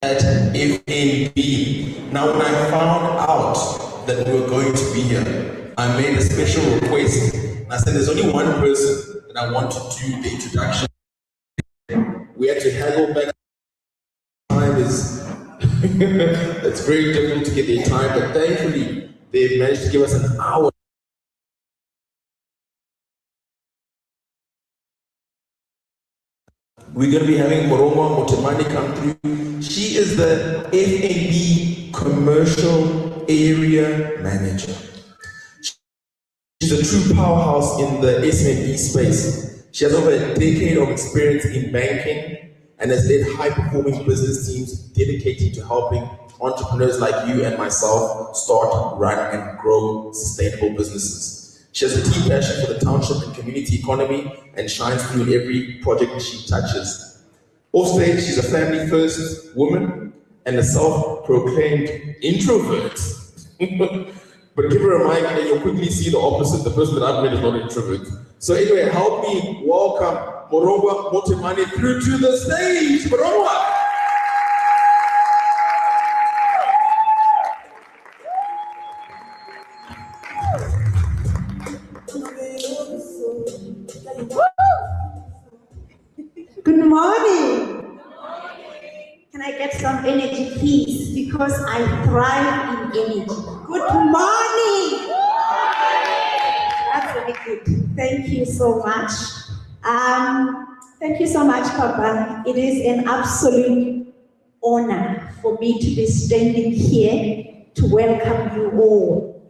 at FNB. Now, when I found out that we were going to be here, I made a special request. I said, there's only one person that I want to do the introduction. We had to haggle back. Time is it's very difficult to get their time, but thankfully they've managed to give us an hour. We're going to be having Moroma Motemani come through. She is the FNB Commercial Area Manager. She's a true powerhouse in the SME space. She has over a decade of experience in banking and has led high-performing business teams dedicated to helping entrepreneurs like you and myself start, run, and grow sustainable businesses. She has a deep passion for the township and community economy and shines through in every project she touches. Offstage, she's a family-first woman and a self-proclaimed introvert. But give her a mic and you'll quickly see the opposite. The person that I've met is not an introvert. So anyway, help me welcome Moroma Motemani through to the stage. Moroma! Good morning. Can I get some energy, please? Because I thrive in energy. Good morning. That's very good. Thank you so much. Thank you so much, Papa. It is an absolute honor for me to be standing here to welcome you all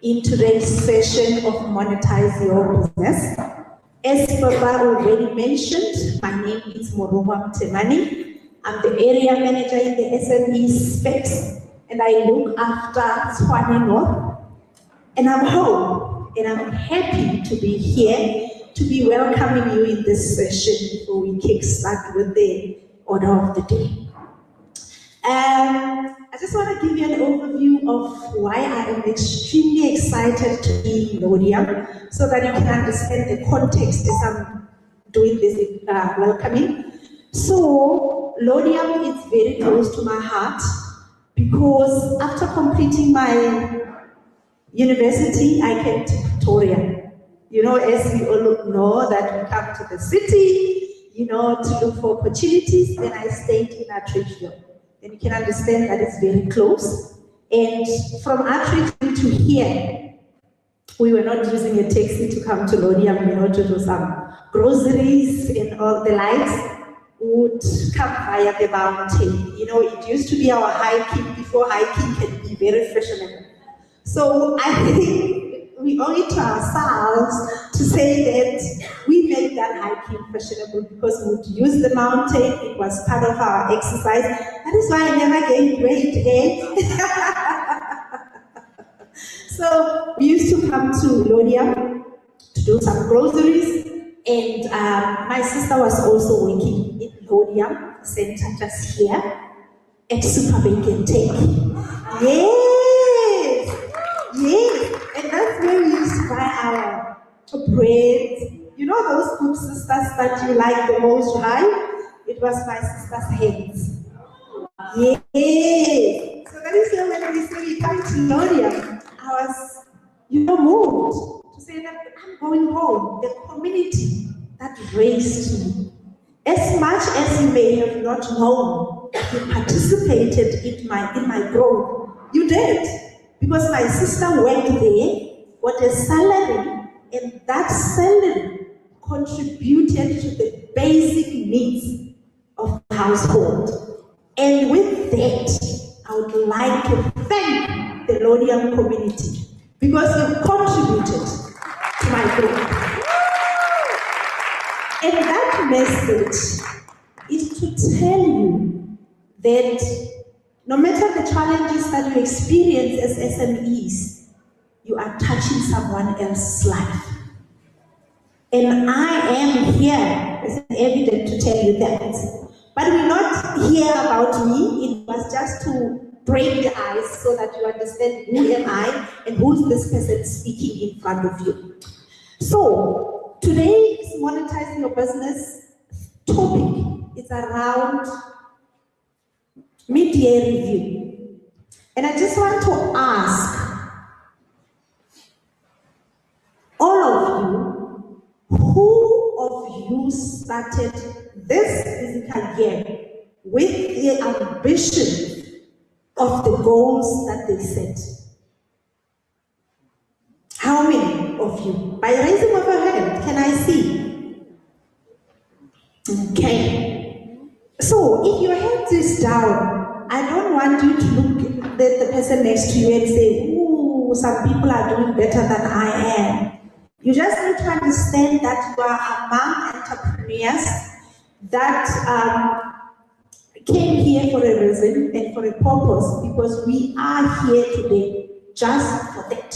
in today's session of Monetize Your Business. As Papa already mentioned, my name is Moroma Motemani. I'm the area manager in the SME space, and I look after Tshwane North. And I'm home, and I'm happy to be here to be welcoming you in this session before we kickstart with the order of the day. I just want to give you an overview of why I am extremely excited to be in Laudium, so that you can understand the context as I'm doing this welcoming. So, Laudium is very close to my heart because after completing my university, I came to Victoria. You know, as we all know that we come to the city, you know, to look for opportunities. Then I stayed in Atteridgeville. Then you can understand that it's very close. And from Atteridgeville to here, we were not using a taxi to come to Laudium, you know, to do some groceries and all the likes. Would come via the mountain. You know, it used to be our hiking before hiking can be very fashionable. So I think we owe it to ourselves to say that we made that hiking fashionable because we would use the mountain. It was part of our exercise. That is why I never gained weight, So we used to come to Laudium to do some groceries. And my sister was also working in Laudium Center just here at Superbank and Tech. Yes, and that's where we used to buy our bread. You know those good sisters that you like the most, right? It was my sister's hands. Yes. So that is why when we say we come to Laudium, I was, moved to say that I'm going home. The community that raised me. As much as you may have not known that you participated in my growth, you did. Because my sister went there, got a salary, and that salary contributed to the basic needs of the household. And with that, I would like to thank the Laudium community because you contributed to my growth. And that message is to tell you that no matter the challenges that you experience as SMEs, you are touching someone else's life. And I am here as evidence to tell you that. But we're not here about me. It was just to break the ice so that you understand who am I and who's this person speaking in front of you. So today's monetizing your business topic is around mid-year review. And I just want to ask all of you, who of you started this physical year with the ambition of the goals that they set? How many of you? By raising of your hand, can I see? Okay. So if your head is down, I don't want you to look at the person next to you and say, ooh, some people are doing better than I am. You just need to understand that you are among entrepreneurs that came here for a reason and for a purpose, because we are here today just for that.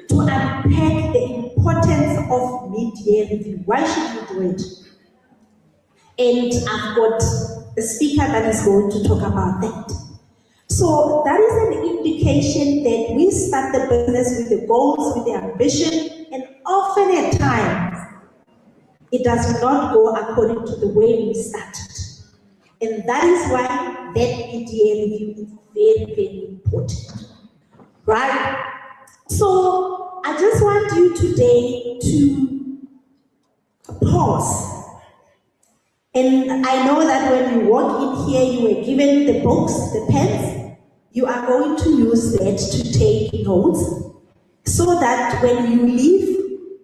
To unpack the importance of mid-year review. Why should you do it? And I've got a speaker that is going to talk about that. So that is an indication that we start the business with the goals, with the ambition, and often at times, it does not go according to the way we started. And that is why that mid-year review is very, very important. Right? So I just want you today to pause. And I know that when you walk in here, you were given the books, the pens. You are going to use that to take notes, so that when you leave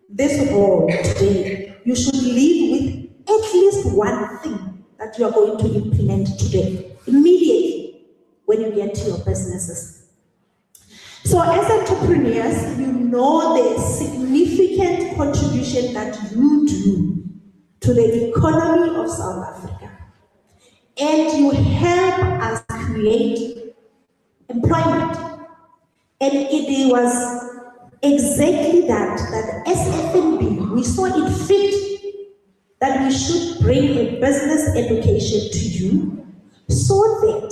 this hall today, you should leave with at least one thing that you are going to implement today, immediately, when you get to your businesses. So as entrepreneurs, you know the significant contribution that you do to the economy of South Africa. And you help us create employment. And it was exactly that as FNB, we saw it fit that we should bring a business education to you, so that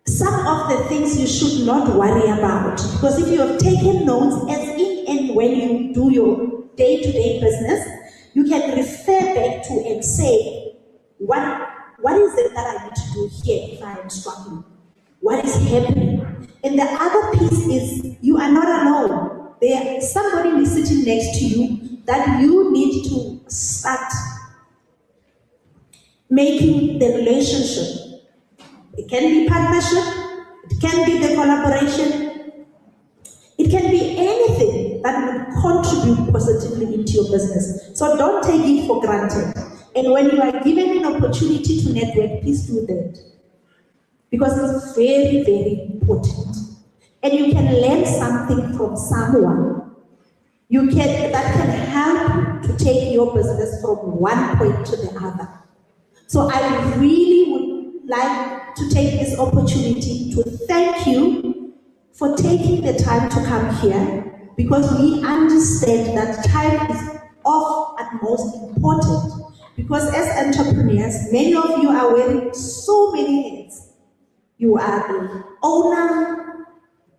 some of the things you should not worry about. Because if you have taken notes, as in and when you do your day-to-day business, you can refer back to and say, what is it that I need to do here if I am struggling? What is happening? And the other piece is, you are not alone. Somebody is sitting next to you that you need to start making the relationship. It can be partnership, it can be the collaboration, it can be anything that will contribute positively into your business. So don't take it for granted. And when you are given an opportunity to network, please do that. Because it's very, very important. And you can learn something from someone. That can help you to take your business from one point to the other. So I really would like to take this opportunity to thank you for taking the time to come here, because we understand that time is of utmost importance. Because as entrepreneurs, many of you are wearing so many hats. You are the owner,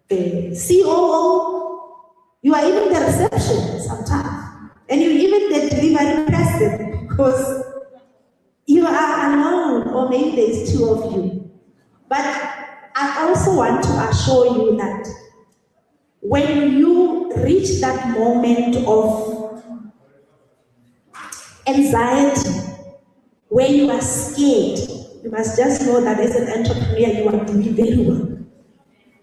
the COO, you are even the reception sometimes, and you're even the delivery person, because you are alone, or maybe there's two of you. But I also want to assure you that when you reach that moment of anxiety, where you are scared, you must just know that as an entrepreneur, you are doing very well.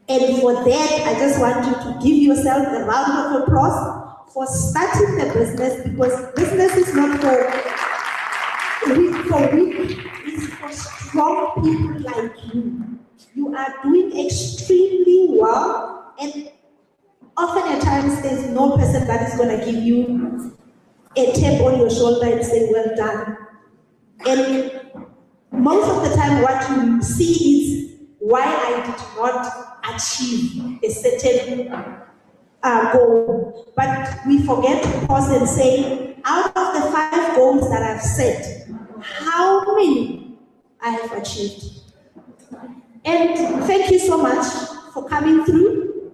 And for that, I just want you to give yourself a round of applause for starting the business, because business is not for weak, it's for strong people like you. You are doing extremely well, and often at times there's no person that is going to give you a tap on your shoulder and say, well done. And most of the time what you see is why I did not achieve a certain goal. But we forget to pause and say, out of the 5 goals that I've set, how many I have achieved? And thank you so much for coming through,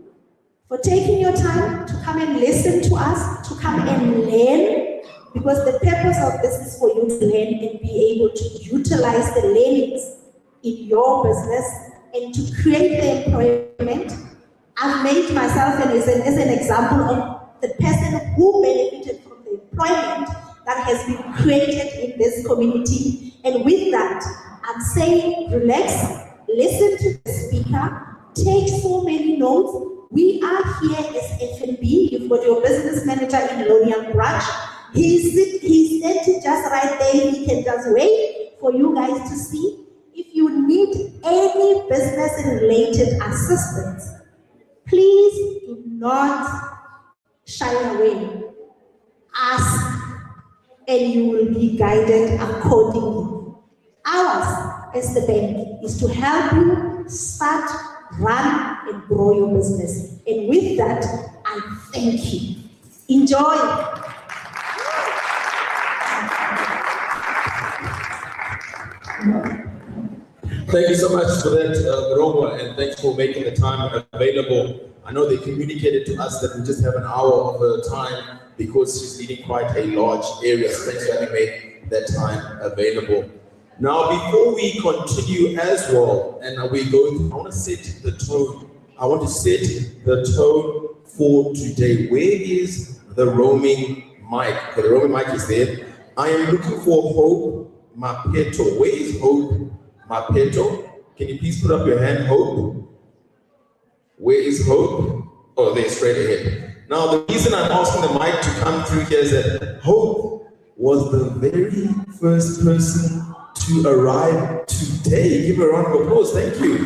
for taking your time to come and listen to us, to come and learn. Because the purpose of this is for you to learn and be able to utilize the learnings in your business and to create the employment. I've made myself as an example of the person who benefited from the employment that has been created in this community. And with that, I'm saying relax, listen to the speaker, take so many notes. We are here as F&B. You've got your business manager in Laudium branch. He's sitting just right there. He can just wait for you guys to see. If you need any business-related assistance, please do not shy away. Ask, and you will be guided accordingly. Ours, as the bank, is to help you start, run, and grow your business. And with that, I thank you. Enjoy. Thank you so much for that, Roma, and thanks for making the time available. I know they communicated to us that we just have an hour of her time because she's leading quite a large area. So thanks for having made that time available. Now, before we continue as well, and we go through, I want to set the tone. I want to set the tone for today. Where is the roaming mic? The roaming mic is there. I am looking for Hope Mapeto. Where is Hope Mapeto? Can you please put up your hand, Hope? Where is Hope? Oh, they're straight ahead. Now, the reason I'm asking the mic to come through here is that Hope was the very first person to arrive today. Give her a round of applause. Thank you.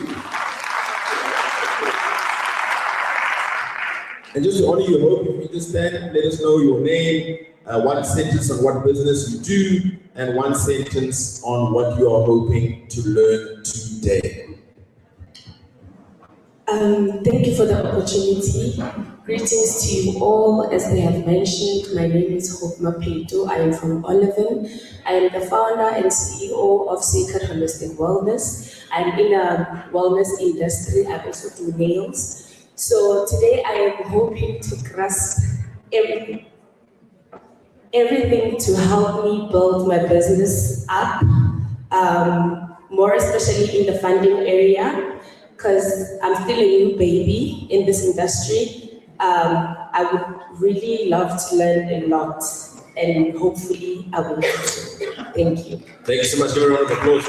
And just to honor you, Hope, if you just stand, let us know your name, one sentence on what business you do, and one sentence on what you are hoping to learn today. Thank you for the opportunity. Greetings to you all. As they have mentioned, my name is Hope Mapeto. I am from Oliven. I am the founder and CEO of Sacred Holistic Wellness. I'm in a wellness industry. I also do nails. So today I am hoping to grasp everything to help me build my business up, more especially in the funding area, because I'm still a new baby in this industry. I would really love to learn a lot, and hopefully I will. Thank you. Thank you so much. Give a round of applause.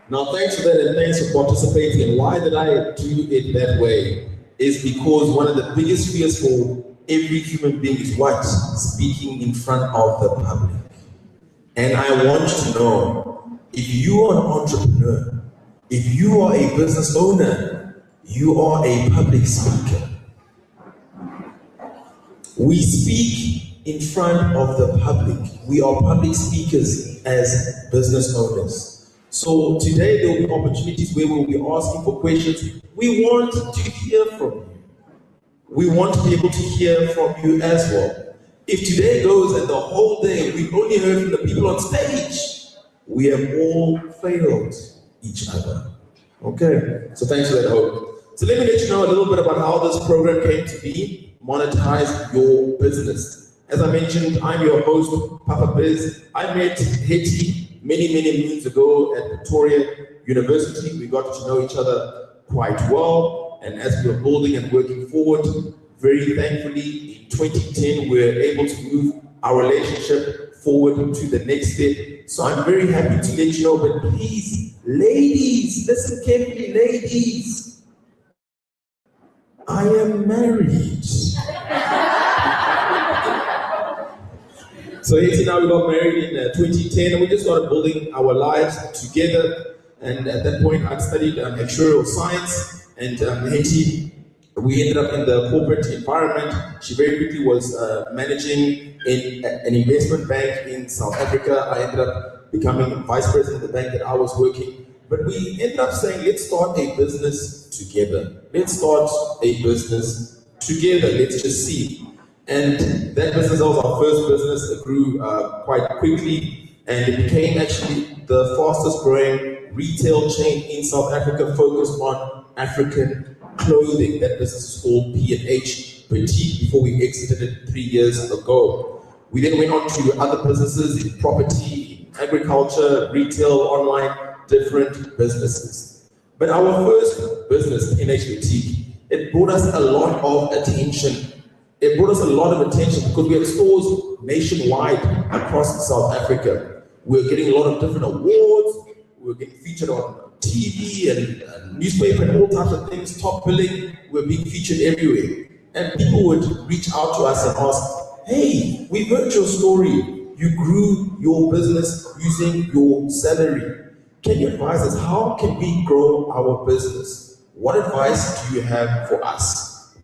Now, thanks for that, and thanks for participating. And why did I do it that way? Is because one of the biggest fears for every human being is what? Speaking in front of the public. And I want you to know, if you are an entrepreneur, if you are a business owner, you are a public speaker. We speak in front of the public. We are public speakers as business owners. So today there will be opportunities where we'll be asking for questions. We want to hear from you. We want to be able to hear from you as well. If today goes and the whole day we've only heard from the people on stage, we have all failed each other. Okay, so thanks for that, Hope. So let me let you know a little bit about how this program came to be, Monetize Your Business. As I mentioned, I'm your host, Papa Biz. I met Hetty many moons ago at Pretoria University. We got to know each other quite well. And as we were building and working forward, very thankfully, in 2010, we were able to move our relationship forward to the next step. So I'm very happy to let you know, but please, ladies, listen carefully, ladies. I am married. So Hetty and I, we got married in 2010, and we just started building our lives together. And at that point, I'd studied actuarial science, and Hetty, we ended up in the corporate environment. She very quickly was managing in an investment bank in South Africa. I ended up becoming vice president of the bank that I was working. But we ended up saying, let's start a business together. Let's start a business together. Let's just see. And that business, that was our first business. It grew quite quickly, and it became actually the fastest growing retail chain in South Africa focused on African clothing. That business is called P&H Boutique before we exited it 3 years ago. We then went on to other businesses in property, agriculture, retail, online, different businesses. But our first business, NH Boutique, it brought us a lot of attention. It brought us a lot of attention because we had stores nationwide across South Africa. We were getting a lot of different awards. We were getting featured on TV and newspaper and all types of things, top billing. We were being featured everywhere. And people would reach out to us and ask, hey, we heard your story. You grew your business using your salary. Can you advise us? How can we grow our business? What advice do you have for us?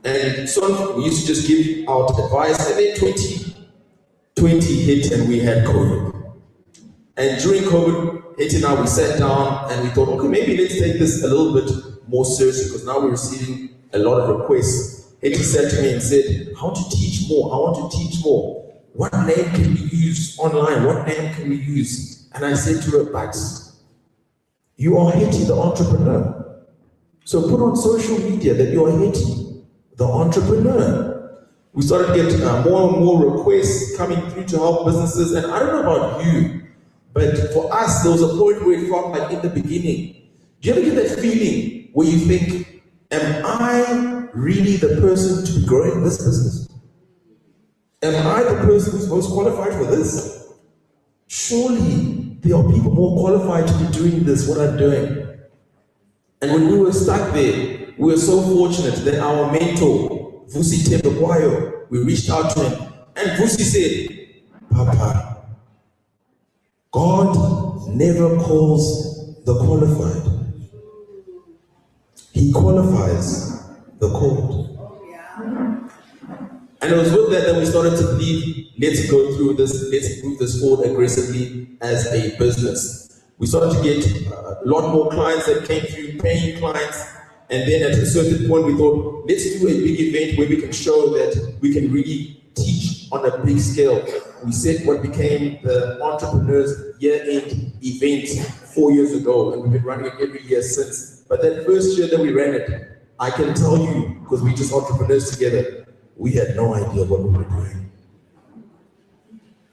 And so we used to just give out advice, and then 2020 hit and we had COVID. And during COVID hitting now, we sat down and we thought, okay, maybe let's take this a little bit more seriously because now we're receiving a lot of requests. Hetty said to me and said, I want to teach more. I want to teach more. What name can we use online? What name can we use? And I said to her, but you are Hetty, the entrepreneur. So put on social media that you are Hetty, the entrepreneur. We started to get more and more requests coming through to help businesses. And I don't know about you, but for us, there was a point where it felt like in the beginning. Do you ever get that feeling where you think, am I really the person to be growing this business? Am I the person who's most qualified for this? Surely there are people more qualified to be doing this, what I'm doing. And when we were stuck there, we were so fortunate that our mentor, Vusi Tebekwayo, we reached out to him. And Vusi said, Papa, God never calls the qualified. He qualifies the called. And it was with that we started to believe, let's go through this, let's move this forward aggressively as a business. We started to get a lot more clients that came through, paying clients, and then at a certain point we thought, let's do a big event where we can show that we can really teach on a big scale. We set what became the Entrepreneurs Year-End event 4 years ago, and we've been running it every year since. But that first year that we ran it, I can tell you, because we just entrepreneurs together, we had no idea what we were doing.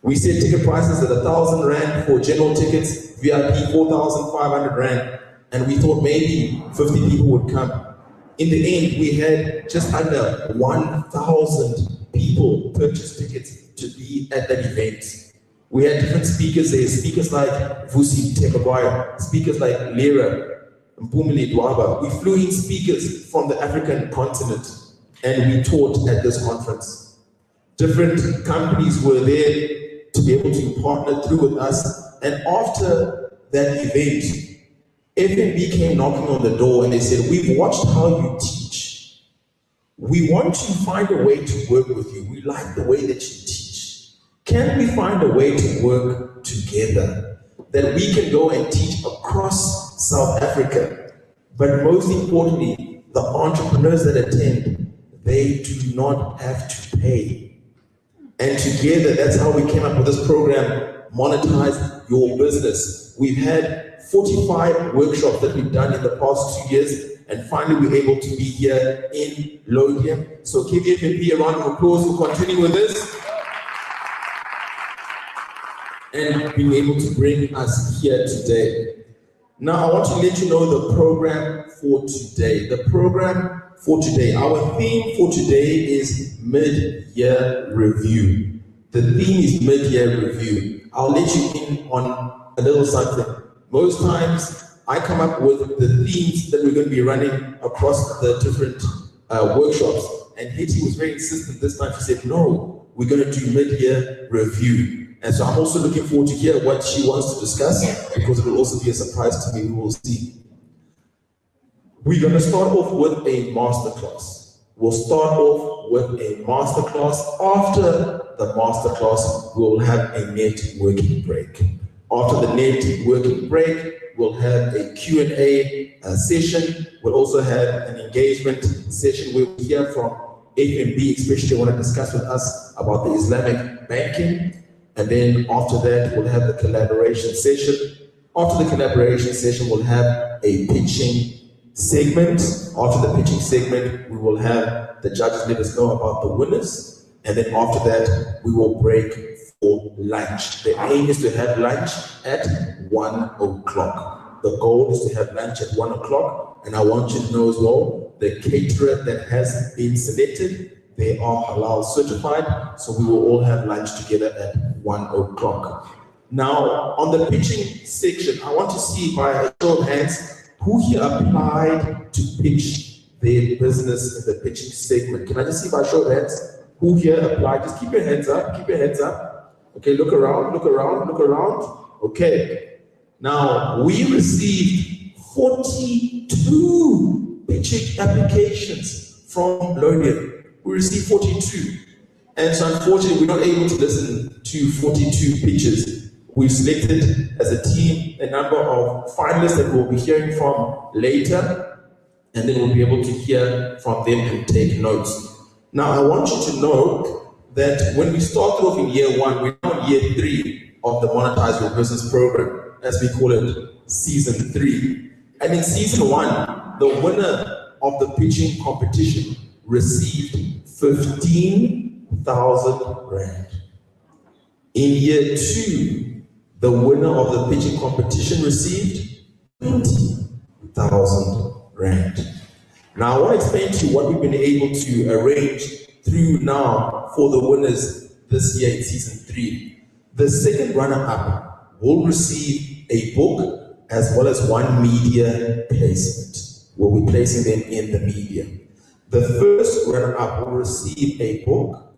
We set ticket prices at 1,000 Rand for general tickets, VIP 4,500 Rand, and we thought maybe 50 people would come. In the end, we had just under 1,000 people purchase tickets to be at that event. We had different speakers there, speakers like Vusi Tebekwayo, speakers like Lera, Mpumile Dwaba. We flew in speakers from the African continent, and we taught at this conference. Different companies were there to be able to partner through with us. And after that event, FNB came knocking on the door and they said, we've watched how you teach. We want to find a way to work with you. We like the way that you teach. Can we find a way to work together that we can go and teach across South Africa? But most importantly, the entrepreneurs that attend, they do not have to pay. And together, that's how we came up with this program, Monetize Your Business. We've had 45 workshops that we've done in the past 2 years, and finally we're able to be here in Laudium. So give FNB a round of applause for continuing with this and being able to bring us here today. Now I want to let you know the program for today. The program for today, our theme for today is mid-year review. The theme is mid-year review. I'll let you in on a little something. Most times I come up with the themes that we're going to be running across the different workshops. And Hetty was very insistent this time. She said, no, we're going to do mid-year review. And so I'm also looking forward to hear what she wants to discuss, because it will also be a surprise to me. We will see. We're going to start off with a masterclass. We'll start off with a masterclass. After the masterclass, we'll have a networking break. After the networking break, we'll have a Q&A session. We'll also have an engagement session where we hear from FNB, especially they want to discuss with us about the Islamic banking. And then after that, we'll have the collaboration session. After the collaboration session, we'll have a pitching segment. After the pitching segment, we will have the judges let us know about the winners. And then after that, we will break for lunch. The aim is to have lunch at 1 o'clock. The goal is to have lunch at 1 o'clock, and I want you to know as well, the caterer that has been selected, they are halal certified, so we will all have lunch together at 1 o'clock. Now, on the pitching section, I want to see by a show of hands who here applied to pitch their business in the pitching segment. Can I just see by show of hands who here applied? Just keep your hands up, keep your hands up. Okay, look around, look around, look around. Okay. Now, we received 42 pitching applications from Laudium. We received 42. And so unfortunately, we're not able to listen to 42 pitches. We've selected as a team a number of finalists that we'll be hearing from later, and then we'll be able to hear from them and take notes. Now, I want you to know that when we started off in year 1, we're now in year 3 of the Monetize Your Business program, as we call it, season 3. And in season 1, the winner of the pitching competition received 15,000 Rand. In year 2, the winner of the pitching competition received 20,000 Rand. Now, I want to explain to you what we've been able to arrange through now for the winners this year in season 3. The second runner-up will receive a book as well as one media placement. We'll be placing them in the media. The first runner-up will receive a book,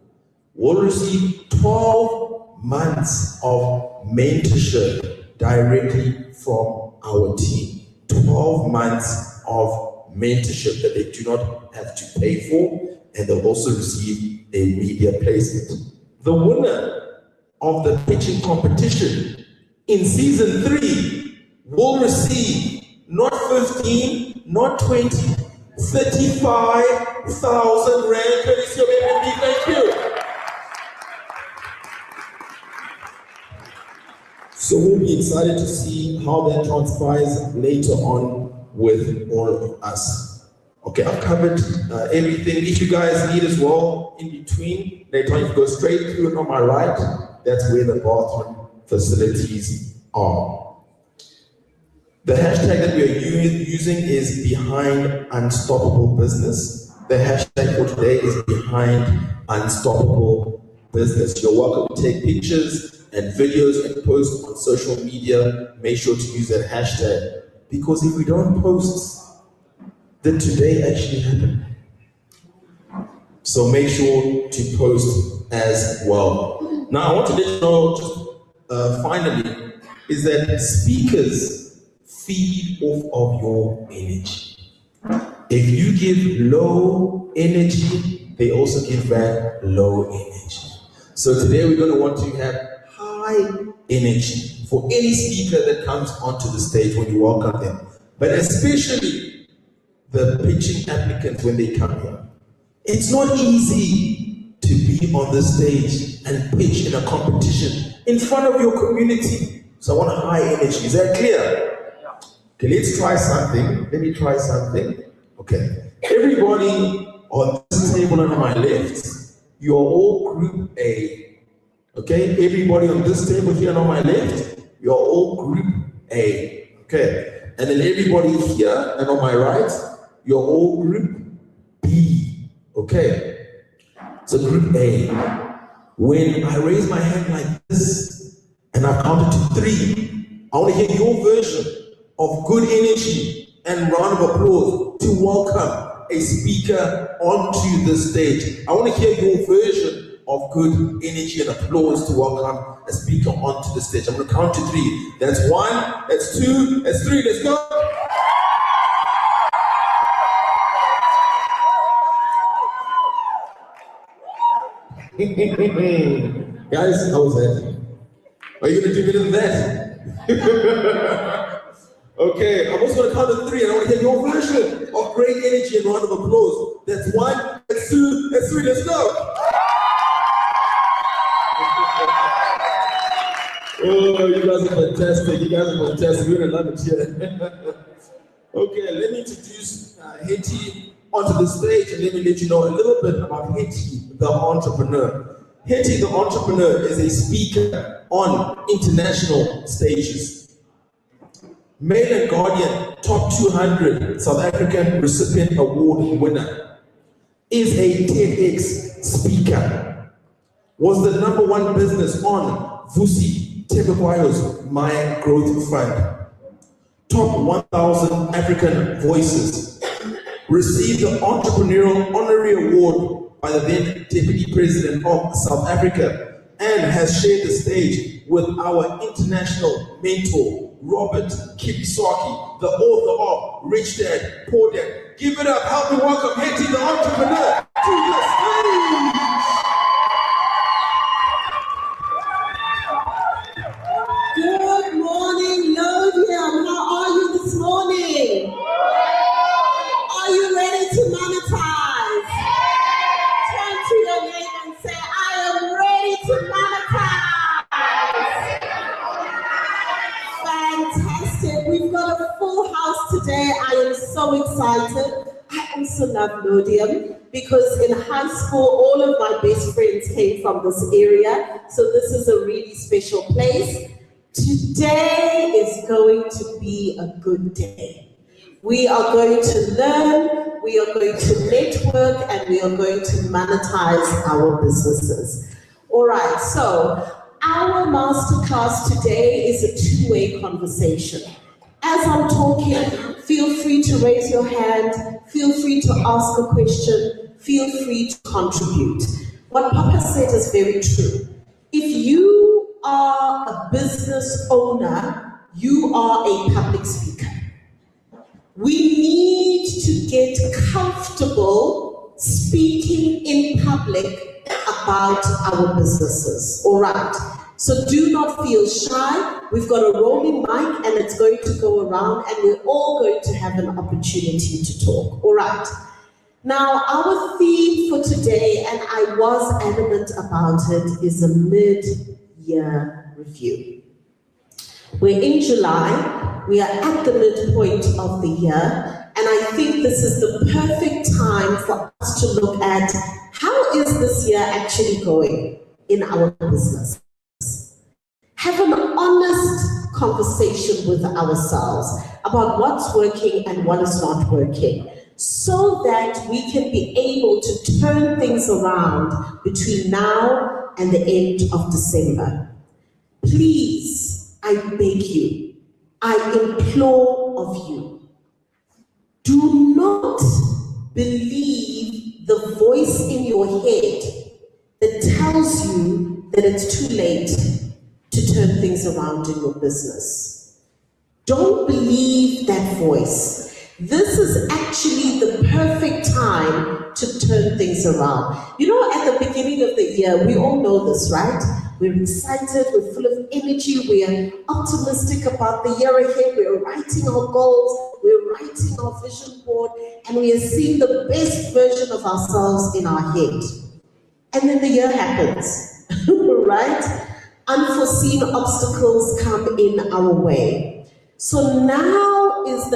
will receive 12 months of mentorship directly from our team. 12 months of mentorship that they do not have to pay for, and they'll also receive a media placement. The winner of the pitching competition in season 3 will receive not 15, not 20, 35,000 Rand. Thank you. So we'll be excited to see how that transpires later on with all of us. Okay, I've covered everything. If you guys need as well in between, later on you can go straight through, and on my right, that's where the bathroom facilities are. The hashtag that we are using is behind unstoppable business. The hashtag for today is behind unstoppable business. You're welcome to take pictures and videos and post on social media. Make sure to use that hashtag, because if we don't post, then today actually happened. So make sure to post as well. Now I want to let you know, just finally, is that speakers feed off of your energy. If you give low energy, they also give back low energy. So today we're going to want to have high energy for any speaker that comes onto the stage when you welcome them, but especially the pitching applicants when they come here. It's not easy to be on the stage and pitch in a competition in front of your community. So I want high energy. Is that clear? Okay, let's try something. Let me try something. Okay. Everybody on this table and on my left, you're all group A. Okay? Everybody on this table here and on my left, you're all group A. Okay? And then everybody here and on my right, you're all group B. Okay? So group A. When I raise my hand like this and I've counted to 3, I want to hear your version of good energy and round of applause to welcome a speaker onto the stage. I want to hear your version of good energy and applause to welcome a speaker onto the stage. I'm going to count to 3. That's 1, that's 2, that's 3. Let's go. Guys, how was that? Are you going to do better than that? Okay, I'm also going to count to 3, and I want to hear your version of great energy and round of applause. That's 1, that's 2, that's 3, let's go! Oh, you guys are fantastic. You guys are fantastic. We're going to love it here. Okay, let me introduce Hetty onto the stage, and let me let you know a little bit about Hetty, the entrepreneur. Hetty the entrepreneur is a speaker on international stages. Mail and Guardian Top 200 South African Recipient Award winner. Is a TEDx speaker. Was the #1 business on Vusi Tebekwayo's Mayan Growth Fund. Top 1,000 African Voices. Received the Entrepreneurial Honorary Award by the then Deputy President of South Africa, and has shared the stage with our international mentor, Robert Kiyosaki, the author of Rich Dad, Poor Dad. Give it up, help me welcome Hetty the entrepreneur to the stage. Good morning, Laudium. How are you this morning? Are you ready to monetize? Turn to your neighbor and say, I am ready to monetize. Fantastic. We've got a full house today. I am so excited. I also love Laudium because in high school, all of my best friends came from this area. So this is a really special place. Today is going to be a good day. We are going to learn, we are going to network, and we are going to monetize our businesses. All right, so our masterclass today is a two-way conversation. As I'm talking, feel free to raise your hand, feel free to ask a question, feel free to contribute. What Papa said is very true. If you are a business owner, you are a public speaker. We need to get comfortable speaking in public about our businesses, all right? So do not feel shy. We've got a rolling mic and it's going to go around and we're all going to have an opportunity to talk, all right? Now, our theme for today, and I was adamant about it, is a mid-year review. We're in July, we are at the midpoint of the year, and I think this is the perfect time for us to look at how is this year actually going in our business. Have an honest conversation with ourselves about what's working and what is not working, so that we can be able to turn things around between now and the end of December. Please, I beg you, I implore of you, do not believe the voice in your head that tells you that it's too late to turn things around in your business. Don't believe that voice. This is actually the perfect time to turn things around. You know, at the beginning of the year, we all know this, right? We're excited, we're full of energy, we're optimistic about the year ahead, we're writing our goals, we're writing our vision board, and we are seeing the best version of ourselves in our head. And then the year happens, right? Unforeseen obstacles come in our way. So now is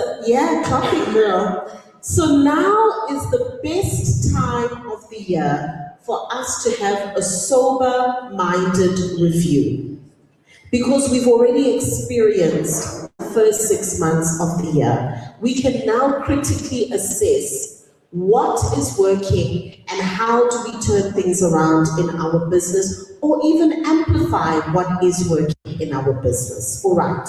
So now is the best time of the year for us to have a sober-minded review. Because we've already experienced the first 6 months of the year. We can now critically assess what is working and how do we turn things around in our business, or even amplify what is working in our business. All right.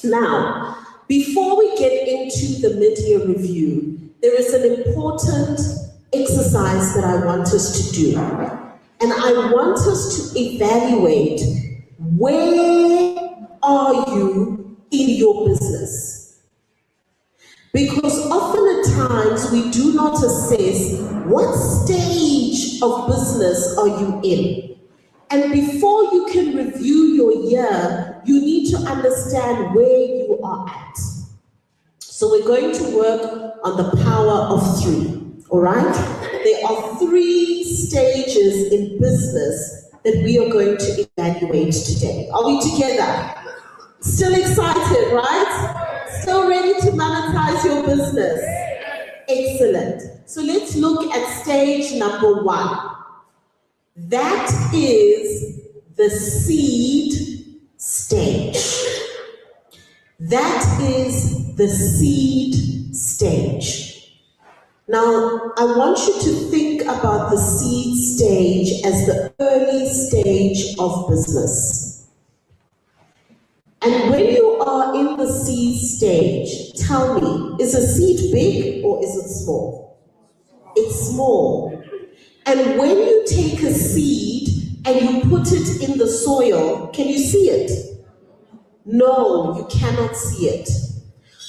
Now, before we get into the mid-year review, there is an important exercise that I want us to do. And I want us to evaluate, where are you in your business? Because often at times we do not assess what stage of business are you in. And before you can review your year, you need to understand where you are at. So we're going to work on the power of 3, all right? There are 3 stages in business that we are going to evaluate today. Are we together? Still excited, right? Still ready to monetize your business? Excellent. So let's look at stage number 1. That is the seed stage. That is the seed stage. Now, I want you to think about the seed stage as the early stage of business. And when you are in the seed stage, tell me, is a seed big or is it small? It's small. And when you take a seed and you put it in the soil, can you see it? No, you cannot see it.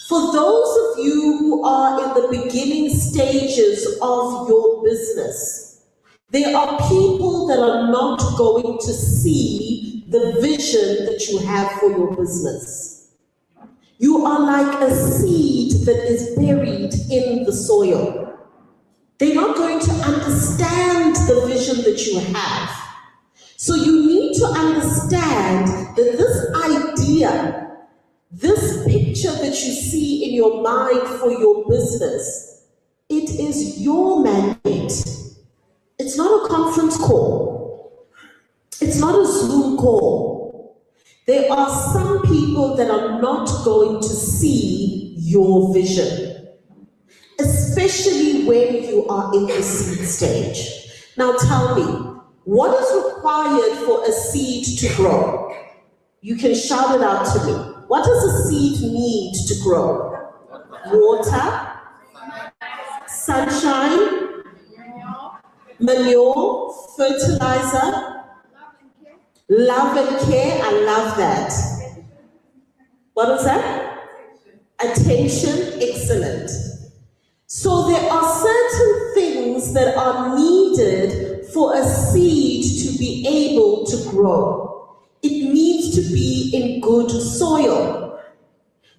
For those of you who are in the beginning stages of your business, there are people that are not going to see the vision that you have for your business. You are like a seed that is buried in the soil. They're not going to understand the vision that you have. So you need to understand that this idea, this picture that you see in your mind for your business, it is your mandate. It's not a conference call. It's not a Zoom call. There are some people that are not going to see your vision, especially when you are in the seed stage. Now tell me, what is required for a seed to grow? You can shout it out to me. What does a seed need to grow? Water, sunshine, manure, fertilizer, love and care. I love that. What is that? Attention. Excellent. So there are certain things that are needed for a seed to be able to grow. It needs to be in good soil.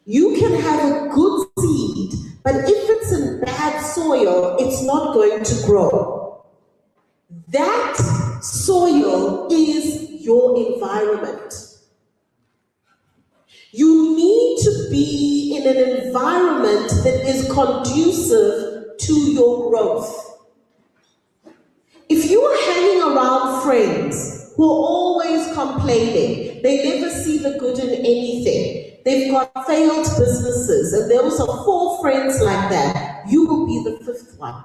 You can have a good seed, but if it's in bad soil, it's not going to grow. That soil is your environment. You need to be in an environment that is conducive to your growth. If you are hanging around friends who are always complaining, they never see the good in anything, they've got failed businesses, and there was 4 friends like that, you will be the 5th one.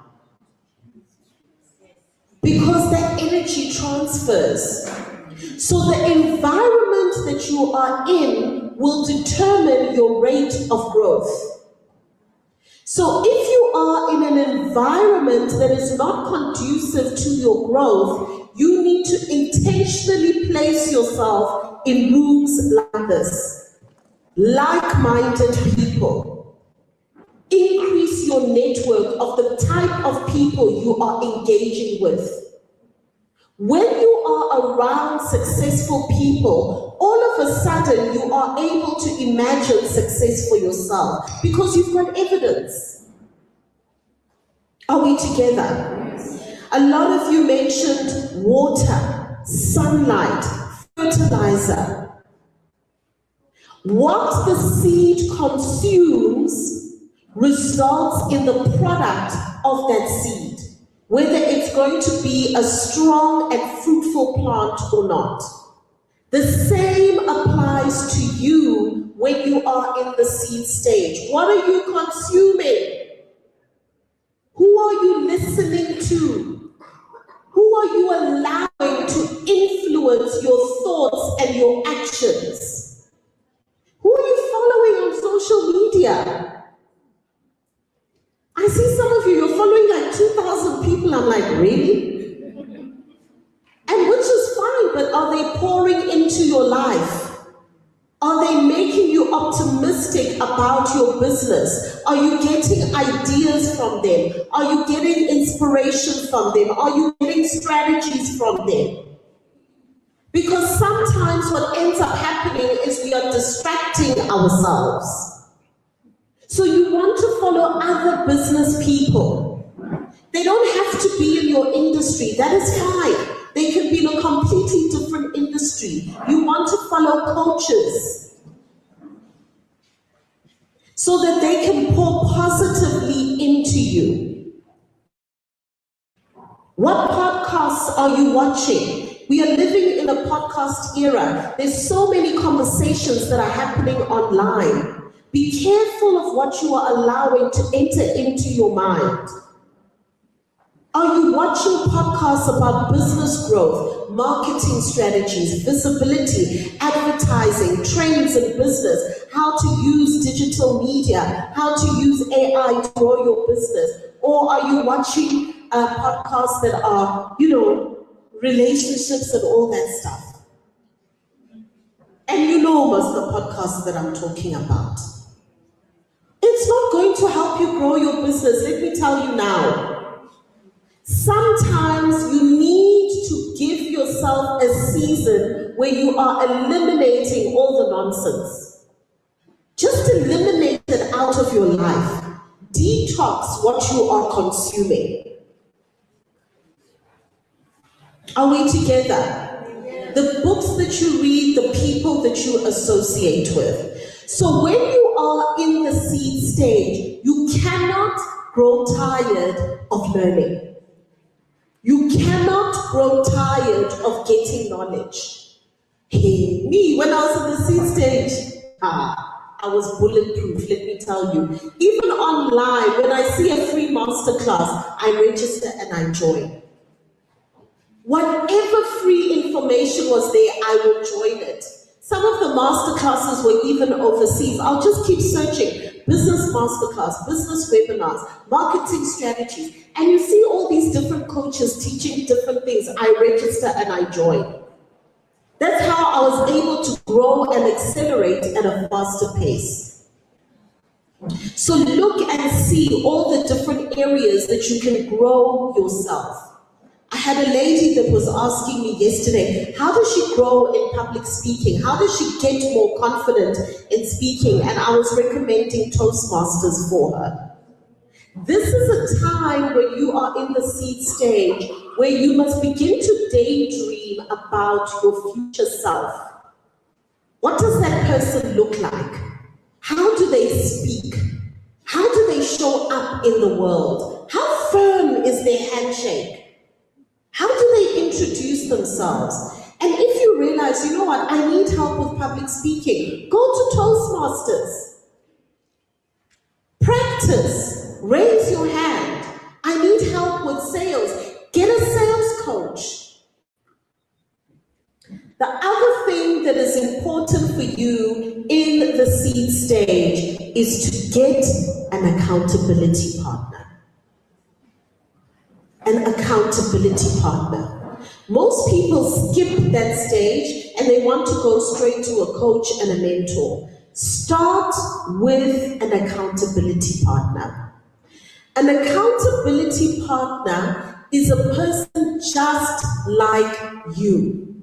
Because that energy transfers. So the environment that you are in will determine your rate of growth. So if you are in an environment that is not conducive to your growth, you need to intentionally place yourself in rooms like this. Like-minded people. Increase your network of the type of people you are engaging with. When you are around successful people, all of a sudden you are able to imagine success for yourself because you've got evidence. Are we together? A lot of you mentioned water, sunlight, fertilizer. What the seed consumes results in the product of that seed, whether it's going to be a strong and fruitful plant or not. The same applies to you when you are in the seed stage. What are you consuming? Who are you listening to? Who are you allowing to influence your thoughts and your actions? Who are you following on social media? I see some of you, you're following like 2,000 people. I'm like, really? And which is fine, but are they pouring into your life? Are they making you optimistic about your business? Are you getting ideas from them? Are you getting inspiration from them? Are you getting strategies from them? Because sometimes what ends up happening is we are distracting ourselves. So you want to follow other business people. They don't have to be in your industry. That is fine. They can be in a completely different industry. You want to follow coaches so that they can pour positively into you. What podcast podcasts are you watching? We are living in a podcast era. There's so many conversations that are happening online. Be careful of what you are allowing to enter into your mind. Are you watching podcasts about business growth, marketing strategies, visibility, advertising, trends in business, how to use digital media, how to use AI to grow your business? Or are you watching podcasts that are, relationships and all that stuff? And you know most of the podcasts that I'm talking about. It's not going to help you grow your business, let me tell you now. Sometimes you need to give yourself a season where you are eliminating all the nonsense. Just eliminate it out of your life. Detox what you are consuming. Are we together? The books that you read, the people that you associate with. So when you are in the seed stage, you cannot grow tired of learning. You cannot grow tired of getting knowledge. Hey, me, when I was in the seed stage, I was bulletproof, let me tell you. Even online, when I see a free masterclass, I register and I join. Whatever free information was there, I will join it. Some of the masterclasses were even overseas. I'll just keep searching. Business masterclass, business webinars, marketing strategies. And you see all these different coaches teaching different things. I register and I join. That's how I was able to grow and accelerate at a faster pace. So look and see all the different areas that you can grow yourself. I had a lady that was asking me yesterday, how does she grow in public speaking? How does she get more confident in speaking? And I was recommending Toastmasters for her. This is a time when you are in the seed stage where you must begin to daydream about your future self. What does that person look like? How do they speak? How do they show up in the world? How firm is their handshake? How do they introduce themselves? And if you realize, you know what, I need help with public speaking, go to Toastmasters. Practice. Raise your hand. I need help with sales. Get a sales coach. The other thing that is important for you in the seed stage is to get an accountability partner. An accountability partner. Most people skip that stage and they want to go straight to a coach and a mentor. Start with an accountability partner. An accountability partner is a person just like you.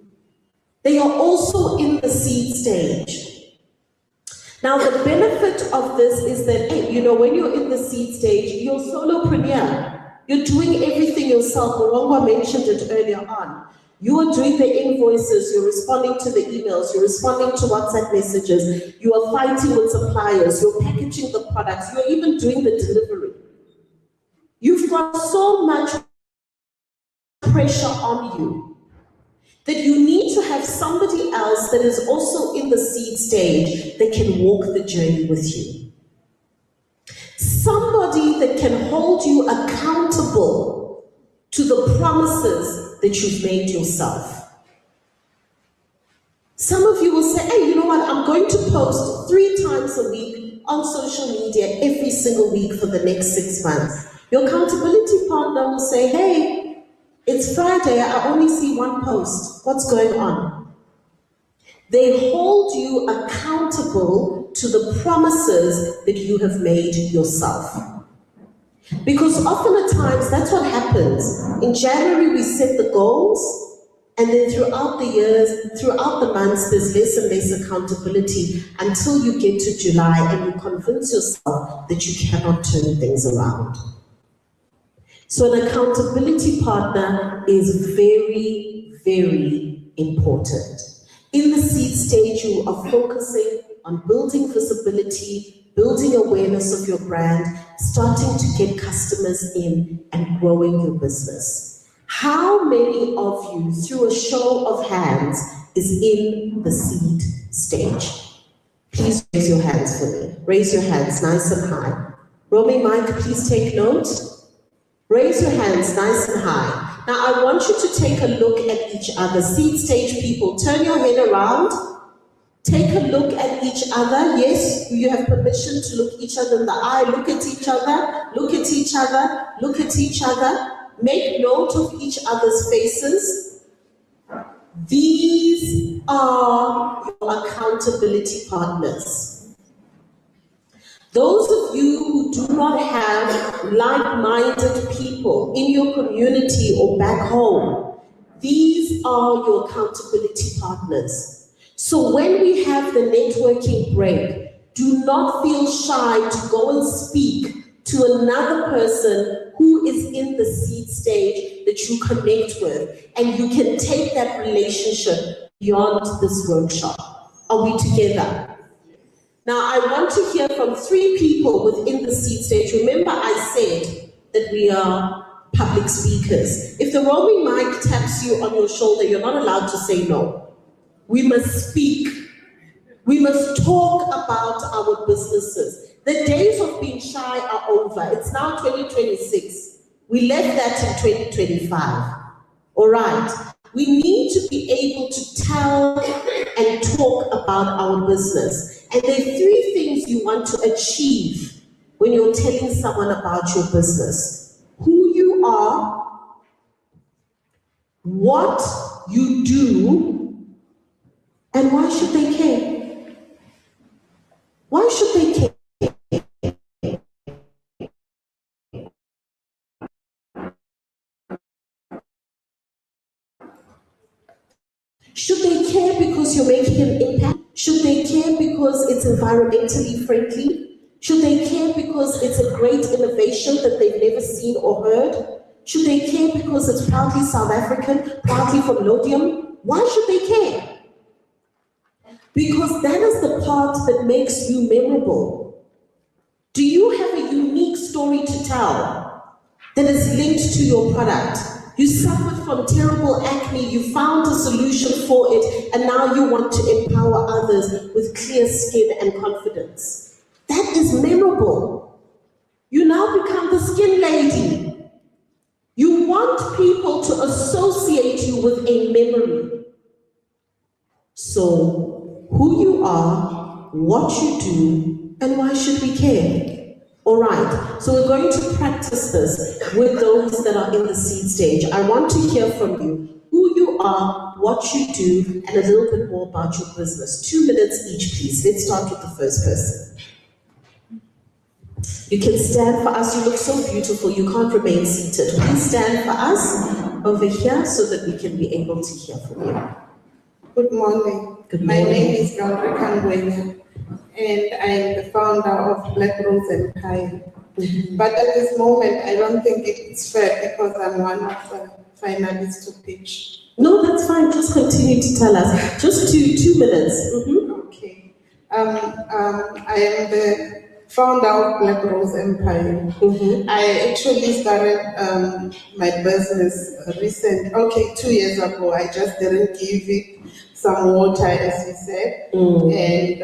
They are also in the seed stage. Now the benefit of this is that, when you're in the seed stage, you're solopreneur. You're doing everything yourself. Morongwa mentioned it earlier on. You are doing the invoices, you're responding to the emails, you're responding to WhatsApp messages, you are fighting with suppliers, you're packaging the products, you're even doing the delivery. You've got so much pressure on you that you need to have somebody else that is also in the seed stage that can walk the journey with you. Somebody that can hold you accountable to the promises that you've made yourself. Some of you will say, hey, you know what, I'm going to post 3 times a week on social media every single week for the next 6 months. Your accountability partner will say, hey, it's Friday, I only see 1 post. What's going on? They hold you accountable to the promises that you have made yourself. Because often at times, that's what happens. In January, we set the goals, and then throughout the years, throughout the months, there's less and less accountability until you get to July and you convince yourself that you cannot turn things around. So an accountability partner is very, very important. In the seed stage, you are focusing on building visibility, building awareness of your brand, starting to get customers in and growing your business. How many of you, through a show of hands, is in the seed stage? Please raise your hands for me. Raise your hands nice and high. Romy, Mike, please take note. Raise your hands nice and high. Now I want you to take a look at each other. Seed stage people, turn your head around. Take a look at each other. Yes, you have permission to look each other in the eye. Look at each other. Look at each other. Look at each other. Make note of each other's faces. These are your accountability partners. Those of you who do not have like-minded people in your community or back home, these are your accountability partners. So when we have the networking break, do not feel shy to go and speak to another person who is in the seed stage that you connect with, and you can take that relationship beyond this workshop. Are we together? Now, I want to hear from 3 people within the seed stage. Remember, I said that we are public speakers. If the roaming mic taps you on your shoulder, you're not allowed to say no. We must speak. We must talk about our businesses. The days of being shy are over. It's now 2026. We left that in 2025. All right. We need to be able to tell and talk about our business. And there are 3 things you want to achieve when you're telling someone about your business. Who you are, what you do, and why should they care? Why should they care? Should they care because you're making an impact? Should they care because it's environmentally friendly? Should they care because it's a great innovation that they've never seen or heard? Should they care because it's proudly South African, proudly from Laudium? Why should they care? Because that is the part that makes you memorable. Do you have a unique story to tell that is linked to your product? You suffered from terrible acne, you found a solution for it, and now you want to empower others with clear skin and confidence. That is memorable. You now become the skin lady. You want people to associate you with a memory. So, who you are, what you do, and why should we care? All right, so we're going to practice this with those that are in the seed stage. I want to hear from you who you are, what you do, and a little bit more about your business. 2 minutes each, please. Let's start with the first person. You can stand for us. You look so beautiful. You can't remain seated. Please stand for us over here so that we can be able to hear from you. Good morning. Good My morning. name is Gauri Kangwenya, and I am the founder of Black Rose Empire. But at this moment, I don't think it's fair because I'm one of the finalists to pitch. No, that's fine. Just continue to tell us. Just 2 minutes. Okay. I am the founder of Black Rose Empire. I actually started my business 2 years ago. I just didn't give it some water, as you said. And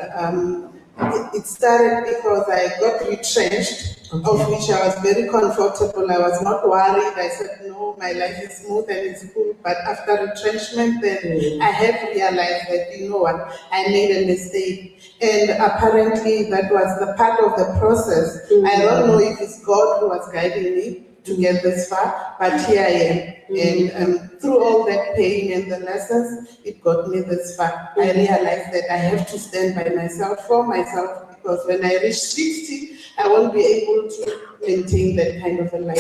it started because I got retrenched, of which I was very comfortable. I was not worried. I said, no, my life is smooth and it's cool. But after retrenchment, then I have realized that, you know what, I made a mistake. And apparently that was the part of the process. I don't know if it's God who was guiding me to get this far, but here I am. And through all that pain and the lessons, it got me this far. I realized that I have to stand by myself, for myself, because when I reach 60, I won't be able to maintain that kind of a life.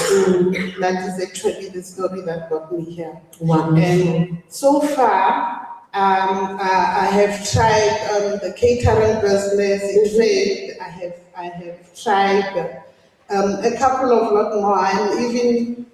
That is actually the story that got me here. Wonderful. And so far, I have tried the catering business. In fact, I have tried a couple of lot more. I'm even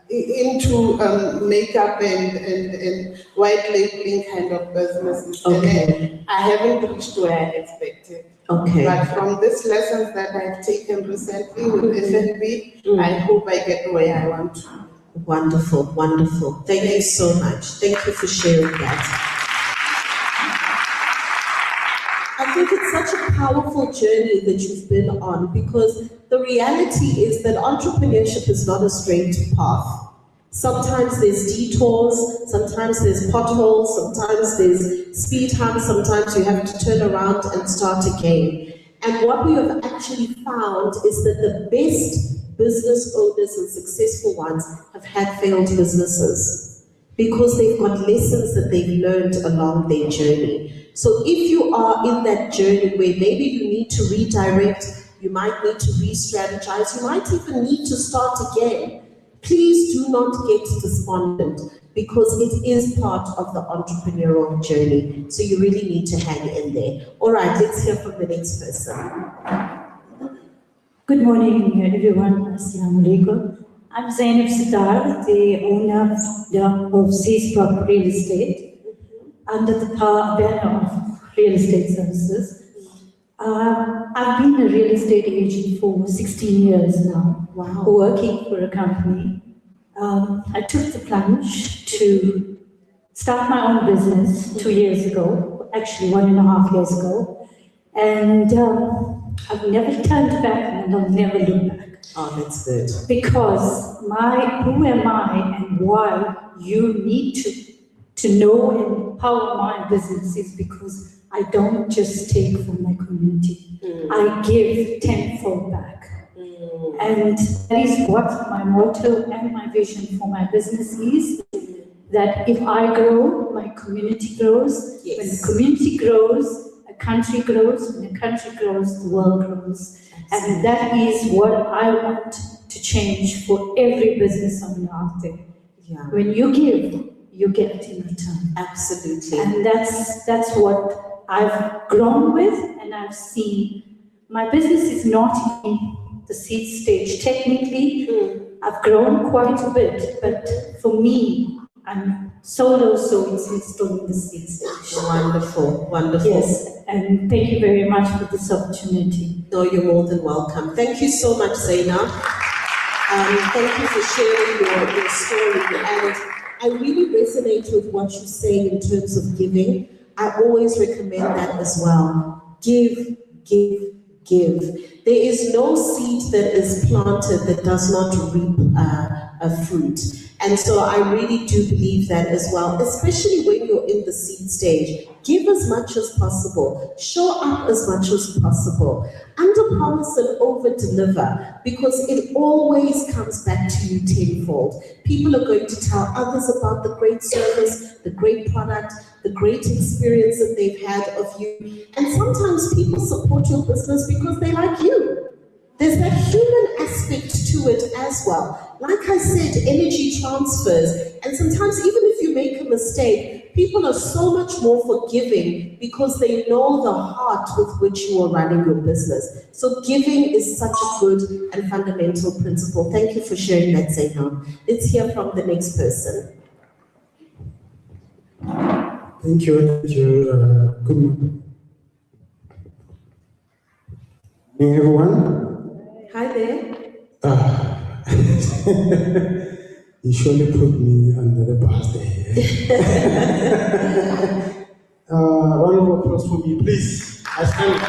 into makeup and white labeling kind of businesses. Okay. And I haven't reached where I expected. Okay. But from these lessons that I've taken recently with F&B, I hope I get where I want to. Wonderful, wonderful. Thank you so much. Thank you for sharing that. I think it's such a powerful journey that you've been on, because the reality is that entrepreneurship is not a straight path. Sometimes there's detours, sometimes there's potholes, sometimes there's speed humps, sometimes you have to turn around and start again. And what we have actually found is that the best business owners and successful ones have had failed businesses, because they've got lessons that they've learned along their journey. So if you are in that journey where maybe you need to redirect, you might need to re-strategize, you might even need to start again, please do not get despondent, because it is part of the entrepreneurial journey. So you really need to hang in there. All right, let's hear from the next person. Good morning, everyone. Assalamu alaikum. I'm Zainab Sitar, the owner of Seaspark Real Estate, under the banner of Real Estate Services. I've been a real estate agent for 16 years now, working for a company. I took the plunge to start my own business 2 years ago, actually 1.5 years ago, and I've never turned back and I'll never look back. Oh, that's good. Because who am I and why you need to know and empower my business is because I don't just take from my community. I give tenfold back. And that is what my motto and my vision for my business is, that if I grow, my community grows. Yes. When the community grows, a country grows. When the country grows, the world grows. And that is what I want to change for every business owner out there. Yeah. When you give, you get in return. Absolutely. And that's what I've grown with, and I've seen. My business is not in the seed stage technically. I've grown quite a bit, but for me, I'm so it's still in the seed stage. Wonderful, wonderful. Yes, and thank you very much for this opportunity. No, you're more than welcome. Thank you so much, Zainab. Thank you for sharing your story. And I really resonate with what you're saying in terms of giving. I always recommend that as well. Give, give, give. There is no seed that is planted that does not reap a fruit. And so I really do believe that as well, especially when you're in the seed stage. Give as much as possible. Show up as much as possible. Under promise and over deliver, because it always comes back to you tenfold. People are going to tell others about the great service, the great product, the great experience that they've had of you. And sometimes people support your business because they like you. There's that human aspect to it as well. Like I said, energy transfers. And sometimes even if you make a mistake, people are so much more forgiving because they know the heart with which you are running your business. So giving is such a good and fundamental principle. Thank you for sharing that, Zainab. Let's hear from the next person. Thank you. Good morning, everyone. Hi there. You surely put me under the bus there. Round of applause for me, please. I stand.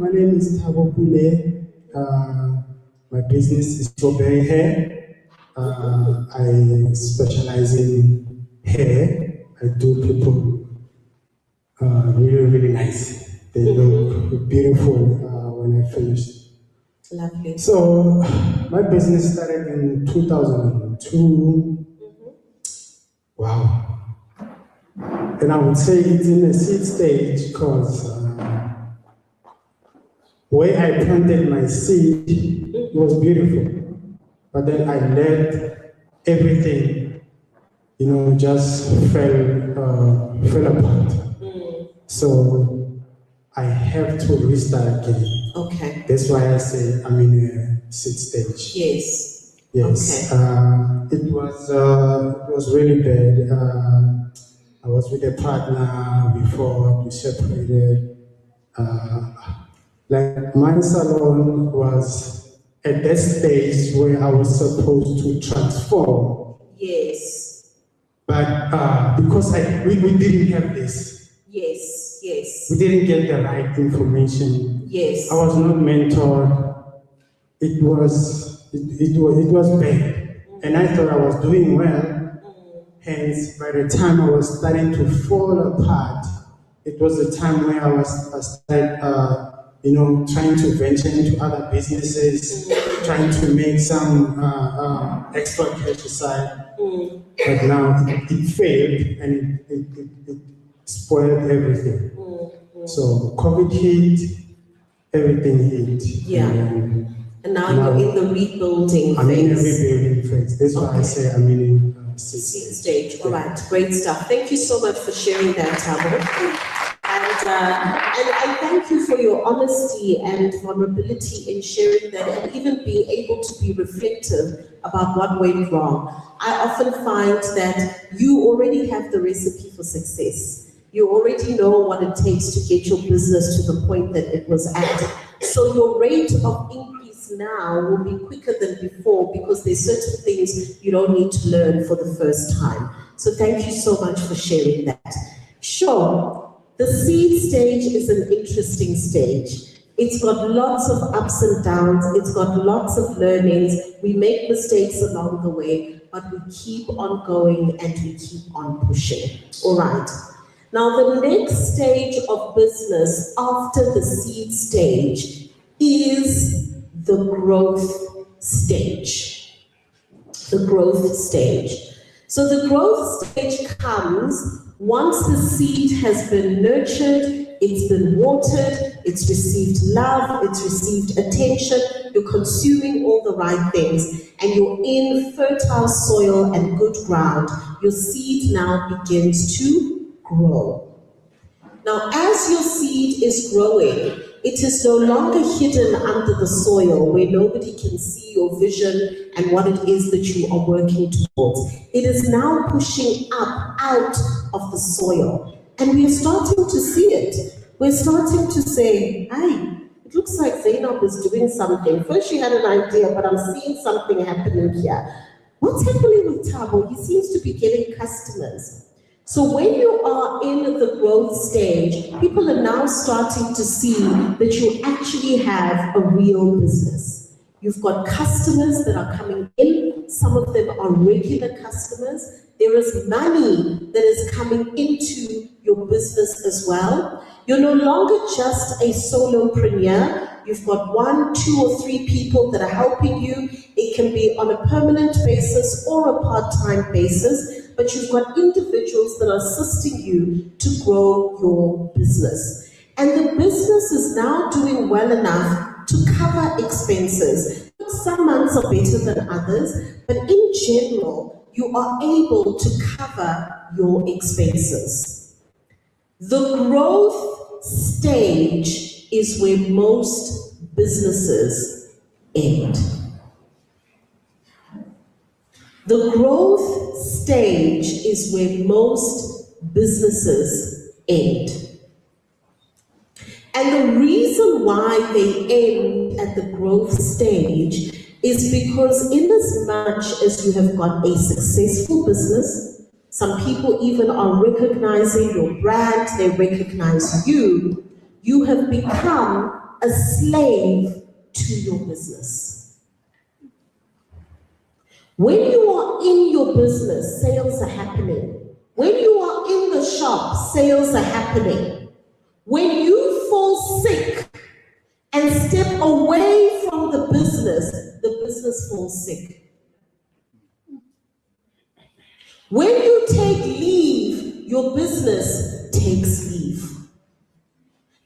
My name is Thabo Pule. My business is strawberry hair. I specialize in hair. I do people really, really nice. They look beautiful when I finished. Lovely. So, my business started in 2002. Wow. And I would say it's in the seed stage because where I planted my seed was beautiful. But then I let everything, just fell apart. So I have to restart again. Okay. That's why I say I'm in a seed stage. Yes. Yes. Okay. It was really bad. I was with a partner before we separated. Like my salon was at that stage where I was supposed to transform, Yes, but because we didn't have this, yes, yes, we didn't get the right information. yes. I was not mentored. It was bad, and I thought I was doing well. Hence, by the time I was starting to fall apart, it was the time where I started, trying to venture into other businesses, trying to make some extra cash aside. But now it failed, and it spoiled everything. So COVID hit, everything hit. Yeah. And now you're in the rebuilding I'm in a phase. rebuilding phase. That's why I say I'm in Seed stage. All right, great stuff. Thank you so much for sharing that, Thabo. And I thank you for your honesty and vulnerability in sharing that, and even being able to be reflective about what went wrong. I often find that you already have the recipe for success. You already know what it takes to get your business to the point that it was at. So your rate of increase now will be quicker than before, because there's certain things you don't need to learn for the first time. So thank you so much for sharing that. Sure, the seed stage is an interesting stage. It's got lots of ups and downs. It's got lots of learnings. We make mistakes along the way, but we keep on going and we keep on pushing. All right. Now, the next stage of business after the seed stage is the growth stage. The growth stage. So the growth stage comes once the seed has been nurtured, it's been watered, it's received love, it's received attention, you're consuming all the right things, and you're in fertile soil and good ground. Your seed now begins to grow. Now, as your seed is growing, it is no longer hidden under the soil where nobody can see your vision and what it is that you are working towards. It is now pushing up out of the soil. And we are starting to see it. We're starting to say, hey, it looks like Zainab is doing something. First she had an idea, but I'm seeing something happening here. What's happening with Thabo? He seems to be getting customers. So when you are in the growth stage, people are now starting to see that you actually have a real business. You've got customers that are coming in. Some of them are regular customers. There is money that is coming into your business as well. You're no longer just a solopreneur. You've got 1, 2, or 3 people that are helping you. It can be on a permanent basis or a part-time basis, but you've got individuals that are assisting you to grow your business. And the business is now doing well enough to cover expenses. Some months are better than others, but in general, you are able to cover your expenses. The growth stage is where most businesses end. The growth stage is where most businesses end. And the reason why they end at the growth stage is because in as much as you have got a successful business, some people even are recognizing your brand, they recognize you, you have become a slave to your business. When you are in your business, sales are happening. When you are in the shop, sales are happening. When you fall sick and step away from the business falls sick. When you take leave, your business takes leave.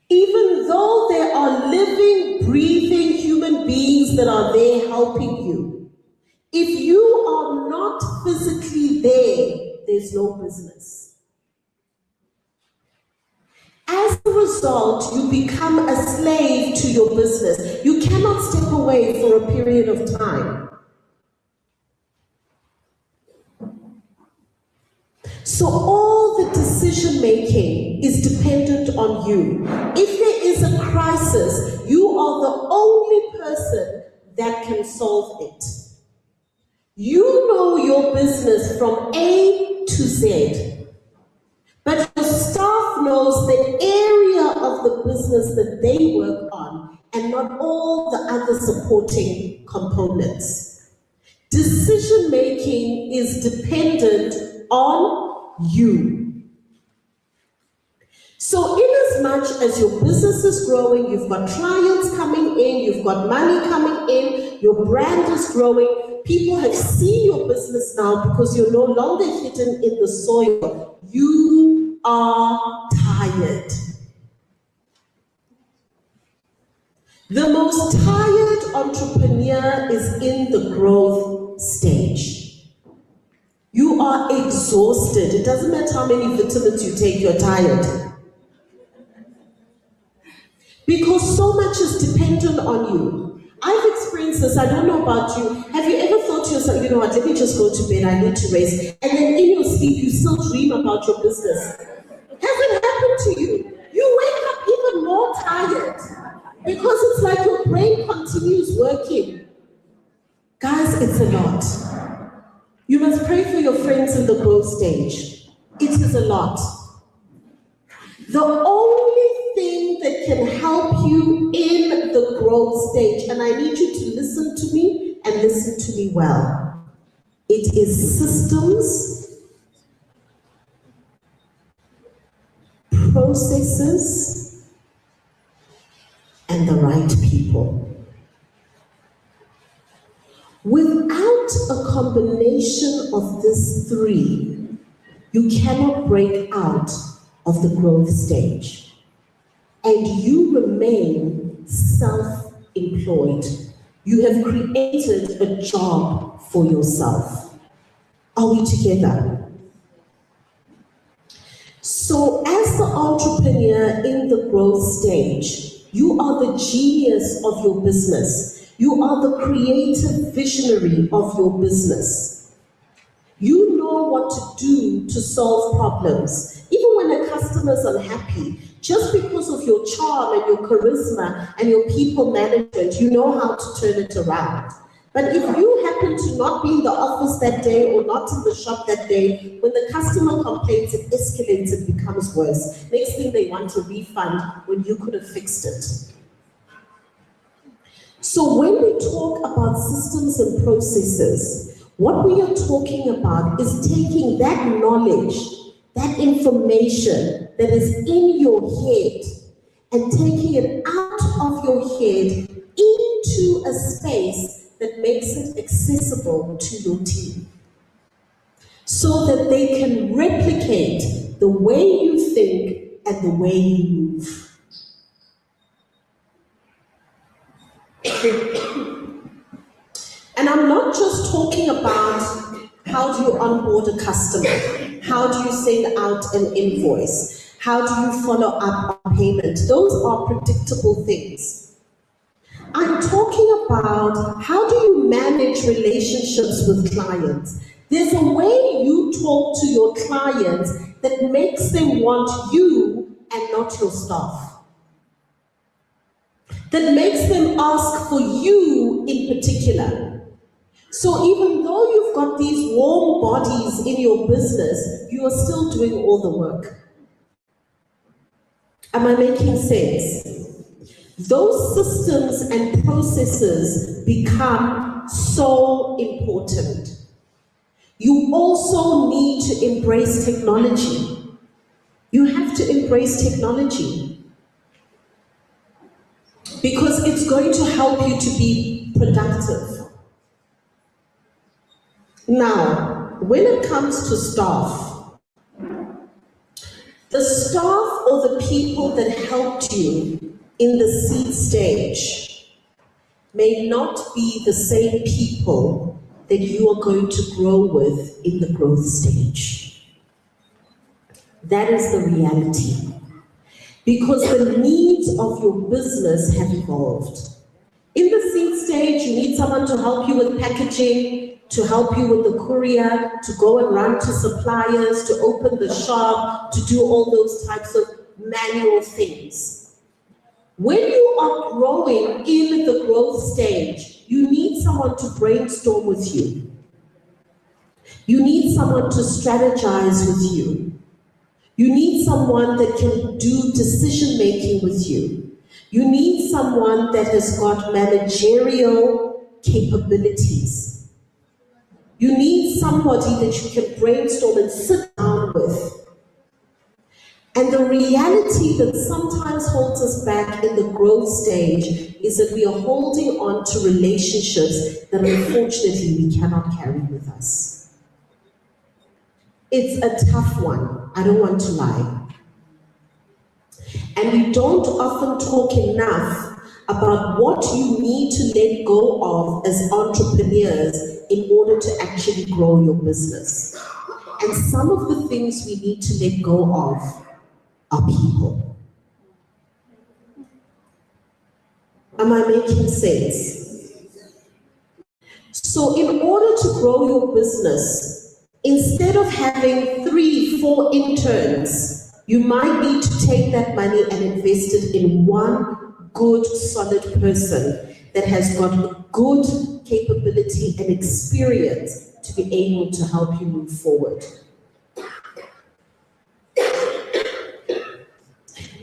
Even though there are living, breathing human beings that are there helping you, if you are not physically there, there's no business. As a result, you become a slave to your business. You cannot step away for a period of time. So all the decision making is dependent on you. If there is a crisis, crisis, you are the only person that can solve it. You know your business from A to Z, but your staff knows the area of the business that they work on and not all the other supporting components. Decision making is dependent on you. So in as much as your business is growing, you've got clients coming in, you've got money coming in, your brand is growing, people have seen your business now because you're no longer hidden in the soil. You are tired. The most tired entrepreneur is in the growth stage. You are exhausted. It doesn't matter how many vitamins you take, you're tired. Because so much is dependent on you. I've experienced this, I don't know about you. Have you ever thought to yourself, you know what, let me just go to bed, I need to rest. And then in your sleep, you still dream about your business. Has it happened to you? You wake up even more tired. Because it's like your brain continues working. Guys, it's a lot. You must pray for your friends in the growth stage. It is a lot. The only thing that can help you in the growth stage, and I need you to listen to me and listen to me well, it is systems, processes, and the right people. Without a combination of these three, you cannot break out of the growth stage. And you remain self-employed. You have created a job for yourself. Are we together? So as the entrepreneur in the growth stage, you are the genius of your business. You are the creative visionary of your business. You know what to do to solve problems. Even when a customer is unhappy, just because of your charm and your charisma and your people management, you know how to turn it around. But if you happen to not be in the office that day or not in the shop that day, when the customer complains, it escalates, it becomes worse. Next thing they want a refund when you could have fixed it. So when we talk about systems and processes, what we are talking about is taking that knowledge, that information that is in your head and taking it out of your head into a space that makes it accessible to your team so that they can replicate the way you think and the way you move. And I'm not just talking about how do you onboard a customer, how do you send out an invoice, how do you follow up on payment. Those are predictable things. I'm talking about how do you manage relationships with clients. There's a way you talk to your clients that makes them want you and not your staff. That makes them ask for you in particular. So even though you've got these warm bodies in your business, you are still doing all the work. Am I making sense? Those systems and processes become so important. You also need to embrace technology. You have to embrace technology because it's going to help you to be productive. Now, when it comes to staff, the staff or the people that helped you in the seed stage may not be the same people that you are going to grow with in the growth stage. That is the reality. Because the needs of your business have evolved. In the seed stage, you need someone to help you with packaging, to help you with the courier, to go and run to suppliers, to open the shop, to do all those types of manual things. When you are growing in the growth stage, you need someone to brainstorm with you. You need someone to strategize with you. You need someone that can do decision making with you. You need someone that has got managerial capabilities. You need somebody that you can brainstorm and sit down with. And the reality that sometimes holds us back in the growth stage is that we are holding on to relationships that unfortunately we cannot carry with us. It's a tough one, I don't want to lie. And we don't often talk enough about what you need to let go of as entrepreneurs in order to actually grow your business. And some of the things we need to let go of are people. Am I making sense? So in order to grow your business, instead of having 3-4 interns, you might need to take that money and invest it in one good, solid person that has got good capability and experience to be able to help you move forward.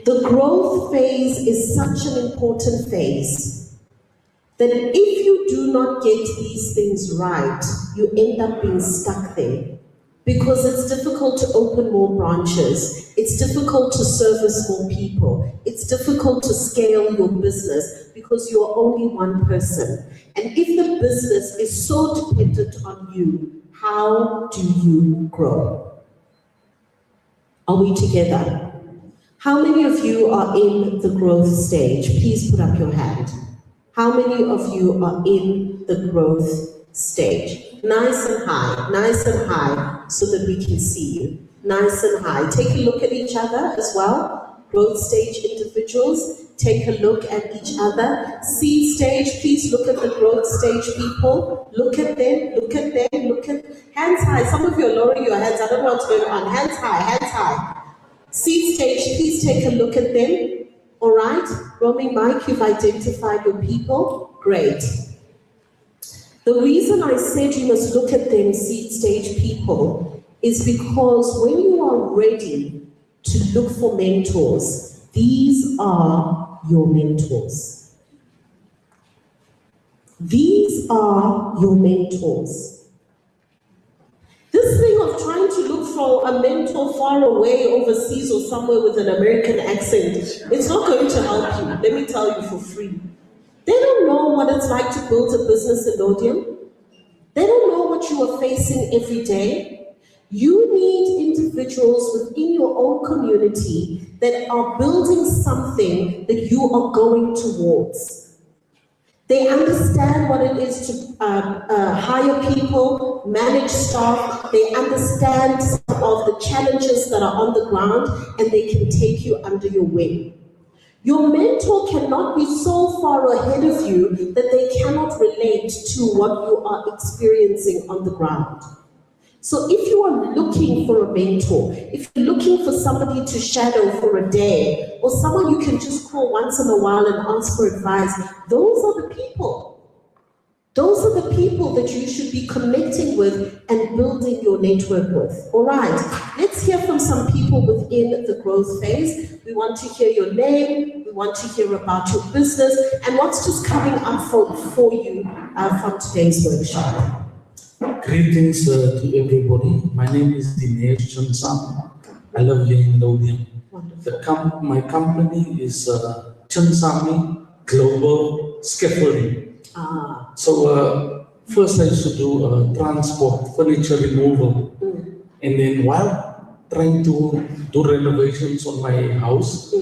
The growth phase is such an important phase that if you do not get these things right, you end up being stuck there. Because it's difficult to open more branches, it's difficult to service more people, it's difficult to scale your business because you're only one person. And if the business is so dependent on you, how do you grow? Are we together? How many of you are in the growth stage? Please put up your hand. How many of you are in the growth stage? Nice and high, so that we can see you. Nice and high. Take a look at each other as well. Growth stage individuals, take a look at each other. Seed stage, please look at the growth stage people. Look at them, hands high. Some of you are lowering your hands. I don't know what's going on. Hands high. Seed stage, please take a look at them. All right, roaming Mike, you've identified your people. Great. The reason I said you must look at them, seed stage people, is because when you are ready to look for mentors, these are your mentors. These are your mentors. This thing of trying to look for a mentor far away overseas or somewhere with an American accent, it's not going to help you, let me tell you for free. They don't know what it's like to build a business in Laudium. They don't know what you are facing every day. You need individuals within your own community that are building something that you are going towards. They understand what it is to hire people, manage staff. They understand some of the challenges that are on the ground, and they can take you under your wing. Your mentor cannot be so far ahead of you that they cannot relate to what you are experiencing on the ground. So if you are looking for a mentor, if you're looking for somebody to shadow for a day, or someone you can just call once in a while and ask for advice, those are the people. Those are the people that you should be connecting with and building your network with. All right, let's hear from some people within the growth phase. We want to hear your name, we want to hear about your business, and what's just coming up for you from today's workshop. Greetings to everybody. My name is Dinesh Chansam. I live here in Laudium. My company is Chansami Global Scaffolding. So first I used to do transport, furniture removal. And then while trying to do renovations on my house,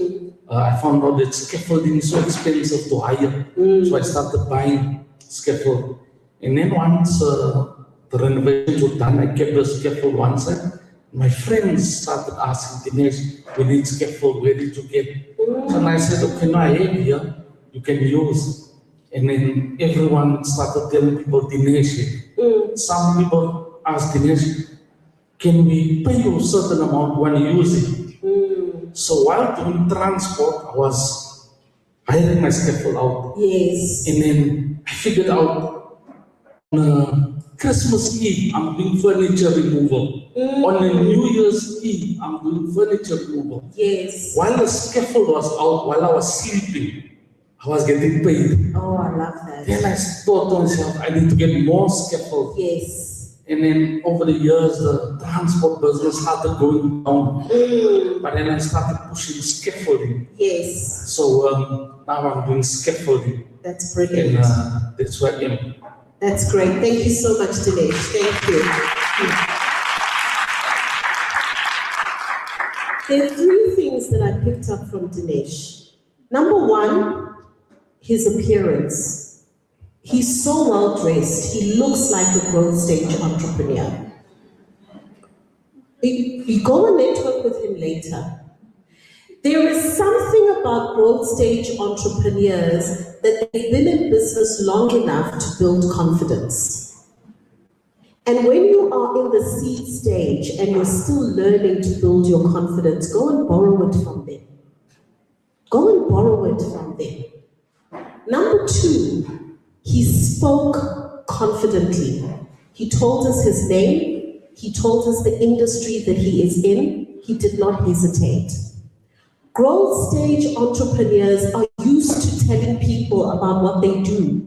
I found out that scaffolding is so expensive to hire. So I started buying scaffold. And then once the renovations were done, I kept the scaffold one side. My friends started asking, Dinesh, we need scaffold, where did you get? So I said, okay, no, I have here, you can use. And then everyone started telling people, Dinesh. Some people asked Dinesh, can we pay you a certain amount when you use it? So while doing transport, I was hiring my scaffold out. Yes. And then I figured out on Christmas Eve, I'm doing furniture removal. On a New Year's Eve, I'm doing furniture removal. Yes. While the scaffold was out, while I was sleeping, I was getting paid. Oh, I love that. Then I thought to myself, I need to get more scaffold. Yes. And then over the years, the transport business started going down. But then I started pushing scaffolding. Yes. So now I'm doing scaffolding. That's brilliant. And that's where I am. That's great. Thank you so much, Dinesh. Thank you. There are three things that I picked up from Dinesh. Number one, his appearance. He's so well dressed. He looks like a growth stage entrepreneur. You go and network with him later. There is something about growth stage entrepreneurs that they've been in business long enough to build confidence. And when you are in the seed stage and you're still learning to build your confidence, go and borrow it from them. Go and borrow it from them. Number two, he spoke confidently. He told us his name. He told us the industry that he is in. He did not hesitate. Growth stage entrepreneurs are used to telling people about what they do.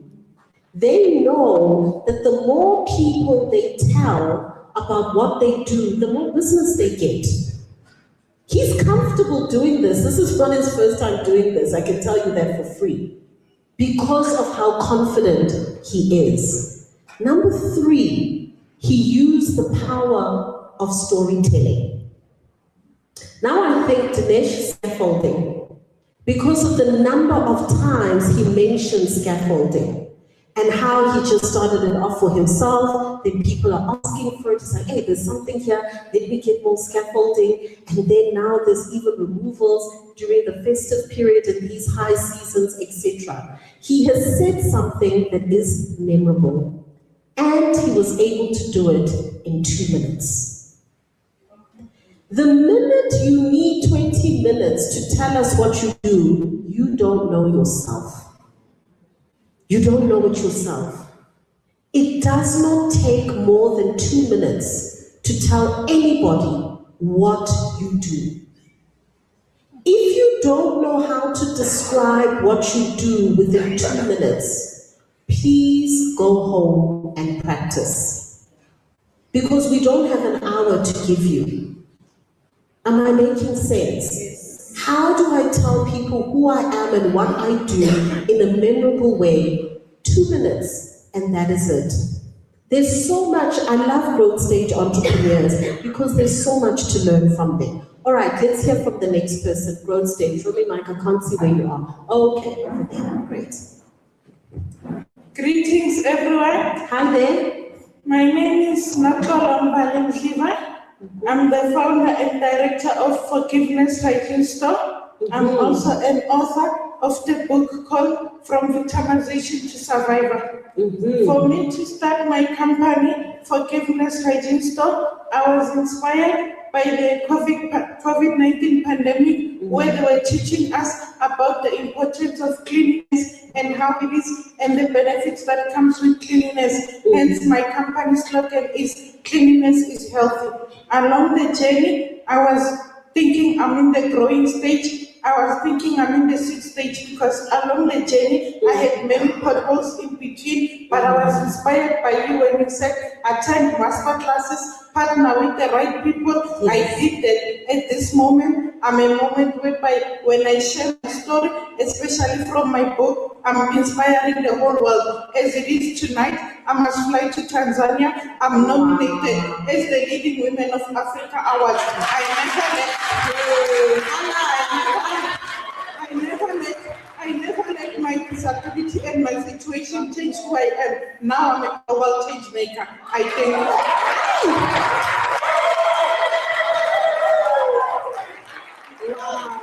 They know that the more people they tell about what they do, the more business they get. He's comfortable doing this. This is not his first time doing this. I can tell you that for free. Because of how confident he is. Number three, he used the power of storytelling. Now I think Dinesh scaffolding, because of the number of times he mentioned scaffolding and how he just started it off for himself, then people are asking for it, it's like, hey, there's something here, let me get more scaffolding, and then now there's even removals during the festive period and these high seasons, etc. He has said something that is memorable, and he was able to do it in 2 minutes. The minute you need 20 minutes to tell us what you do, you don't know yourself. You don't know it yourself. It does not take more than 2 minutes to tell anybody what you do. If you don't know how to describe what you do within 2 minutes, please go home and practice. Because we don't have an hour to give you. Am I making sense? How do I tell people who I am and what I do in a memorable way? 2 minutes, and that is it. There's so much. I love growth stage entrepreneurs because there's so much to learn from them. All right, let's hear from the next person. Growth stage. Show me, Mike. I can't see where you are. Okay, over there. Great. Greetings, everyone. Hi there. My name is Nakolom Valenziva. I'm the founder and director of Forgiveness Hygiene Store. I'm also an author of the book called From Victimization to Survivor. For me to start my company, Forgiveness Hygiene Store, I was inspired by the COVID-19 pandemic, where they were teaching us about the importance of cleanliness and how it is and the benefits that comes with cleanliness. Hence, my company slogan is cleanliness is healthy. Along the journey, I was thinking I'm in the growing stage. I was thinking I'm in the seed stage because along the journey, I had many potholes in between, but I was inspired by you when you said attend master classes, partner with the right people. I did that. At this moment, I'm a moment whereby when I share my story, especially from my book, I'm inspiring the whole world. As it is tonight, I must fly to Tanzania. I'm nominated as the leading women of Africa awards. I never let my disability and my situation change who I am. Now I'm a global change maker. I thank you. Wow.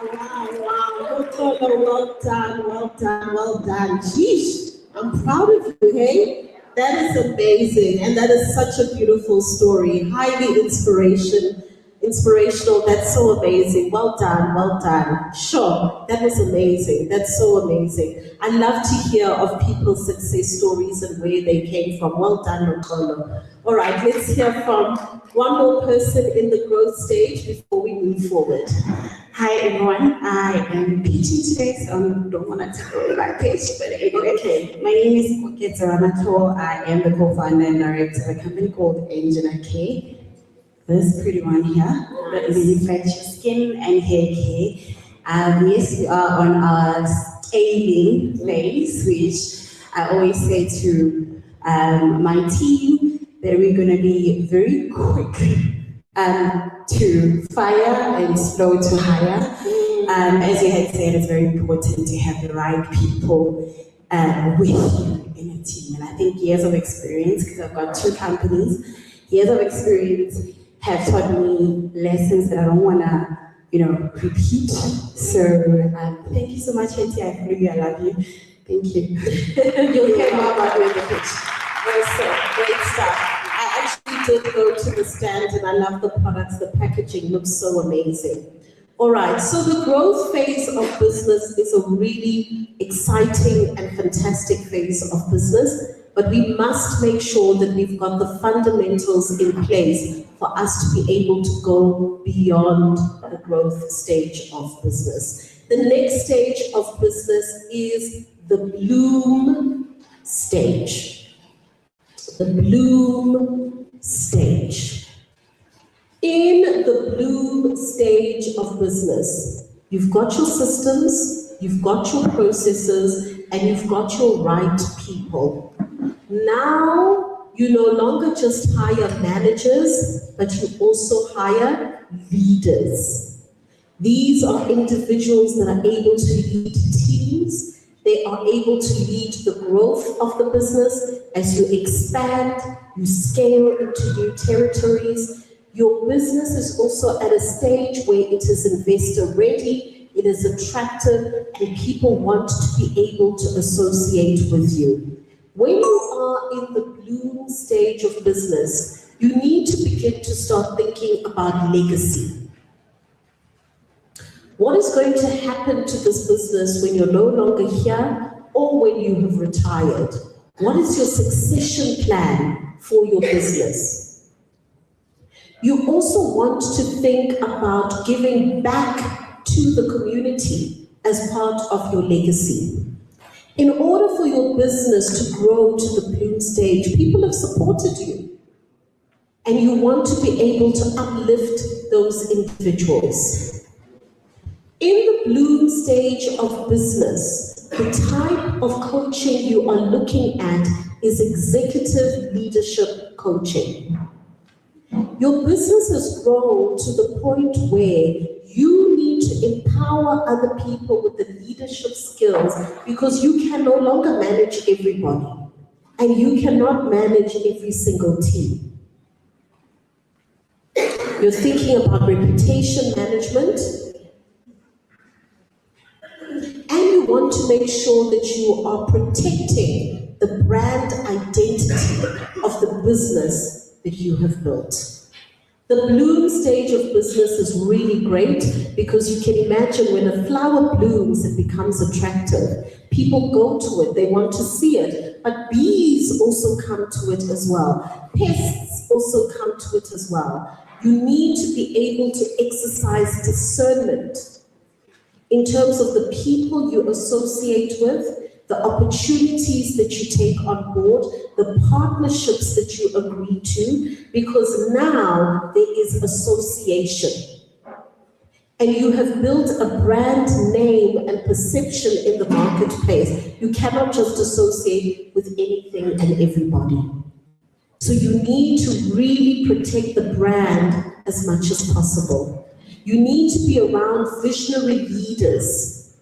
Well done. Sheesh, I'm proud of you, hey? That is amazing, and that is such a beautiful story, highly inspirational. Inspirational, that's so amazing. Well done, well done. Sure, that was amazing. That's so amazing. I love to hear of people's success stories and where they came from. Well done, Nkolo. All right, let's hear from one more person in the growth stage before we move forward. Hi everyone, I am teaching today, so I don't want to tell my page, but anyway, okay. My name is Koketsa Ramato. I am the co-founder and director of a company called Engineer K. This pretty one here that manufactures skin and hair care. Yes, we are on our scaling phase, which I always say to my team that we're going to be very quick to fire and slow to hire. As you had said, it's very important to have the right people with you in a team. And I think years of experience, because I've got 2 companies, years of experience have taught me lessons that I don't want to, repeat. So thank you so much, Hetty. I love you. I love you. Thank you. You'll hear more about me in the pitch. Awesome, great stuff. I actually did go to the stand and I love the products. The packaging looks so amazing. All right, so the growth phase of business is a really exciting and fantastic phase of business, but we must make sure that we've got the fundamentals in place for us to be able to go beyond the growth stage of business. The next stage of business is the bloom stage. The bloom stage. In the bloom stage of business, you've got your systems, you've got your processes, and you've got your right people. Now, you no longer just hire managers, but you also hire leaders. These are individuals that are able to lead teams. They are able to lead the growth of the business as you expand, you scale into new territories. Your business is also at a stage where it is investor ready, it is attractive, and people want to be able to associate with you. When you are in the bloom stage of business, you need to begin to start thinking about legacy. What is going to happen to this business when you're no longer here or when you have retired? What is your succession plan for your business? You also want to think about giving back to the community as part of your legacy. In order for your business to grow to the bloom stage, people have supported you, and you want to be able to uplift those individuals. In the bloom stage of business, the type of coaching you are looking at is executive leadership coaching. Your business has grown to the point where you need to empower other people with the leadership skills because you can no longer manage everybody and you cannot manage every single team. You're thinking about reputation management, and you want to make sure that you are protecting the brand identity of the business that you have built. The bloom stage of business is really great because you can imagine when a flower blooms, it becomes attractive. People go to it, they want to see it, but bees also come to it as well. Pests also come to it as well. You need to be able to exercise discernment in terms of the people you associate with, the opportunities that you take on board, the partnerships that you agree to, because now there is association. And you have built a brand name and perception in the marketplace. You cannot just associate with anything and everybody. So you need to really protect the brand as much as possible. You need to be around visionary leaders.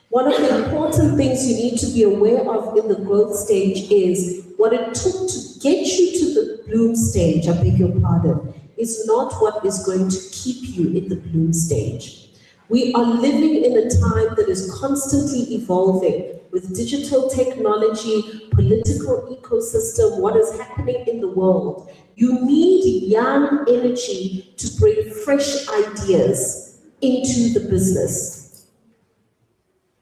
One of the important things you need to be aware of in the growth stage is what it took to get you to the bloom stage, I beg your pardon, is not what is going to keep you in the bloom stage. We are living in a time that is constantly evolving with digital technology, political ecosystem, what is happening in the world. You need young energy to bring fresh ideas into the business.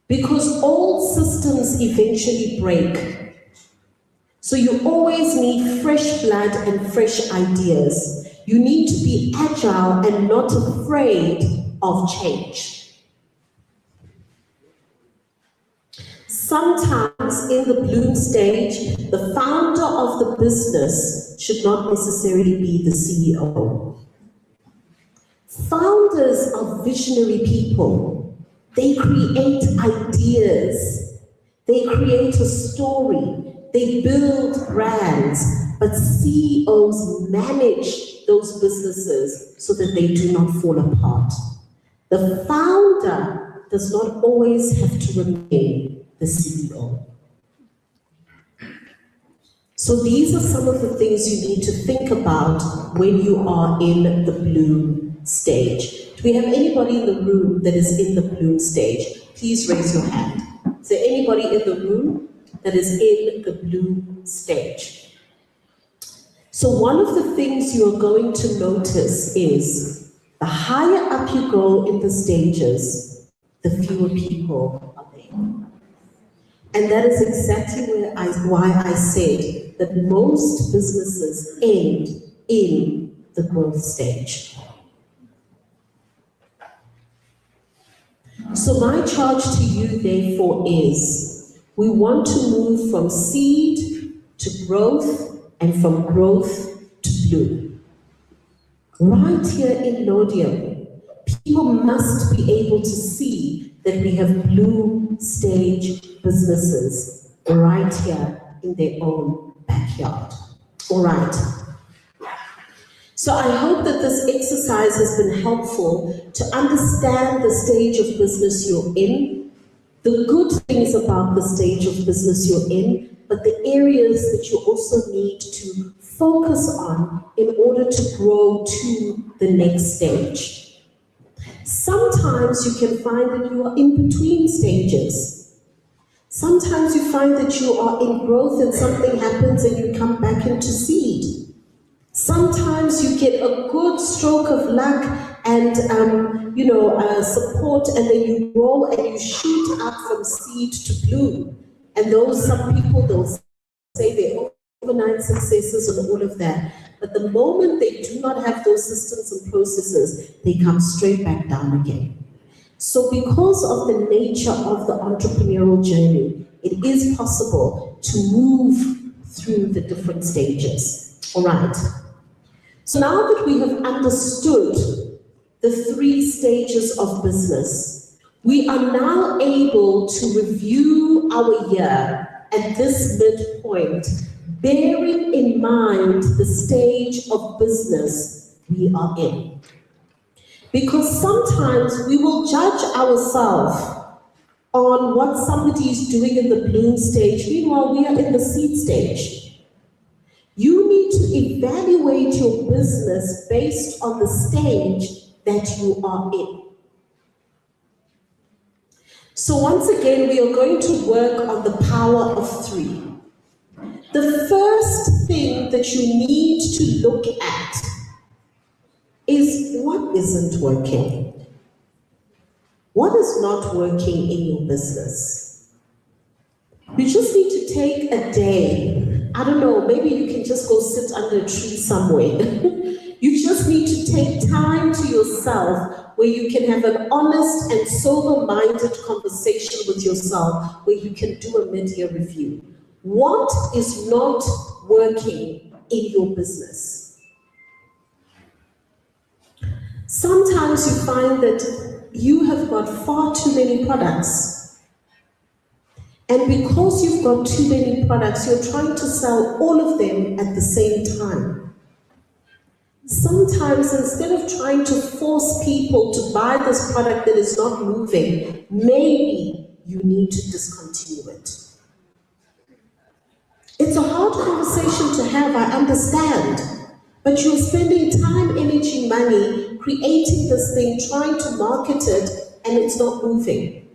Because old systems eventually break. So you always need fresh blood and fresh ideas. You need to be agile and not afraid of change. Sometimes in the bloom stage, the founder of the business should not necessarily be the CEO. Founders are visionary people. They create ideas. They create a story. They build brands. But CEOs manage those businesses so that they do not fall apart. The founder does not always have to remain the CEO. So these are some of the things you need to think about when you are in the bloom stage. Do we have anybody in the room that is in the bloom stage? Please raise your hand. Is there anybody in the room that is in the bloom stage? So one of the things you're going to notice is the higher up you go in the stages, the fewer people are there. And that is exactly why I said that most businesses end in the growth stage. So my charge to you, therefore, is we want to move from seed to growth and from growth to bloom. Right here in Laudium, people must be able to see that we have bloom stage businesses right here in their own backyard. All right. So I hope that this exercise has been helpful to understand the stage of business you're in, the good things about the stage of business you're in, but the areas that you also need to focus on in order to grow to the next stage. Sometimes you can find that you are in between stages. Sometimes you find that you are in growth and something happens and you come back into seed. Sometimes you get a good stroke of luck and support, and then you grow and you shoot up from seed to bloom. And some people, they'll say they're overnight successes and all of that. But the moment they do not have those systems and processes, they come straight back down again. So because of the nature of the entrepreneurial journey, it is possible to move through the different stages. All right. So now that we have understood the 3 stages of business, we are now able to review our year at this midpoint, bearing in mind the stage of business we are in. Because sometimes we will judge ourselves on what somebody is doing in the bloom stage, meanwhile we are in the seed stage. You need to evaluate your business based on the stage that you are in. So once again, we are going to work on the power of 3. The first thing that you need to look at is what isn't working. What is not working in your business? You just need to take a day. I don't know, maybe you can just go sit under a tree somewhere. You just need to take time to yourself where you can have an honest and sober-minded conversation with yourself, where you can do a mid-year review. What is not working in your business? Sometimes you find that you have got far too many products. And because you've got too many products, you're trying to sell all of them at the same time. Sometimes instead of trying to force people to buy this product that is not moving, maybe you need to discontinue it. It's a hard conversation to have, I understand. But you're spending time, energy, money, creating this thing, trying to market it, and it's not moving.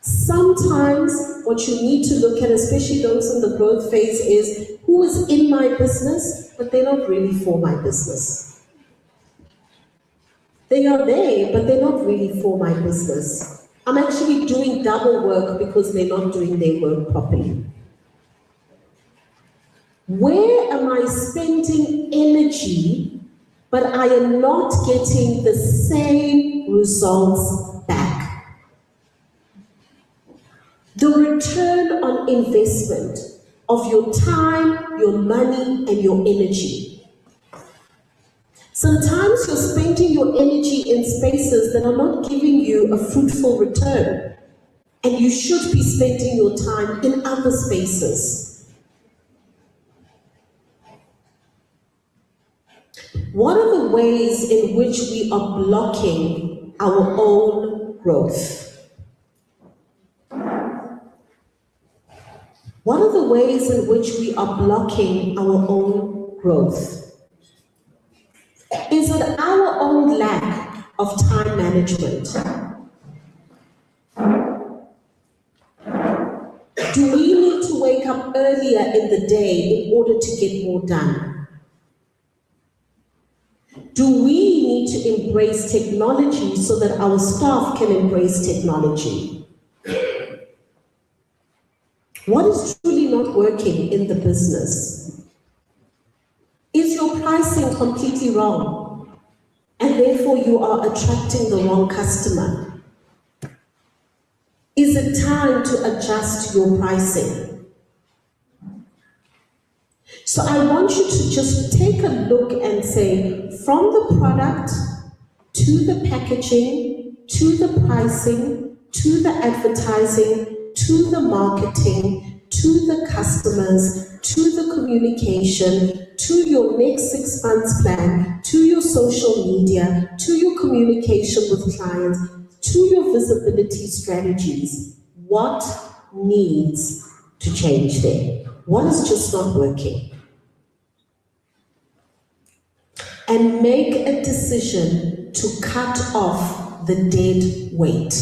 Sometimes what you need to look at, especially those in the growth phase, is who is in my business, but they're not really for my business. They are there, but they're not really for my business. I'm actually doing double work because they're not doing their work properly. Where am I spending energy, but I am not getting the same results back? The return on investment of your time, your money, and your energy. Sometimes you're spending your energy in spaces that are not giving you a fruitful return, and you should be spending your time in other spaces. What are the ways in which we are blocking our own growth? What are the ways in which we are blocking our own growth? Is it our own lack of time management? Do we need to wake up earlier in the day in order to get more done? Do we need to embrace technology so that our staff can embrace technology? What is truly not working in the business? Is your pricing completely wrong, and therefore you are attracting the wrong customer? Is it time to adjust your pricing? So I want you to just take a look and say, from the product, to the packaging, to the pricing, to the advertising, to the marketing, to the customers, to the communication, to your next 6 months plan, to your social media, to your communication with clients, to your visibility strategies. What needs to change there? What is just not working? And make a decision to cut off the dead weight.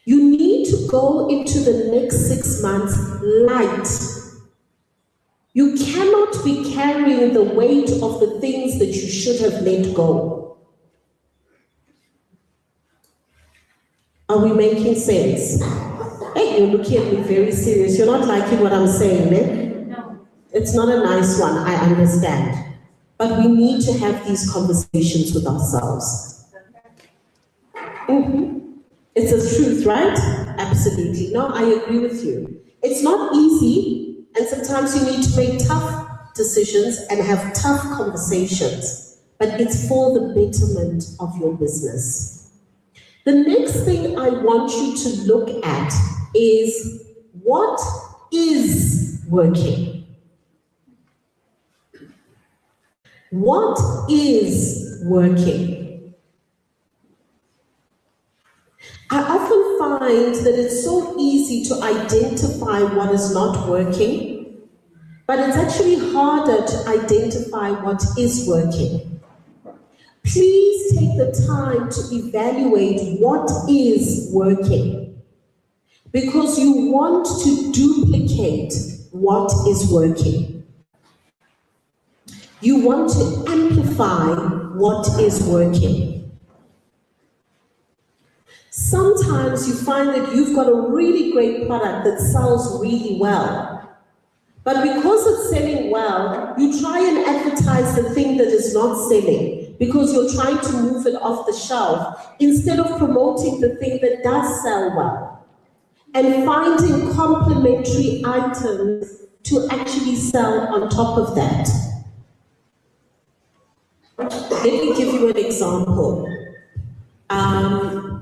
You need to go into the next 6 months light. You cannot be carrying the weight of the things that you should have let go. Are we making sense? Hey, you're looking at me very serious. You're not liking what I'm saying, eh? It's not a nice one, I understand. But we need to have these conversations with ourselves. It's the truth, right? Absolutely. No, I agree with you. It's not easy, and sometimes you need to make tough decisions and have tough conversations, but it's for the betterment of your business. The next thing I want you to look at is what is working. What is working? I often find that it's so easy to identify what is not working, but it's actually harder to identify what is working. Please take the time to evaluate what is working, because you want to duplicate what is working. You want to amplify what is working. Sometimes you find that you've got a really great product that sells really well. But because it's selling well, you try and advertise the thing that is not selling because you're trying to move it off the shelf instead of promoting the thing that does sell well and finding complementary items to actually sell on top of that. Let me give you an example.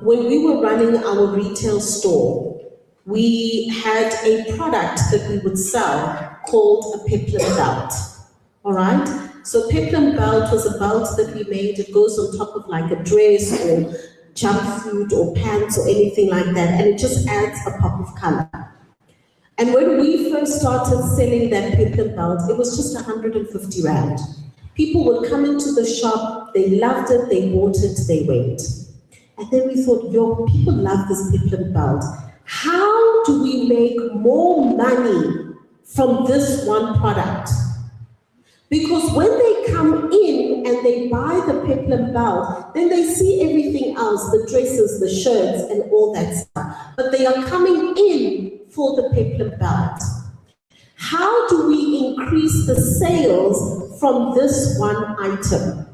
When we were running our retail store, we had a product that we would sell called a peplum belt. All right? So peplum belt was a belt that we made. It goes on top of like a dress or jumpsuit or pants or anything like that, and it just adds a pop of color. And when we first started selling that peplum belt, it was just 150 Rand. People would come into the shop, they loved it, they bought it, they went. And then we thought, yo, people love this peplum belt. How do we make more money from this one product? Because when they come in and they buy the peplum belt, then they see everything else, the dresses, the shirts, and all that stuff. But they are coming in for the peplum belt. How do we increase the sales from this one item?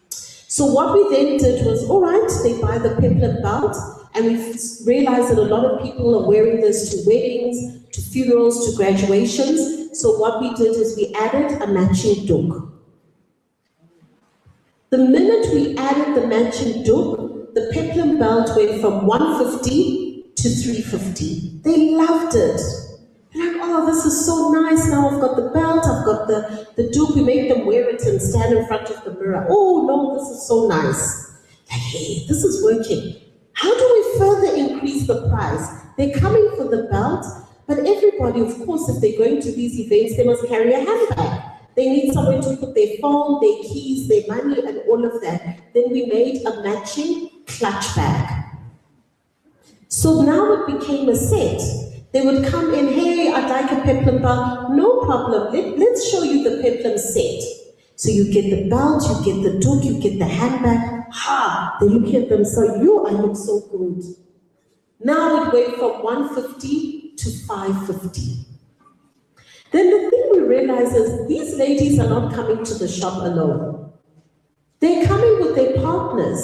So what we then did was, all right, they buy the peplum belt, and we realized that a lot of people are wearing this to weddings, to funerals, to graduations. So what we did is we added a matching doek. The minute we added the matching doek, the peplum belt went from 150 to 350. They loved it. They're like, oh, this is so nice. Now I've got the belt, I've got the doek. We make them wear it and stand in front of the mirror. Oh no, this is so nice. Like, hey, this is working. How do we further increase the price? They're coming for the belt, but everybody, of course, if they're going to these events, they must carry a handbag. They need somewhere to put their phone, their keys, their money, and all of that. Then we made a matching clutch bag. So now it became a set. They would come in, hey, I'd like a peplum belt. No problem, let's show you the peplum set. So you get the belt, you get the doek, you get the handbag. Ha! They look at them, so I look so good. Now it went from 150 to 550. Then the thing we realize is these ladies are not coming to the shop alone. They're coming with their partners,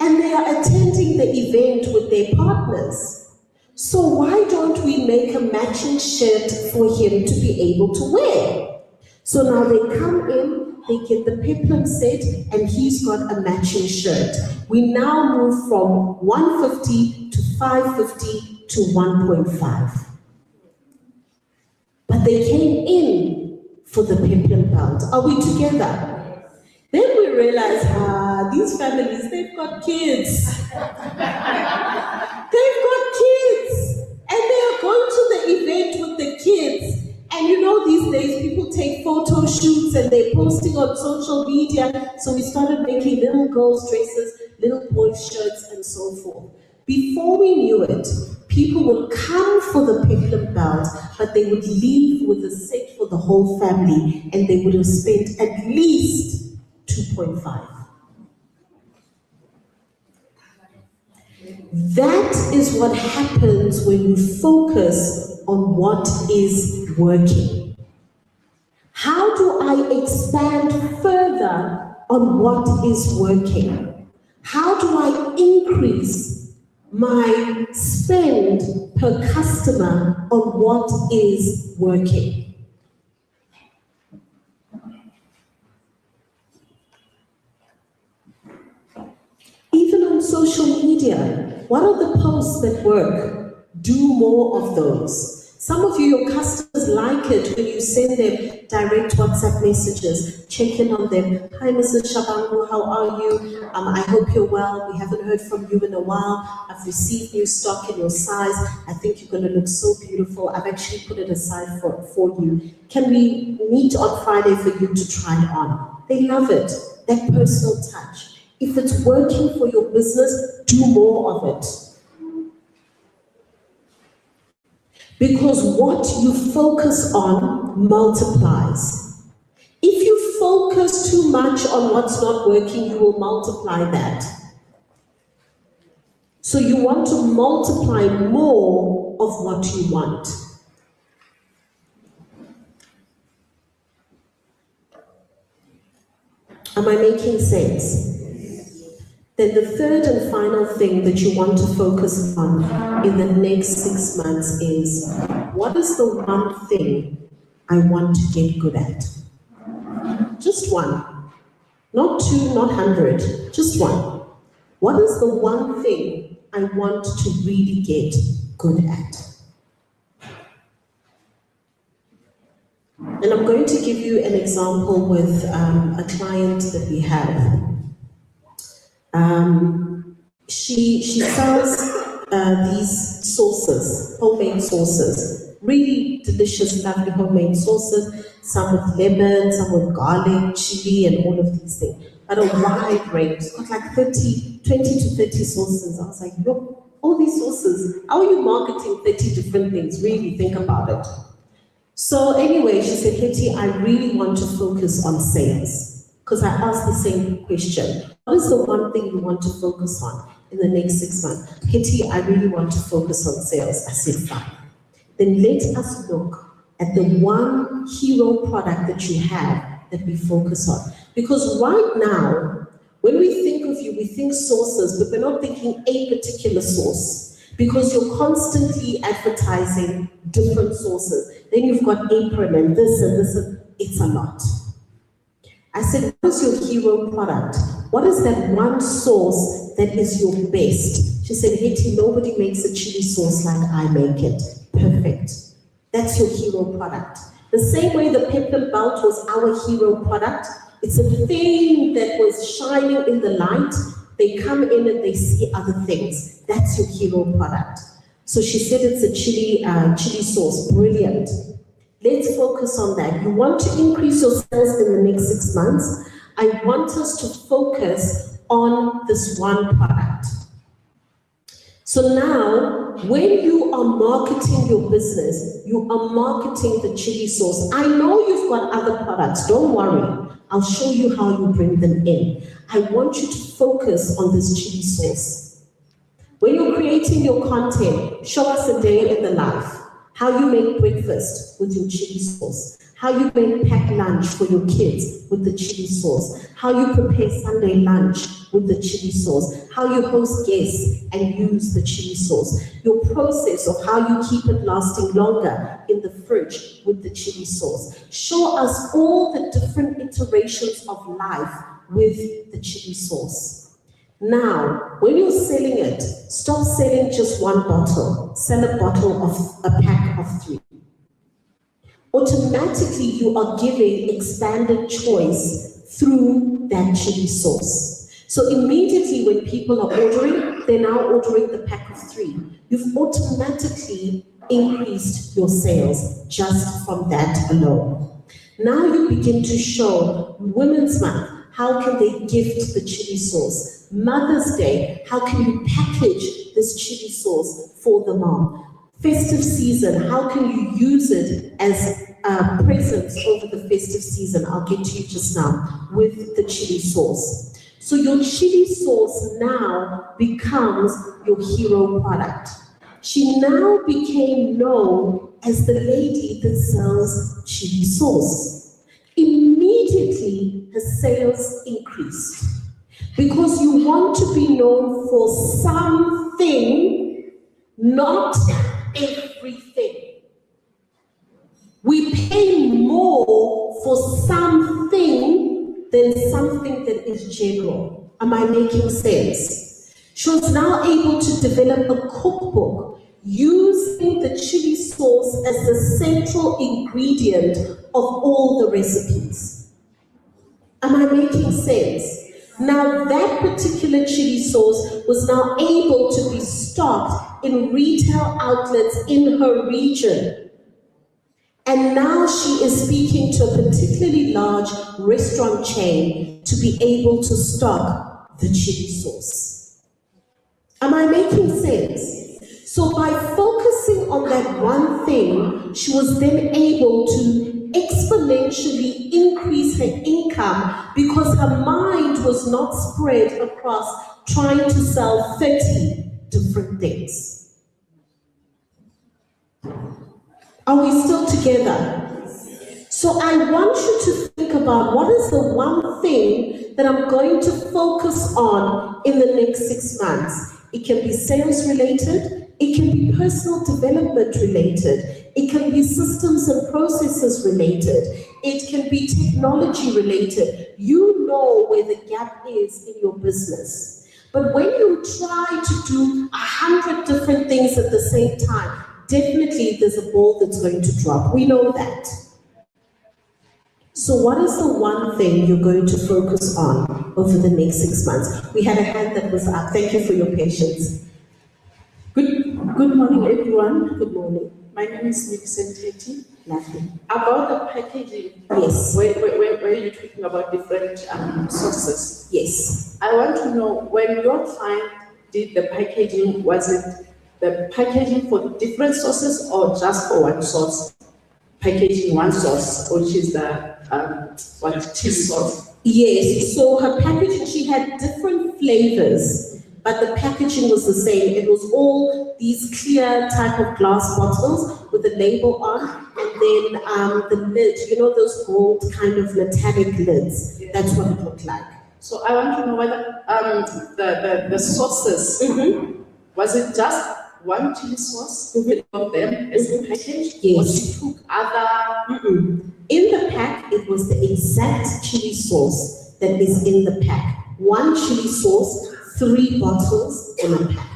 and they are attending the event with their partners. So why don't we make a matching shirt for him to be able to wear? So now they come in, they get the peplum set, and he's got a matching shirt. We now move from 150 to 550 to 1.5. But they came in for the peplum belt. Are we together? Then we realize, these families, they've got kids. They've got kids. And they are going to the event with the kids. And you know, these days people take photo shoots and they're posting on social media. So we started making little girls' dresses, little boys' shirts, and so forth. Before we knew it, people would come for the peplum belt, but they would leave with a set for the whole family, and they would have spent at least 2.5. That is what happens when you focus on what is working. How do I expand further on what is working? How do I increase my spend per customer on what is working? Even on social media, what are the posts that work? Do more of those. Some of you, your customers like it when you send them direct WhatsApp messages, check in on them. Hi, Mrs. Shabangu, how are you? I hope you're well. We haven't heard from you in a while. I've received new stock in your size. I think you're going to look so beautiful. I've actually put it aside for you. Can we meet on Friday for you to try it on? They love it, that personal touch. If it's working for your business, do more of it. Because what you focus on multiplies. If you focus too much on what's not working, you will multiply that. So you want to multiply more of what you want. Am I making sense? Then the third and final thing that you want to focus on in the next 6 months is, what is the one thing I want to get good at? Just one. Not 2, not 100, just one. What is the one thing I want to really get good at? And I'm going to give you an example with a client that we have. She sells these sauces, homemade sauces, really delicious, lovely homemade sauces, some with lemon, some with garlic, chili, and all of these things. but a wide range. It's got like 20 to 30 sources. I was like, look, all these sources, how are you marketing 30 different things? Really think about it. So anyway, she said, Hetty, I really want to focus on sales. Because I asked the same question. What is the one thing you want to focus on in the next 6 months? Hetty, I really want to focus on sales. I said, fine. Then let us look at the one hero product that you have that we focus on. Because right now, when we think of you, we think sources, but we're not thinking a particular source. Because you're constantly advertising different sources. Then you've got apron and this, and it's a lot. I said, what is your hero product? What is that one sauce that is your best? She said, Hetty, nobody makes a chili sauce like I make it. Perfect. That's your hero product. The same way the pepper belt was our hero product. It's a thing that was shining in the light. They come in and they see other things. That's your hero product. So she said it's a chili sauce. Brilliant. Let's focus on that. You want to increase your sales in the next 6 months. I want us to focus on this one product. So now, when you are marketing your business, you are marketing the chili sauce. I know you've got other products, don't worry. I'll show you how you bring them in. I want you to focus on this chili sauce. When you're creating your content, show us a day in the life. How you make breakfast with your chili sauce. How you make packed lunch for your kids with the chili sauce. How you prepare Sunday lunch with the chili sauce. How you host guests and use the chili sauce. Your process of how you keep it lasting longer in the fridge with the chili sauce. Show us all the different iterations of life with the chili sauce. Now, when you're selling it, stop selling just one bottle. Sell a bottle of a pack of 3. Automatically, you are giving expanded choice through that chili sauce. So immediately when people are ordering, they're now ordering the pack of 3. You've automatically increased your sales just from that alone. Now you begin to show Women's Month. How can they gift the chili sauce? Mother's Day, how can you package this chili sauce for the mom? Festive season, how can you use it as presents over the festive season? I'll get to you just now with the chili sauce. So your chili sauce now becomes your hero product. She now became known as the lady that sells chili sauce. Immediately, her sales increased. Because you want to be known for something, not everything. We pay more for something than something that is general. Am I making sense? She was now able to develop a cookbook using the chili sauce as the central ingredient of all the recipes. Am I making sense? Now that particular chili sauce was now able to be stocked in retail outlets in her region. And now she is speaking to a particularly large restaurant chain to be able to stock the chili sauce. Am I making sense? So by focusing on that one thing, she was then able to exponentially increase her income because her mind was not spread across trying to sell 30 different things. Are we still together? So I want you to think about what is the one thing that I'm going to focus on in the next 6 months. It can be sales related. It can be personal development related. It can be systems and processes related. It can be technology related. You know where the gap is in your business. But when you try to do 100 different things at the same time, definitely there's a ball that's going to drop. We know that. So what is the one thing you're going to focus on over the next 6 months? We had a hand that was up. Thank you for your patience. Good morning, everyone. Good morning. My name is Millicent Teti. Lovely. About the packaging, Yes. where you're talking about different sources. Yes. I want to know, when your client did the packaging, was it the packaging for different sources or just for one source? Packaging one source, which is the tea sauce. Yes, so her packaging, she had different flavors, but the packaging was the same. It was all these clear type of glass bottles with a label on, and then the lid, you know, those gold kind of metallic lids. That's what it looked like. So I want to know whether the sauces, was it just one chili sauce of them as a package? Yes. Or she took other? In the pack, it was the exact chili sauce that is in the pack. One chili sauce, 3 bottles in a pack.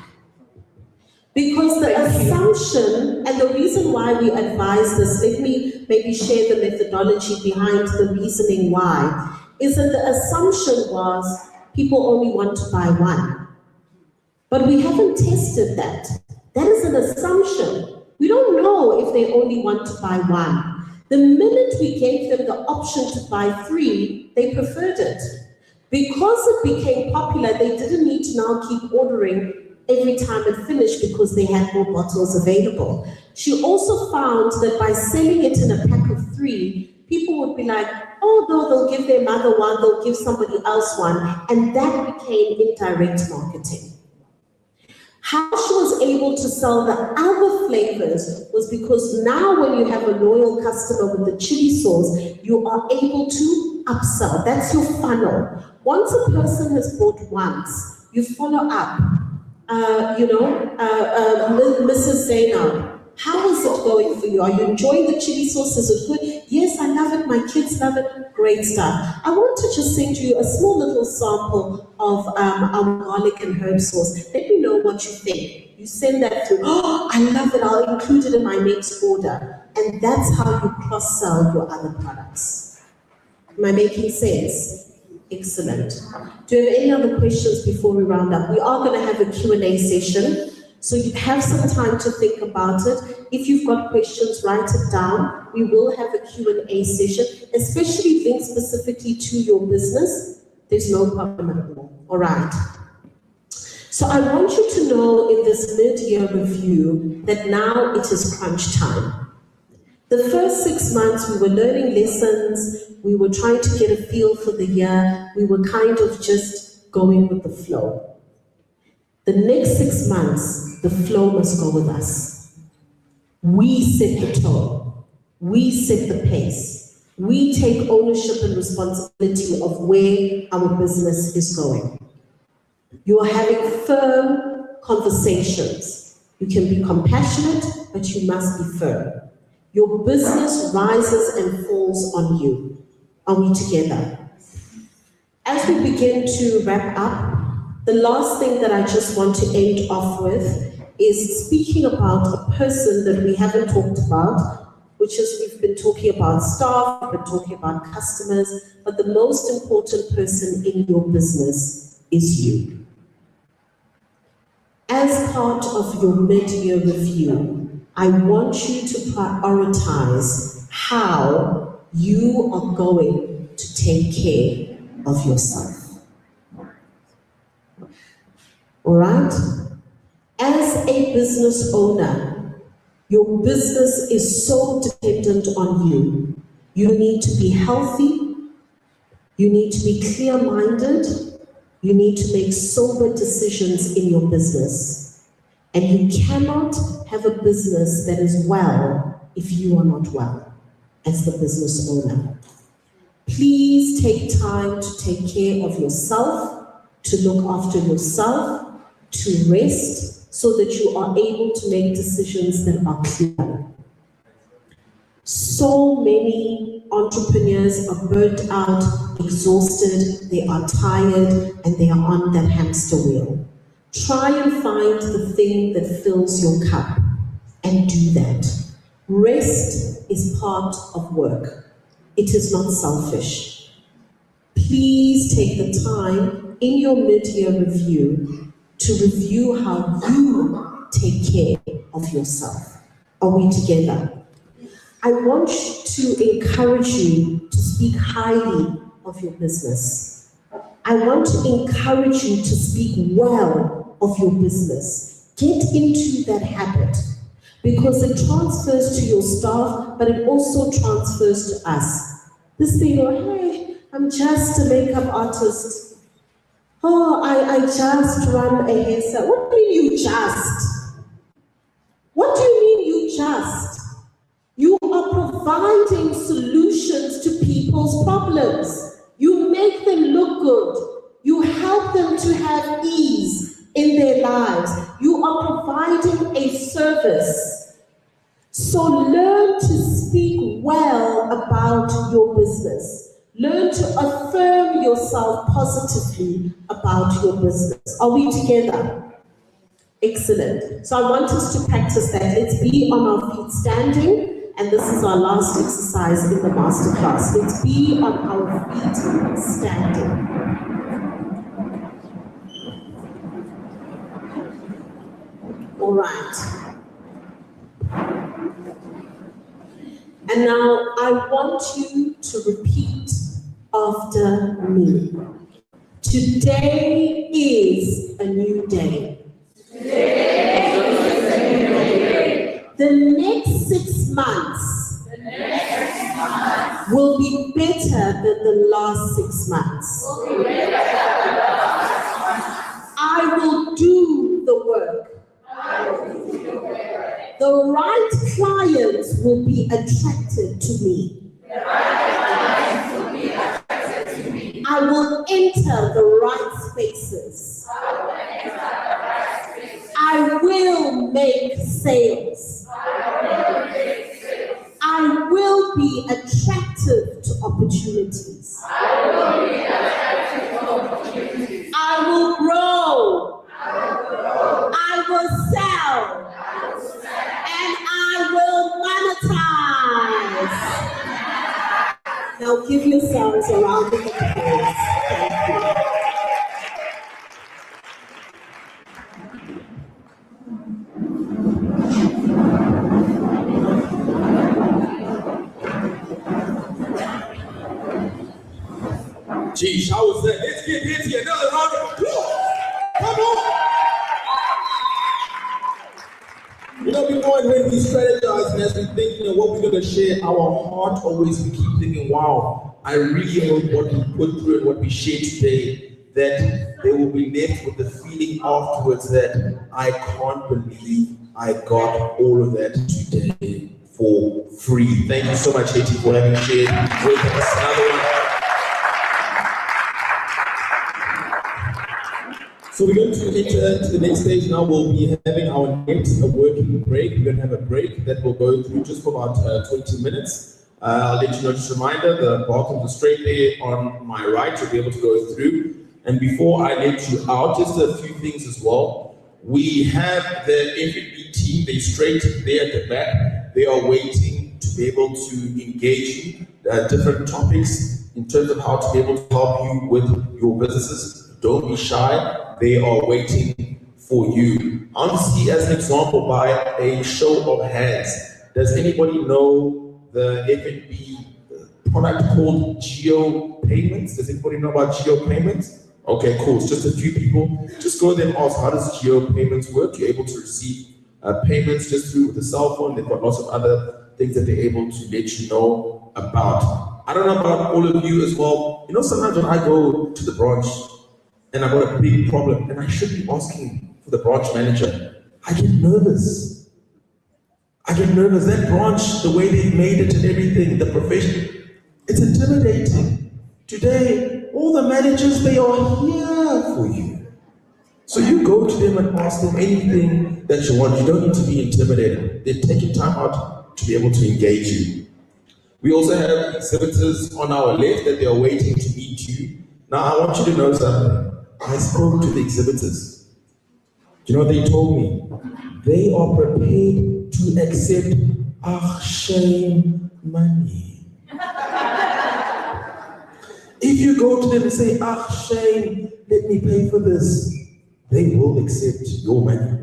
Because the assumption, and the reason why we advise this, let me maybe share the methodology behind the reasoning why, is that the assumption was people only want to buy one. But we haven't tested that. That is an assumption. We don't know if they only want to buy one. The minute we gave them the option to buy 3, they preferred it. Because it became popular, they didn't need to now keep ordering every time it finished because they had more bottles available. She also found that by selling it in a pack of 3, people would be like, oh no, they'll give their mother one, they'll give somebody else one, and that became indirect marketing. How she was able to sell the other flavors was because now when you have a loyal customer with the chili sauce, you are able to upsell. That's your funnel. Once a person has bought once, you follow up. Mrs. Zainab, how is it going for you? Are you enjoying the chili sauce? Is it good? Yes, I love it. My kids love it. Great stuff. I want to just send you a small little sample of our garlic and herb sauce. Let me know what you think. You send that through. Oh, I love it. I'll include it in my next order. And that's how you cross-sell your other products. Am I making sense? Excellent. Do you have any other questions before we round up? We are going to have a Q&A session, so you have some time to think about it. If you've got questions, write it down. We will have a Q&A session, especially things specifically to your business. There's no problem at all right? So I want you to know in this mid-year review that now it is crunch time. The first 6 months, we were learning lessons, we were trying to get a feel for the year, we were kind of just going with the flow. The next 6 months, the flow must go with us. We set the tone, we set the pace, we take ownership and responsibility of where our business is going. You are having firm conversations. You can be compassionate, but you must be firm. Your business rises and falls on you. Are we together? As we begin to wrap up, the last thing that I just want to end off with is speaking about a person that we haven't talked about, which is we've been talking about staff, we've been talking about customers, but the most important person in your business is you. As part of your mid-year review, I want you to prioritize how you are going to take care of yourself. All right? As a business owner, your business is so dependent on you. You need to be healthy. You need to be clear-minded. You need to make sober decisions in your business. And you cannot have a business that is well if you are not well as the business owner. Please take time to take care of yourself, to look after yourself, to rest, so that you are able to make decisions that are clear. So many entrepreneurs are burnt out, exhausted, they are tired, and they are on that hamster wheel. Try and find the thing that fills your cup and do that. Rest is part of work. It is not selfish. Please take the time in your mid-year review to review how you take care of yourself. Are we together? I want to encourage you to speak highly of your business. I want to encourage you to speak well of your business. Get into that habit because it transfers to your staff, but it also transfers to us. This thing, oh, hey, I'm just a makeup artist. Oh, I just run a hair salon. What do you mean you just? What do you mean you just? You are providing solutions to people's problems. You make them look good. You help them to have ease in their lives. You are providing a service. So learn to speak well about your business. Learn to affirm yourself positively about your business. Are we together? Excellent. So I want us to practice that. Let's be on our feet standing. And this is our last exercise in the masterclass. Let's be on our feet standing. All right. And now I want you to repeat after me. Today is a new day. The next 6 months will be better than the last 6 months. I will do the work. The right clients will be attracted to me. I will enter the right spaces. I will make sales. I will be attractive to opportunities. I will grow. I will sell. And I will monetize. Now give yourselves a round of applause. Thank you. Geez, how was that? Let's get into another round of applause. Come on. You know, before when we strategize and as we think, what we're going to share, our heart always we keep thinking, wow, I really hope what we put through and what we share today, that they will be left with the feeling afterwards that I can't believe I got all of that today for free. Thank you so much, Haiti, for having shared with us. Another one. So we're going to enter to the next stage now. We'll be having our next working break. We're going to have a break that will go through just for about 20 minutes. I'll let you know, just a reminder, the bathrooms are straight there on my right. You'll be able to go through. And before I let you out, just a few things as well. We have the F&B team. They're straight there at the back. They are waiting to be able to engage you, different topics in terms of how to be able to help you with your businesses. Don't be shy. They are waiting for you. Honestly, as an example, by a show of hands, does anybody know the F&B product called Geo Payments? Does anybody know about Geo Payments? Okay, cool. It's just a few people. Just go there and ask, how does Geo Payments work? You're able to receive payments just through the cell phone. They've got lots of other things that they're able to let you know about. I don't know about all of you as well. Sometimes when I go to the branch, and I've got a big problem, and I should be asking for the branch manager. I get nervous. That branch, the way they made it and everything, the profession, it's intimidating. Today, all the managers, they are here for you. So you go to them and ask them anything that you want. You don't need to be intimidated. They're taking time out to be able to engage you. We also have exhibitors on our left that they are waiting to meet you. Now, I want you to know something. I spoke to the exhibitors. Do you know what they told me? They are prepared to accept shame money. If you go to them and say, shame, let me pay for this, they will accept your money.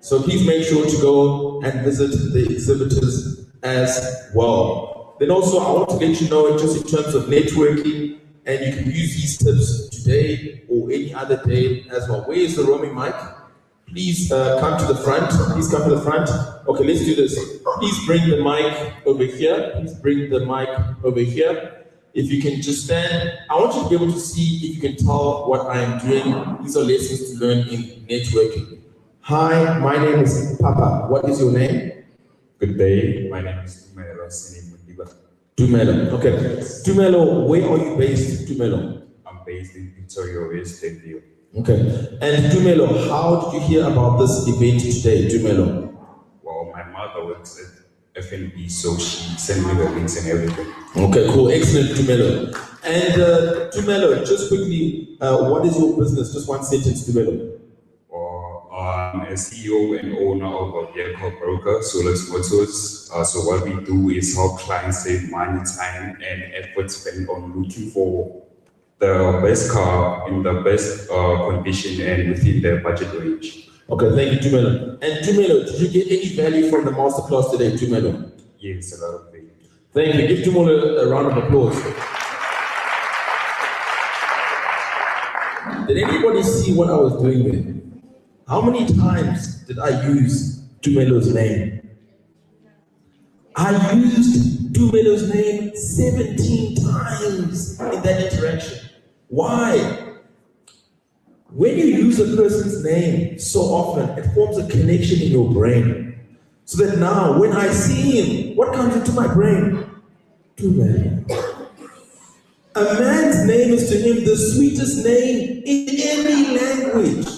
So please make sure to go and visit the exhibitors as well. Then also, I want to let you know, just in terms of networking, and you can use these tips today or any other day as well. Where is the roaming mic? Please come to the front. Please come to the front. Okay, let's do this. Please bring the mic over here. Please bring the mic over here. If you can just stand, I want you to be able to see if you can tell what I am doing. These are lessons to learn in networking. Hi, my name is Papa. What is your name? Good day, my name is Tumelo Sinimudiba. Tumelo. Okay. Tumelo, where are you based, Tumelo? I'm based in Victoria West, View. Okay. And Tumelo, how did you hear about this event today, Tumelo? Well, my mother works at FNB, so she sent me the links and everything. Okay, cool. Excellent, Tumelo. And Tumelo, just quickly, what is your business? Just one sentence, Tumelo. I'm a CEO and owner of a vehicle broker, Solus Motors. So what we do is help clients save money, time, and effort spent on looking for the best car in the best condition and within their budget range. Okay, thank you, Tumelo. And Tumelo, did you get any value from the masterclass today, Tumelo? Yes, a lot of value. Thank you. Give Tumelo a round of applause. Did anybody see what I was doing there? How many times did I use Tumelo's name? I used Tumelo's name 17 times in that interaction. Why? When you use a person's name so often, it forms a connection in your brain. So that now, when I see him, what comes into my brain? Tumelo. A man's name is to him the sweetest name in any language.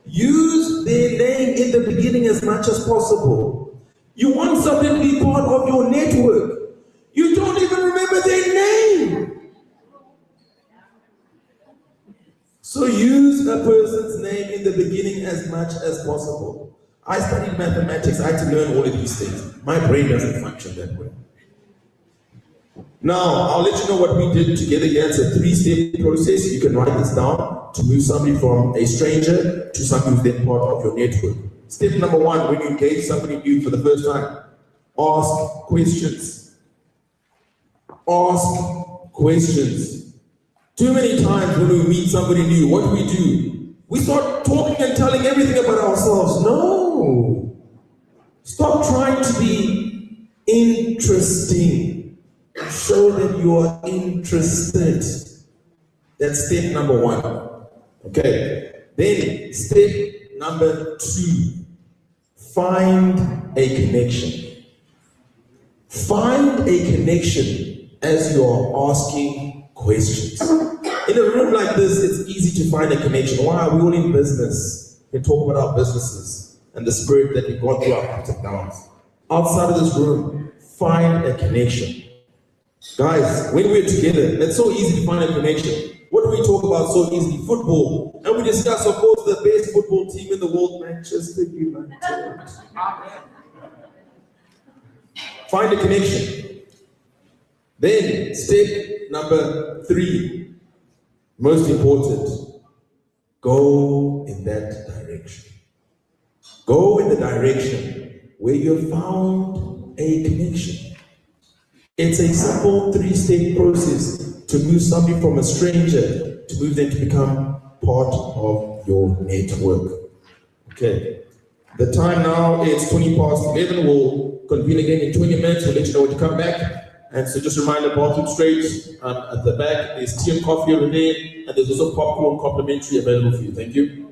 Use their name in the beginning as much as possible. You want something to be part of your network. You don't even remember their name. So use a person's name in the beginning as much as possible. I studied mathematics. I had to learn all of these things. My brain doesn't function that way. Now, I'll let you know what we did together here. It's a 3-step process. You can write this down to move somebody from a stranger to somebody who's then part of your network. Step number 1, when you engage somebody new for the first time, ask questions. Ask questions. Too many times when we meet somebody new, what do? We start talking and telling everything about ourselves. No. Stop trying to be interesting. Show that you are interested. That's step number 1. Okay. Then step number 2. Find a connection. Find a connection as you are asking questions. In a room like this, it's easy to find a connection. Why? We're all in business. We talk about our businesses and the spirit that we've gone through our ups and downs. Outside of this room, find a connection. Guys, when we're together, it's so easy to find a connection. What do we talk about so easily? Football. And we discuss, of course, the best football team in the world, Manchester United. Find a connection. Then, step number 3, most important, go in that direction. Go in the direction where you've found a connection. It's a simple 3-step process to move somebody from a stranger to move them to become part of your network. Okay. The time now is 20 past 11. We'll convene again in 20 minutes. We'll let you know when to come back. And so just a reminder, bathroom straight at the back. There's tea and coffee over there. And there's also popcorn complimentary available for you. Thank you.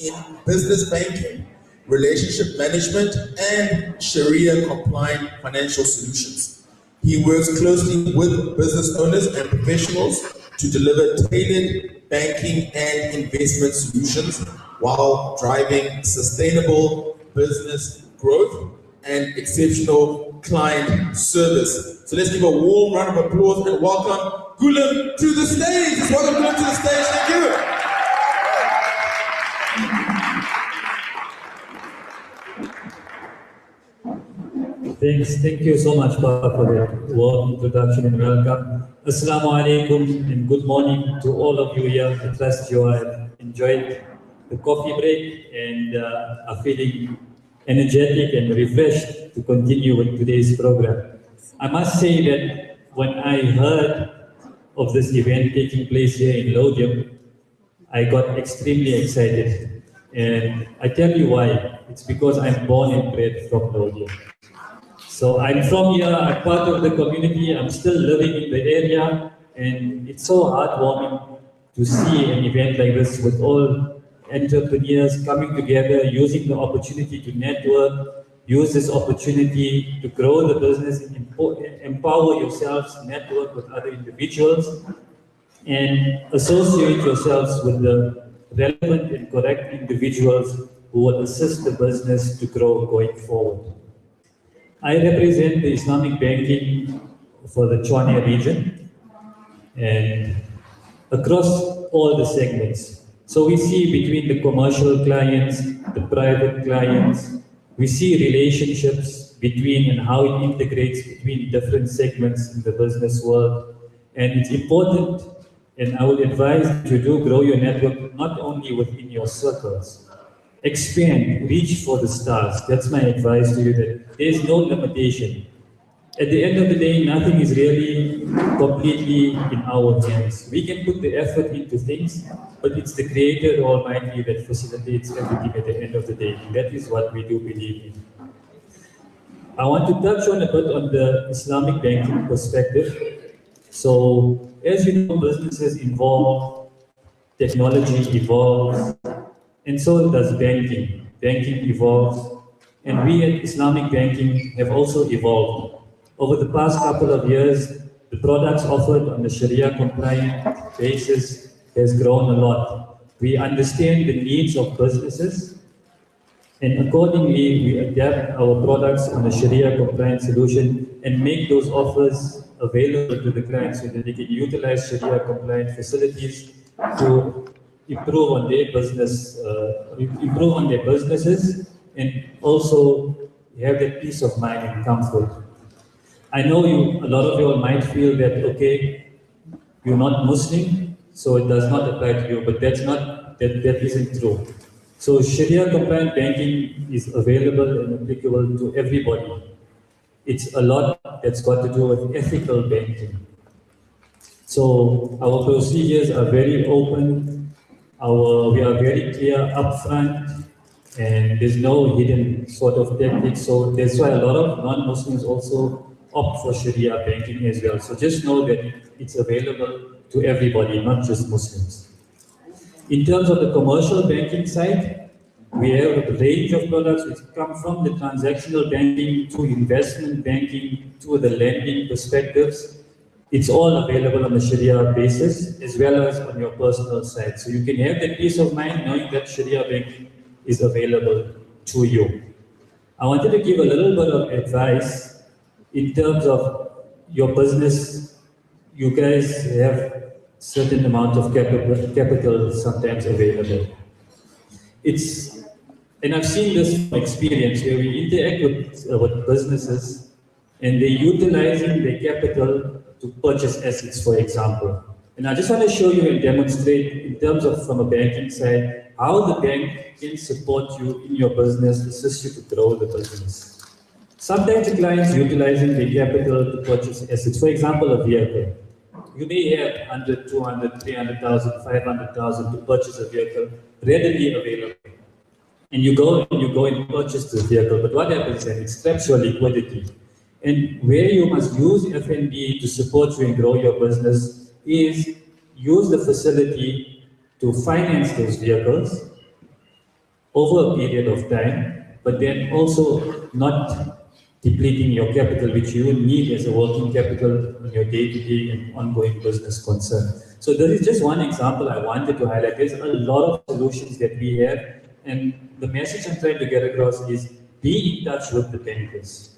in business banking, relationship management, and Sharia compliant financial solutions. He works closely with business owners and professionals to deliver tailored banking and investment solutions while driving sustainable business growth and exceptional client service. So let's give a warm round of applause and welcome Gulam to the stage. Welcome Gulam to the stage. Thank you. Thank you so much, Papa, for the warm introduction and welcome. Assalamu alaikum and good morning to all of you here. I trust you have enjoyed the coffee break and are feeling energetic and refreshed to continue with today's program. I must say that when I heard of this event taking place here in Laudium, I got extremely excited. And I tell you why. It's because I'm born and bred from Laudium. So I'm from here, I'm part of the community, I'm still living in the area, and it's so heartwarming to see an event like this with all entrepreneurs coming together, using the opportunity to network, use this opportunity to grow the business, empower yourselves, network with other individuals, and associate yourselves with the relevant and correct individuals who will assist the business to grow going forward. I represent the Islamic banking for the Chania region and across all the segments. So we see between the commercial clients, the private clients, we see relationships between and how it integrates between different segments in the business world. And it's important, and I would advise that you do grow your network not only within your circles. Expand, reach for the stars. That's my advice to you, that there's no limitation. At the end of the day, nothing is really completely in our hands. We can put the effort into things, but it's the Creator Almighty that facilitates everything at the end of the day. And that is what we do believe in. I want to touch on a bit on the Islamic banking perspective. So, as you know, businesses evolve, technology evolves, and so does banking. Banking evolves, and we at Islamic banking have also evolved. Over the past couple of years, the products offered on the Sharia compliant basis has grown a lot. We understand the needs of businesses, and accordingly, we adapt our products on a Sharia compliant solution and make those offers available to the clients so that they can utilize Sharia compliant facilities to improve on their business, improve on their businesses, and also have that peace of mind and comfort. I know a lot of you all might feel that, okay, you're not Muslim, so it does not apply to you, but that isn't true. So Sharia compliant banking is available and applicable to everybody. It's a lot that's got to do with ethical banking. So our procedures are very open. We are very clear upfront, and there's no hidden sort of tactics. So that's why a lot of non-Muslims also opt for Sharia banking as well. So just know that it's available to everybody, not just Muslims. In terms of the commercial banking side, we have a range of products which come from the transactional banking to investment banking to the lending perspectives. It's all available on the Sharia basis as well as on your personal side. So you can have that peace of mind knowing that Sharia banking is available to you. I wanted to give a little bit of advice in terms of your business. You guys have certain amount of capital sometimes available. And I've seen this from experience where we interact with businesses and they're utilizing their capital to purchase assets, for example. And I just want to show you and demonstrate in terms of from a banking side, how the bank can support you in your business, assist you to grow the business. Sometimes the clients utilizing their capital to purchase assets, for example, a vehicle. You may have 100, 200, 300,000, 500,000 to purchase a vehicle readily available. And you go and purchase the vehicle, but what happens then? It straps your liquidity. And where you must use FNB to support you and grow your business is use the facility to finance those vehicles over a period of time, but then also not depleting your capital, which you need as a working capital in your day-to-day and ongoing business concern. So this is just one example I wanted to highlight. There's a lot of solutions that we have, and the message I'm trying to get across is be in touch with the bankers.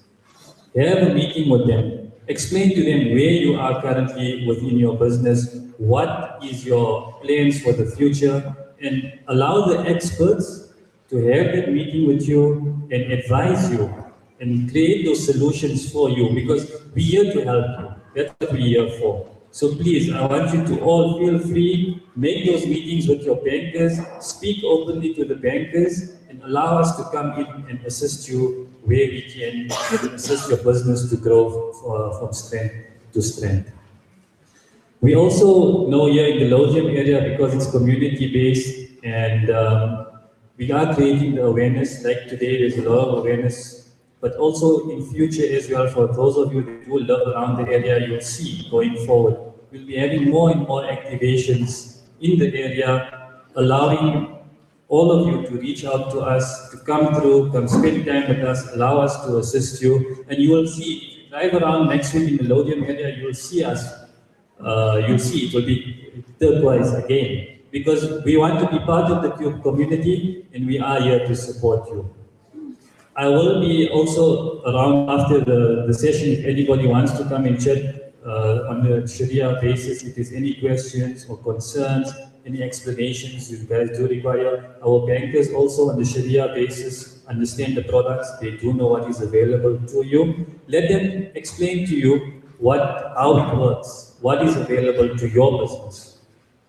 Have a meeting with them. Explain to them where you are currently within your business, what is your plans for the future, and allow the experts to have that meeting with you and advise you and create those solutions for you, because we're here to help you. That's what we're here for. So please, I want you to all feel free, make those meetings with your bankers, speak openly to the bankers, and allow us to come in and assist you where we can, and assist your business to grow from strength to strength. We also know here in the Laudium area, because it's community-based, and we are creating the awareness. Like today, there's a lot of awareness, but also in future as well, for those of you that do live around the area, you'll see going forward, we'll be having more and more activations in the area, allowing all of you to reach out to us, to come through, come spend time with us, allow us to assist you, and you will see, if you drive around next week in the Laudium area, you will see us. You'll see it will be turquoise again, because we want to be part of the community and we are here to support you. I will be also around after the session if anybody wants to come and chat on the Sharia basis. If there's any questions or concerns, any explanations you guys do require. Our bankers also on the Sharia basis understand the products. They do know what is available to you. Let them explain to you how it works, what is available to your business,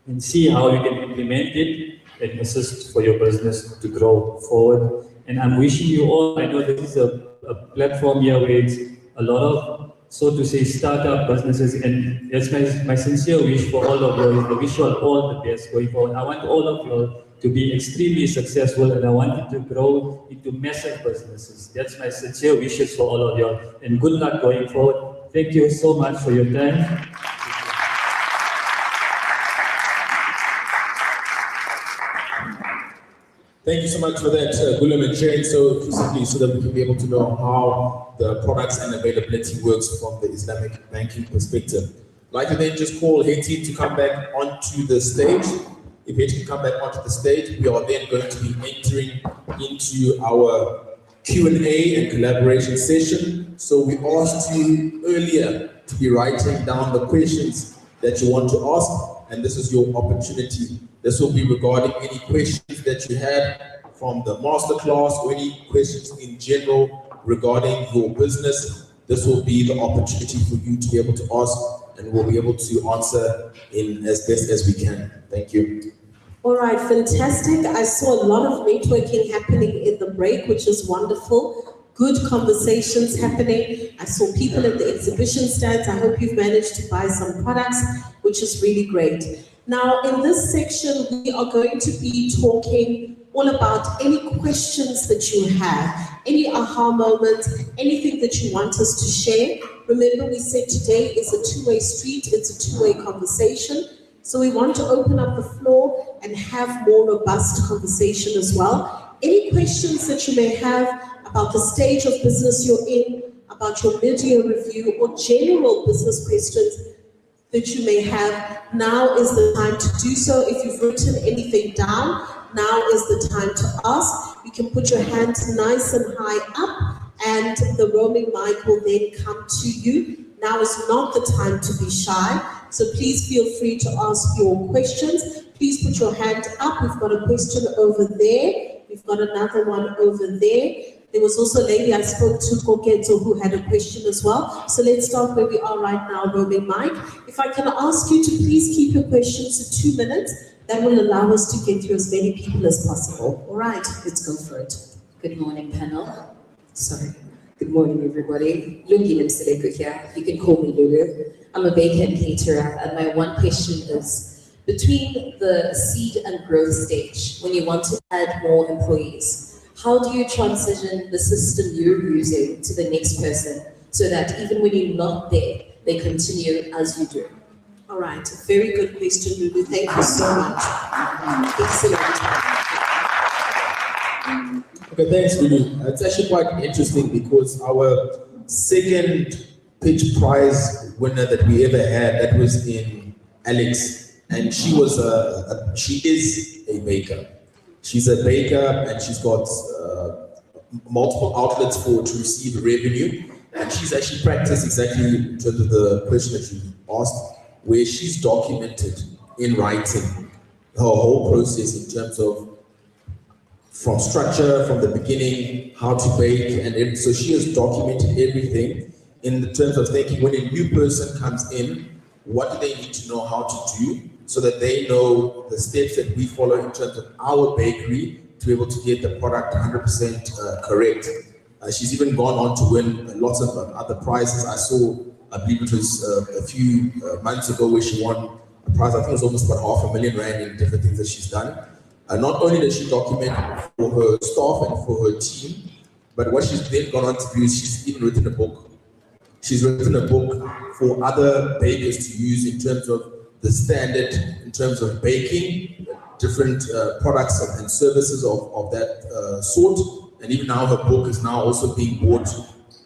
and see how you can implement it and assist for your business to grow forward. And I'm wishing you all, I know this is a platform here where it's a lot of, so to say, startup businesses, and that's my sincere wish for all of you. I wish you all the best going forward. I want all of you to be extremely successful, and I want it to grow into massive businesses. That's my sincere wishes for all of you, and good luck going forward. Thank you so much for your time. Thank you so much for that, Gulam, and sharing so inclusively so that we can be able to know how the products and availability works from the Islamic banking perspective. I'd like to then just call Hetty to come back onto the stage. If Hetty can come back onto the stage, we are then going to be entering into our Q&A and collaboration session. So we asked you earlier to be writing down the questions that you want to ask, and this is your opportunity. This will be regarding any questions that you had from the masterclass or any questions in general regarding your business. This will be the opportunity for you to be able to ask, and we'll be able to answer in as best as we can. Thank you. All right, fantastic. I saw a lot of networking happening in the break, which is wonderful. Good conversations happening. I saw people at the exhibition stands. I hope you've managed to buy some products, which is really great. Now, in this section, we are going to be talking all about any questions that you have, any aha moments, anything that you want us to share. Remember, we said today is a two-way street. It's a two-way conversation. So we want to open up the floor and have more robust conversation as well. Any questions that you may have about the stage of business you're in, about your mid-year review, or general business questions that you may have, now is the time to do so. If you've written anything down, now is the time to ask. You can put your hand nice and high up, and the roaming mic will then come to you. Now is not the time to be shy, so please feel free to ask your questions. Please put your hand up. We've got a question over there. We've got another one over there. There was also a lady I spoke to, Koketo, who had a question as well. So let's start where we are right now, roaming mic. If I can ask you to please keep your questions to 2 minutes, that will allow us to get through as many people as possible. All right, let's go for it. Good morning, panel. Sorry. Good morning, everybody. Lungi Nimseleko here. You can call me Lulu. I'm a baker and caterer, and my one question is, between the seed and growth stage, when you want to add more employees, how do you transition the system you're using to the next person so that even when you're not there, they continue as you do? All right, very good question, Lulu. Thank you so much. Excellent. Okay, thanks, Lulu. It's actually quite interesting because our second pitch prize winner that we ever had, that was in Alex, and she is a baker. She's a baker and she's got multiple outlets to receive revenue, and she's actually practiced exactly in terms of the question that you asked, where she's documented in writing her whole process in terms of from structure, from the beginning, how to bake, and so she has documented everything in the terms of thinking when a new person comes in, what do they need to know how to do so that they know the steps that we follow in terms of our bakery to be able to get the product 100% correct. She's even gone on to win lots of other prizes. I saw, I believe it was a few months ago where she won a prize. I think it was almost about R500,000 in different things that she's done. Not only does she document for her staff and for her team, but what she's then gone on to do is she's even written a book. She's written a book for other bakers to use in terms of the standard, in terms of baking, different products and services of that sort. And even now her book is now also being bought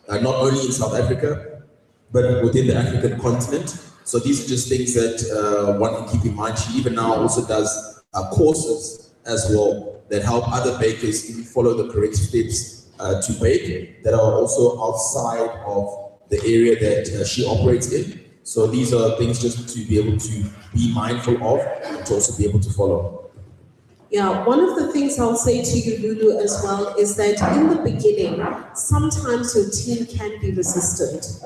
not only in South Africa, but within the African continent. So these are just things that one can keep in mind. She even now also does courses as well that help other bakers even follow the correct steps to bake that are also outside of the area that she operates in. So these are things just to be able to be mindful of and to also be able to follow. Yeah, one of the things I'll say to you, Lulu, as well, is that in the beginning, sometimes your team can be resistant.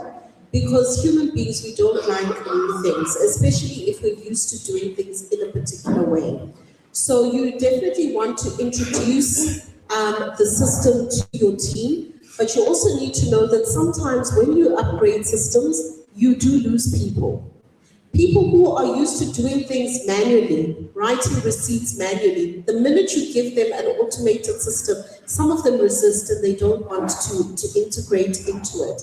Because human beings, we don't like new things, especially if we're used to doing things in a particular way. So you definitely want to introduce the system to your team, but you also need to know that sometimes when you upgrade systems, you do lose people. People who are used to doing things manually, writing receipts manually, the minute you give them an automated system, some of them resist and they don't want to integrate into it.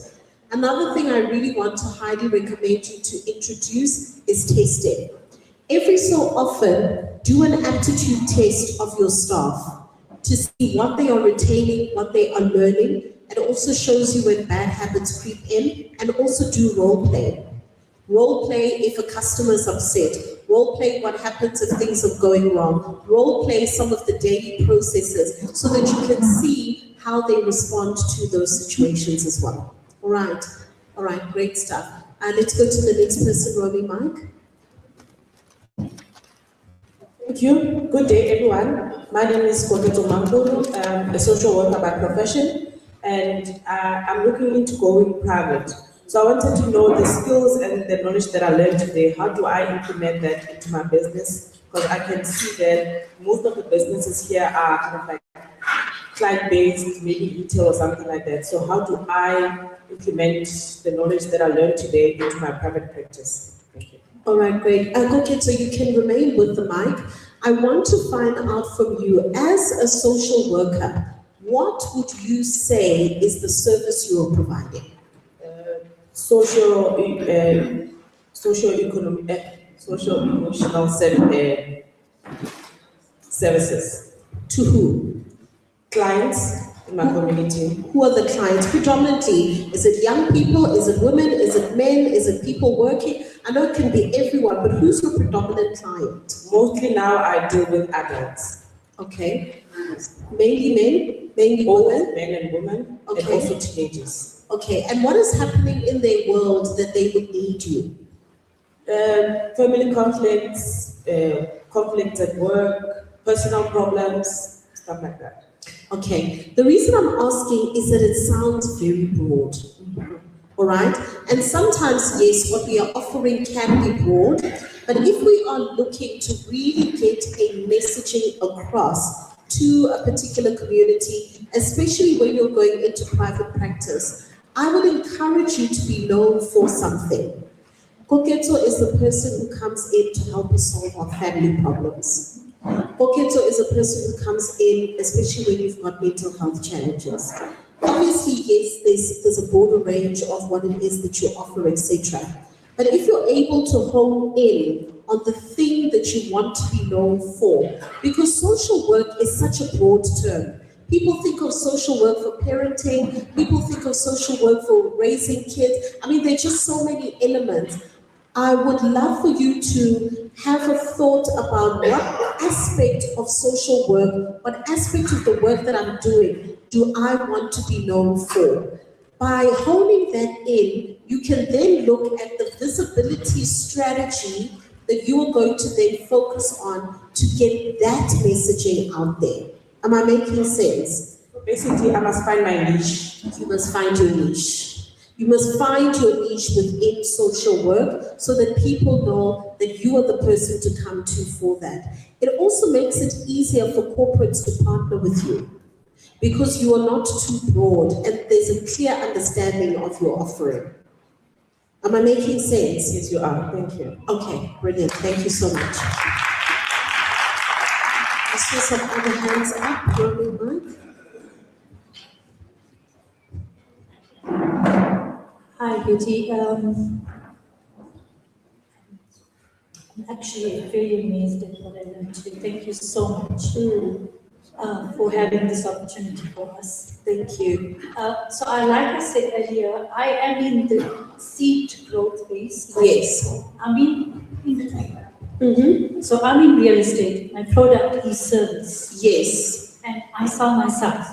Another thing I really want to highly recommend you to introduce is testing. Every so often, do an aptitude test of your staff to see what they are retaining, what they are learning. It also shows you when bad habits creep in, and also do role play. Role play if a customer is upset. Role play what happens if things are going wrong. Role play some of the daily processes so that you can see how they respond to those situations as well. All right, great stuff. Let's go to the next person, Romy Mike. Thank you. Good day, everyone. My name is Koketo Mankuru. I'm a social worker by profession, and I'm looking into going private. So I wanted to know the skills and the knowledge that I learned today. How do I implement that into my business? Because I can see that most of the businesses here are kind of like client-based, maybe retail or something like that. So how do I implement the knowledge that I learned today into my private practice? Thank you. All right, great. Okay, so you can remain with the mic. I want to find out from you, as a social worker, what would you say is the service you are providing? Social emotional services. To who? Clients in my community. Who are the clients? Predominantly, is it young people? Is it women? Is it men? Is it people working? I know it can be everyone, but who's your predominant client? Mostly now I deal with adults. Okay. Mainly men? Mainly women? Men and women, okay. And also teenagers. Okay, and what is happening in their world that they would need you? Family conflicts, conflicts at work, personal problems, stuff like that. Okay, the reason I'm asking is that it sounds very broad. All right, and sometimes, yes, what we are offering can be broad, but if we are looking to really get a messaging across to a particular community, especially when you're going into private practice, I would encourage you to be known for something. Koketo is the person who comes in to help us solve our family problems. Koketo is a person who comes in, especially when you've got mental health challenges. Obviously, yes, there's a broader range of what it is that you offer, etc. But if you're able to hone in on the thing that you want to be known for, because social work is such a broad term. People think of social work for parenting. People think of social work for raising kids. I mean, there are just so many elements. I would love for you to have a thought about what aspect of social work, what aspect of the work that I'm doing do I want to be known for? By honing that in, you can then look at the visibility strategy that you are going to then focus on to get that messaging out there. Am I making sense? Basically, I must find my niche. You must find your niche. You must find your niche within social work so that people know that you are the person to come to for that. It also makes it easier for corporates to partner with you because you are not too broad and there's a clear understanding of your offering. Am I making sense? Yes, you are. Thank you. Okay, brilliant. Thank you so much. I see some other hands up. Rolling mic. Hi, Beauty. I'm actually very amazed at what I learned today. Thank you so much for having this opportunity for us. Thank you. So, like I said earlier, I am in the seed growth phase. Yes. I'm in between. So, I'm in real estate. My product is service. Yes. And I sell myself.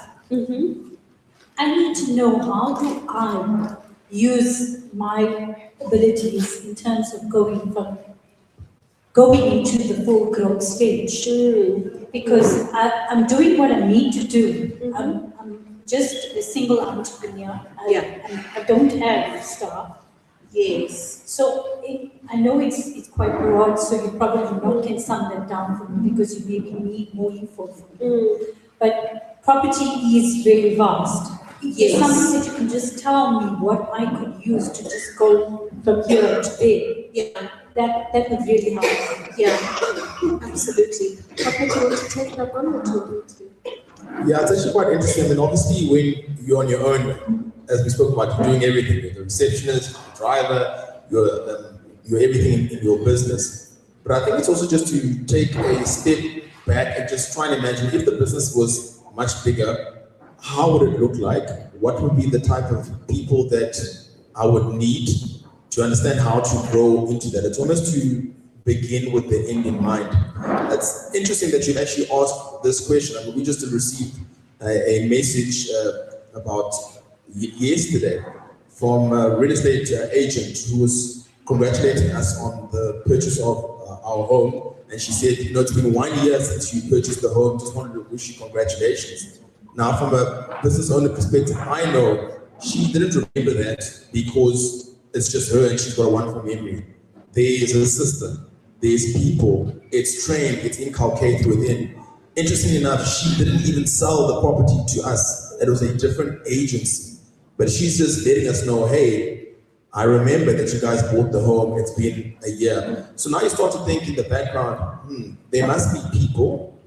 I need to know how do I use my abilities in terms of going into the full growth stage. Because I'm doing what I need to do. I'm just a single entrepreneur. I don't have staff. Yes. So I know it's quite broad, so you probably not can sum that down for me because you maybe need more info from me. But property is very vast. Yes. Something that you can just tell me what I could use to just go from here to there. Yeah. That would really help. Yeah, absolutely. Papa, do you want to take that one or two? Yeah, it's actually quite interesting. And obviously, when you're on your own, as we spoke about, you're doing everything. You're the receptionist, the driver, you're everything in your business. But I think it's also just to take a step back and just try and imagine if the business was much bigger, how would it look like? What would be the type of people that I would need to understand how to grow into that? It's almost to begin with the end in mind. It's interesting that you actually asked this question. I mean, we just received a message about yesterday from a real estate agent who was congratulating us on the purchase of our home. And she said, it's been 1 year since you purchased the home. Just wanted to wish you congratulations. Now, from a business owner perspective, I know she didn't remember that because it's just her and she's got a wonderful memory. There's a system, there's people, it's trained, it's inculcated within. Interestingly enough, she didn't even sell the property to us. It was a different agency. But she's just letting us know, hey, I remember that you guys bought the home, it's been a year. So now you start to think in the background, there must be people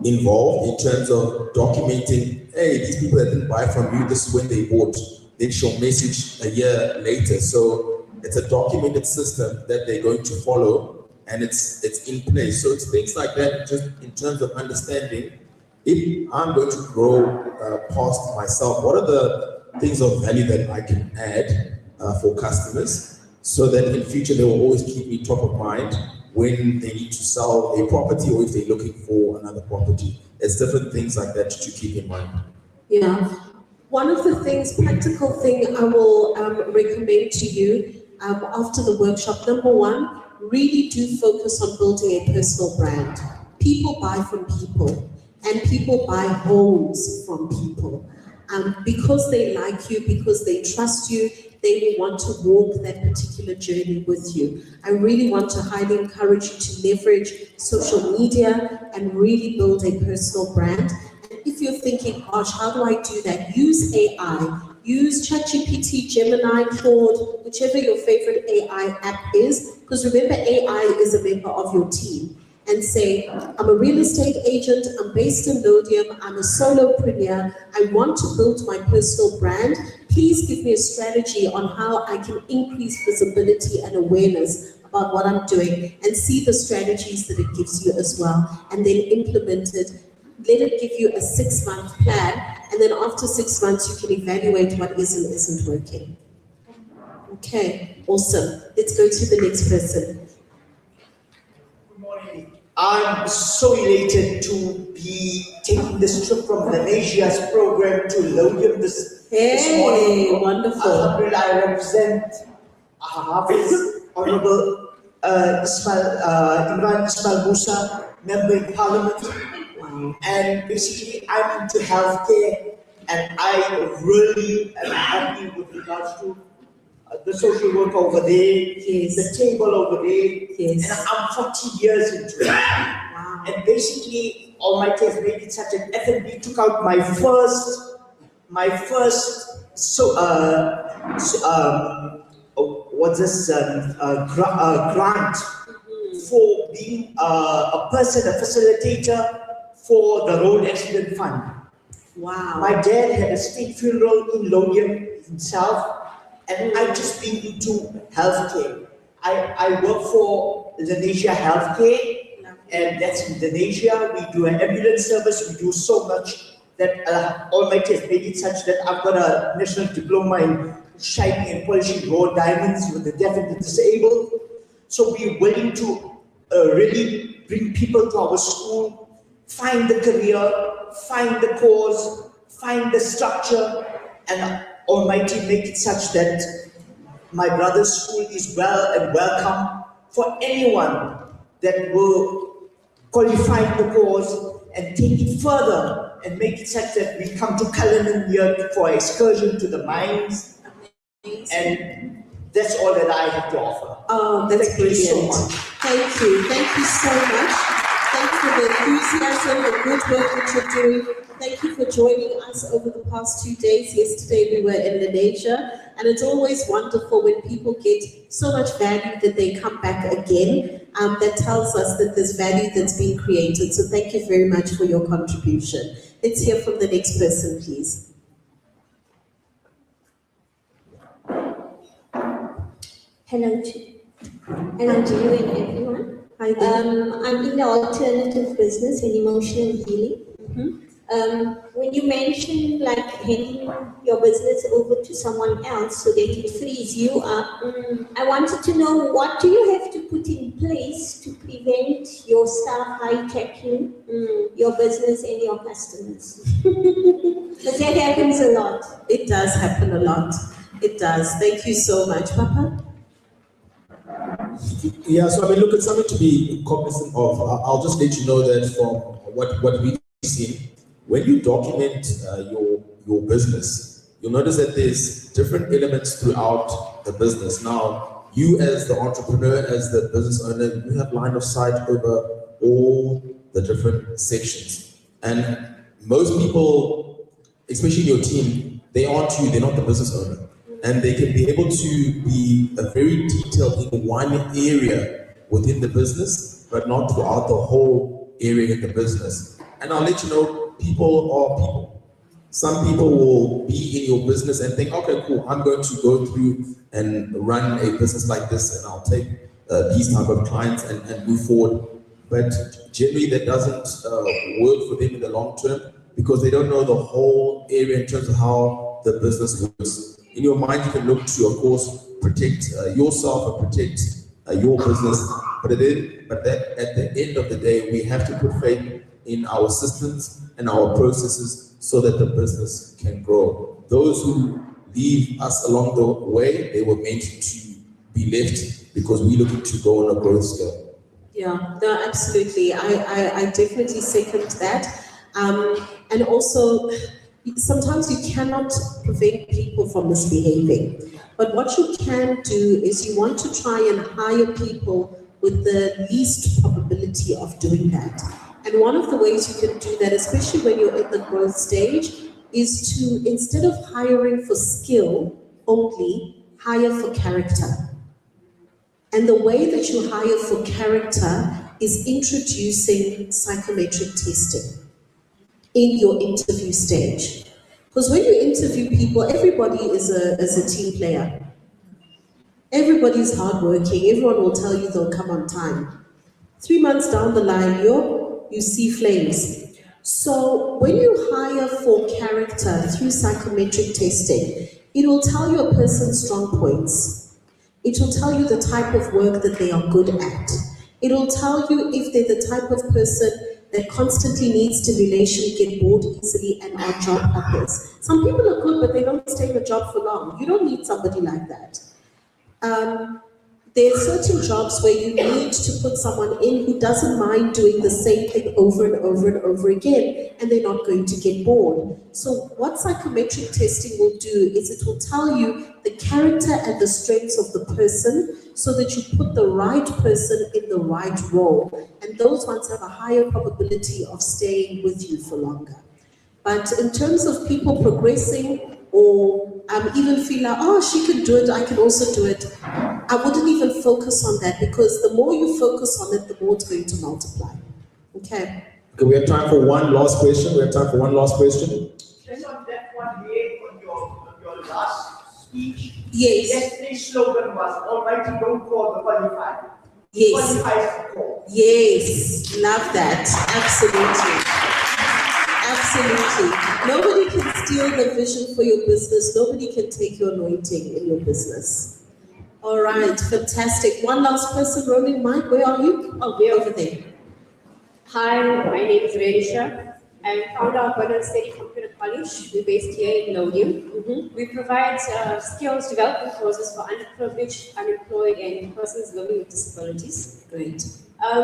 involved in terms of documenting, hey, these people that didn't buy from you, this is when they bought. Then she'll message a year later. So it's a documented system that they're going to follow and it's in place. So it's things like that, just in terms of understanding, if I'm going to grow past myself, what are the things of value that I can add for customers so that in future they will always keep me top of mind when they need to sell a property or if they're looking for another property. It's different things like that to keep in mind. Yeah. One of the things, practical thing I will recommend to you after the workshop, number one, really do focus on building a personal brand. People buy from people and people buy homes from people. Because they like you, because they trust you, they will want to walk that particular journey with you. I really want to highly encourage you to leverage social media and really build a personal brand. And if you're thinking, gosh, how do I do that? Use AI. Use ChatGPT, Gemini, Claude, whichever your favorite AI app is, because remember, AI is a member of your team. And say, I'm a real estate agent, I'm based in Laudium, I'm a solopreneur, I want to build my personal brand. Please give me a strategy on how I can increase visibility and awareness about what I'm doing and see the strategies that it gives you as well, and then implement it. let it give you a 6-month plan, and then after 6 months, you can evaluate what is and isn't working. Okay, awesome. Let's go to the next person. I'm so elated to be taking this trip from Malaysia's program to Laudium this morning. Wonderful. Alhamdulillah, I represent Hafiz, Honorable Imran Ismail Musa, Member in Parliament. Wow. And basically, I'm into healthcare, and I really am happy with regards to the social work over there, yes. the table over there, yes. and I'm 40 years into it. Wow. And basically, Almighty has made it such an F&B took out my first grant for being a facilitator for the road accident fund. Wow. My dad had a state funeral in Laudium himself, and I've just been into healthcare. I work for Indonesia Healthcare, and that's in Indonesia. We do an ambulance service. We do so much that Almighty has made it such that I've got a national diploma in shining and polishing raw diamonds with the deaf and the disabled. So we're willing to really bring people to our school, find the career, find the cause, find the structure, and Almighty make it such that my brother's school is well and welcome for anyone that will qualify the cause and take it further and make it such that we come to Cullinan here for excursion to the mines. And that's all that I have to offer. Oh, that's Thank you so brilliant. much. Thank you. Thank you so much. Thank you for the enthusiasm, the good work that you're doing. Thank you for joining us over the past 2 days. Yesterday we were in Malaysia, and it's always wonderful when people get so much value that they come back again. That tells us that there's value that's being created. So thank you very much for your contribution. Let's hear from the next person, please. Hello, Jilu and everyone. Hi there. I'm in the alternative business in emotional healing. When you mentioned like handing your business over to someone else so that it frees you up, I wanted to know, what do you have to put in place to prevent your staff hijacking your business and your customers? Because that happens a lot. It does happen a lot. It does. Thank you so much, Papa. Yeah, so I mean, look, it's something to be cognizant of. I'll just let you know that from what we've seen, when you document your business, you'll notice that there's different elements throughout the business. Now, you as the entrepreneur, as the business owner, you have line of sight over all the different sections. And most people, especially in your team, they aren't you, they're not the business owner. And they can be able to be very detailed in one area within the business, but not throughout the whole area in the business. And I'll let you know, people are people. Some people will be in your business and think, okay, cool, I'm going to go through and run a business like this, and I'll take these type of clients and move forward. But generally that doesn't work for them in the long term, because they don't know the whole area in terms of how the business works. In your mind, you can look to, of course, protect yourself and protect your business. But at the end of the day, we have to put faith in our systems and our processes so that the business can grow. Those who leave us along the way, they were meant to be left because we're looking to go on a growth scale. Yeah, no, absolutely. I definitely second that. And also, sometimes you cannot prevent people from misbehaving. But what you can do is you want to try and hire people with the least probability of doing that. And one of the ways you can do that, especially when you're in the growth stage, is to, instead of hiring for skill only, hire for character. And the way that you hire for character is introducing psychometric testing in your interview stage. Because when you interview people, everybody is a team player. Everybody's hardworking. Everyone will tell you they'll come on time. 3 months down the line, you see flames. So when you hire for character through psychometric testing, it will tell you a person's strong points. It will tell you the type of work that they are good at. It will tell you if they're the type of person that constantly needs stimulation, get bored easily, and are job hoppers. Some people are good, but they don't stay in a job for long. You don't need somebody like that. There are certain jobs where you need to put someone in who doesn't mind doing the same thing over and over and over again, and they're not going to get bored. So what psychometric testing will do is it will tell you the character and the strengths of the person so that you put the right person in the right role. And those ones have a higher probability of staying with you for longer. But in terms of people progressing or even feel like, oh, she can do it, I can also do it, I wouldn't even focus on that, because the more you focus on it, the more it's going to multiply. Okay. Okay, we have time for one last question. Just on that one here, on your last speech. Yes. Yesterday's slogan was, Almighty, don't call the qualified. Yes. Qualified to call. Yes, love that. Absolutely. Nobody can steal the vision for your business. Nobody can take your anointing in your business. All right, fantastic. One last person, rolling mic. Where are you? Oh, we're over there. Hi, my name is Renisha. I'm founder of Modern Study Computer College. We're based here in Laudium. We provide skills development courses for underprivileged, unemployed, and persons living with disabilities. Great.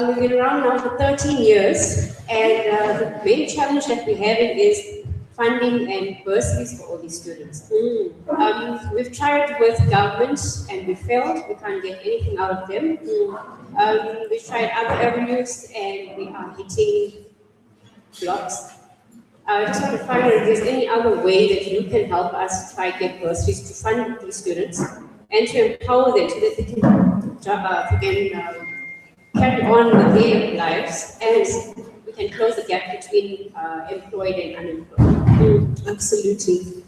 We've been around now for 13 years, and the main challenge that we're having is funding and bursaries for all these students. We've tried with government and we failed. We can't get anything out of them. We've tried other avenues and we are hitting blocks. I just want to find out if there's any other way that you can help us try to get bursaries to fund these students and to empower them so that they can carry on with their lives and we can close the gap between employed and unemployed. Absolutely.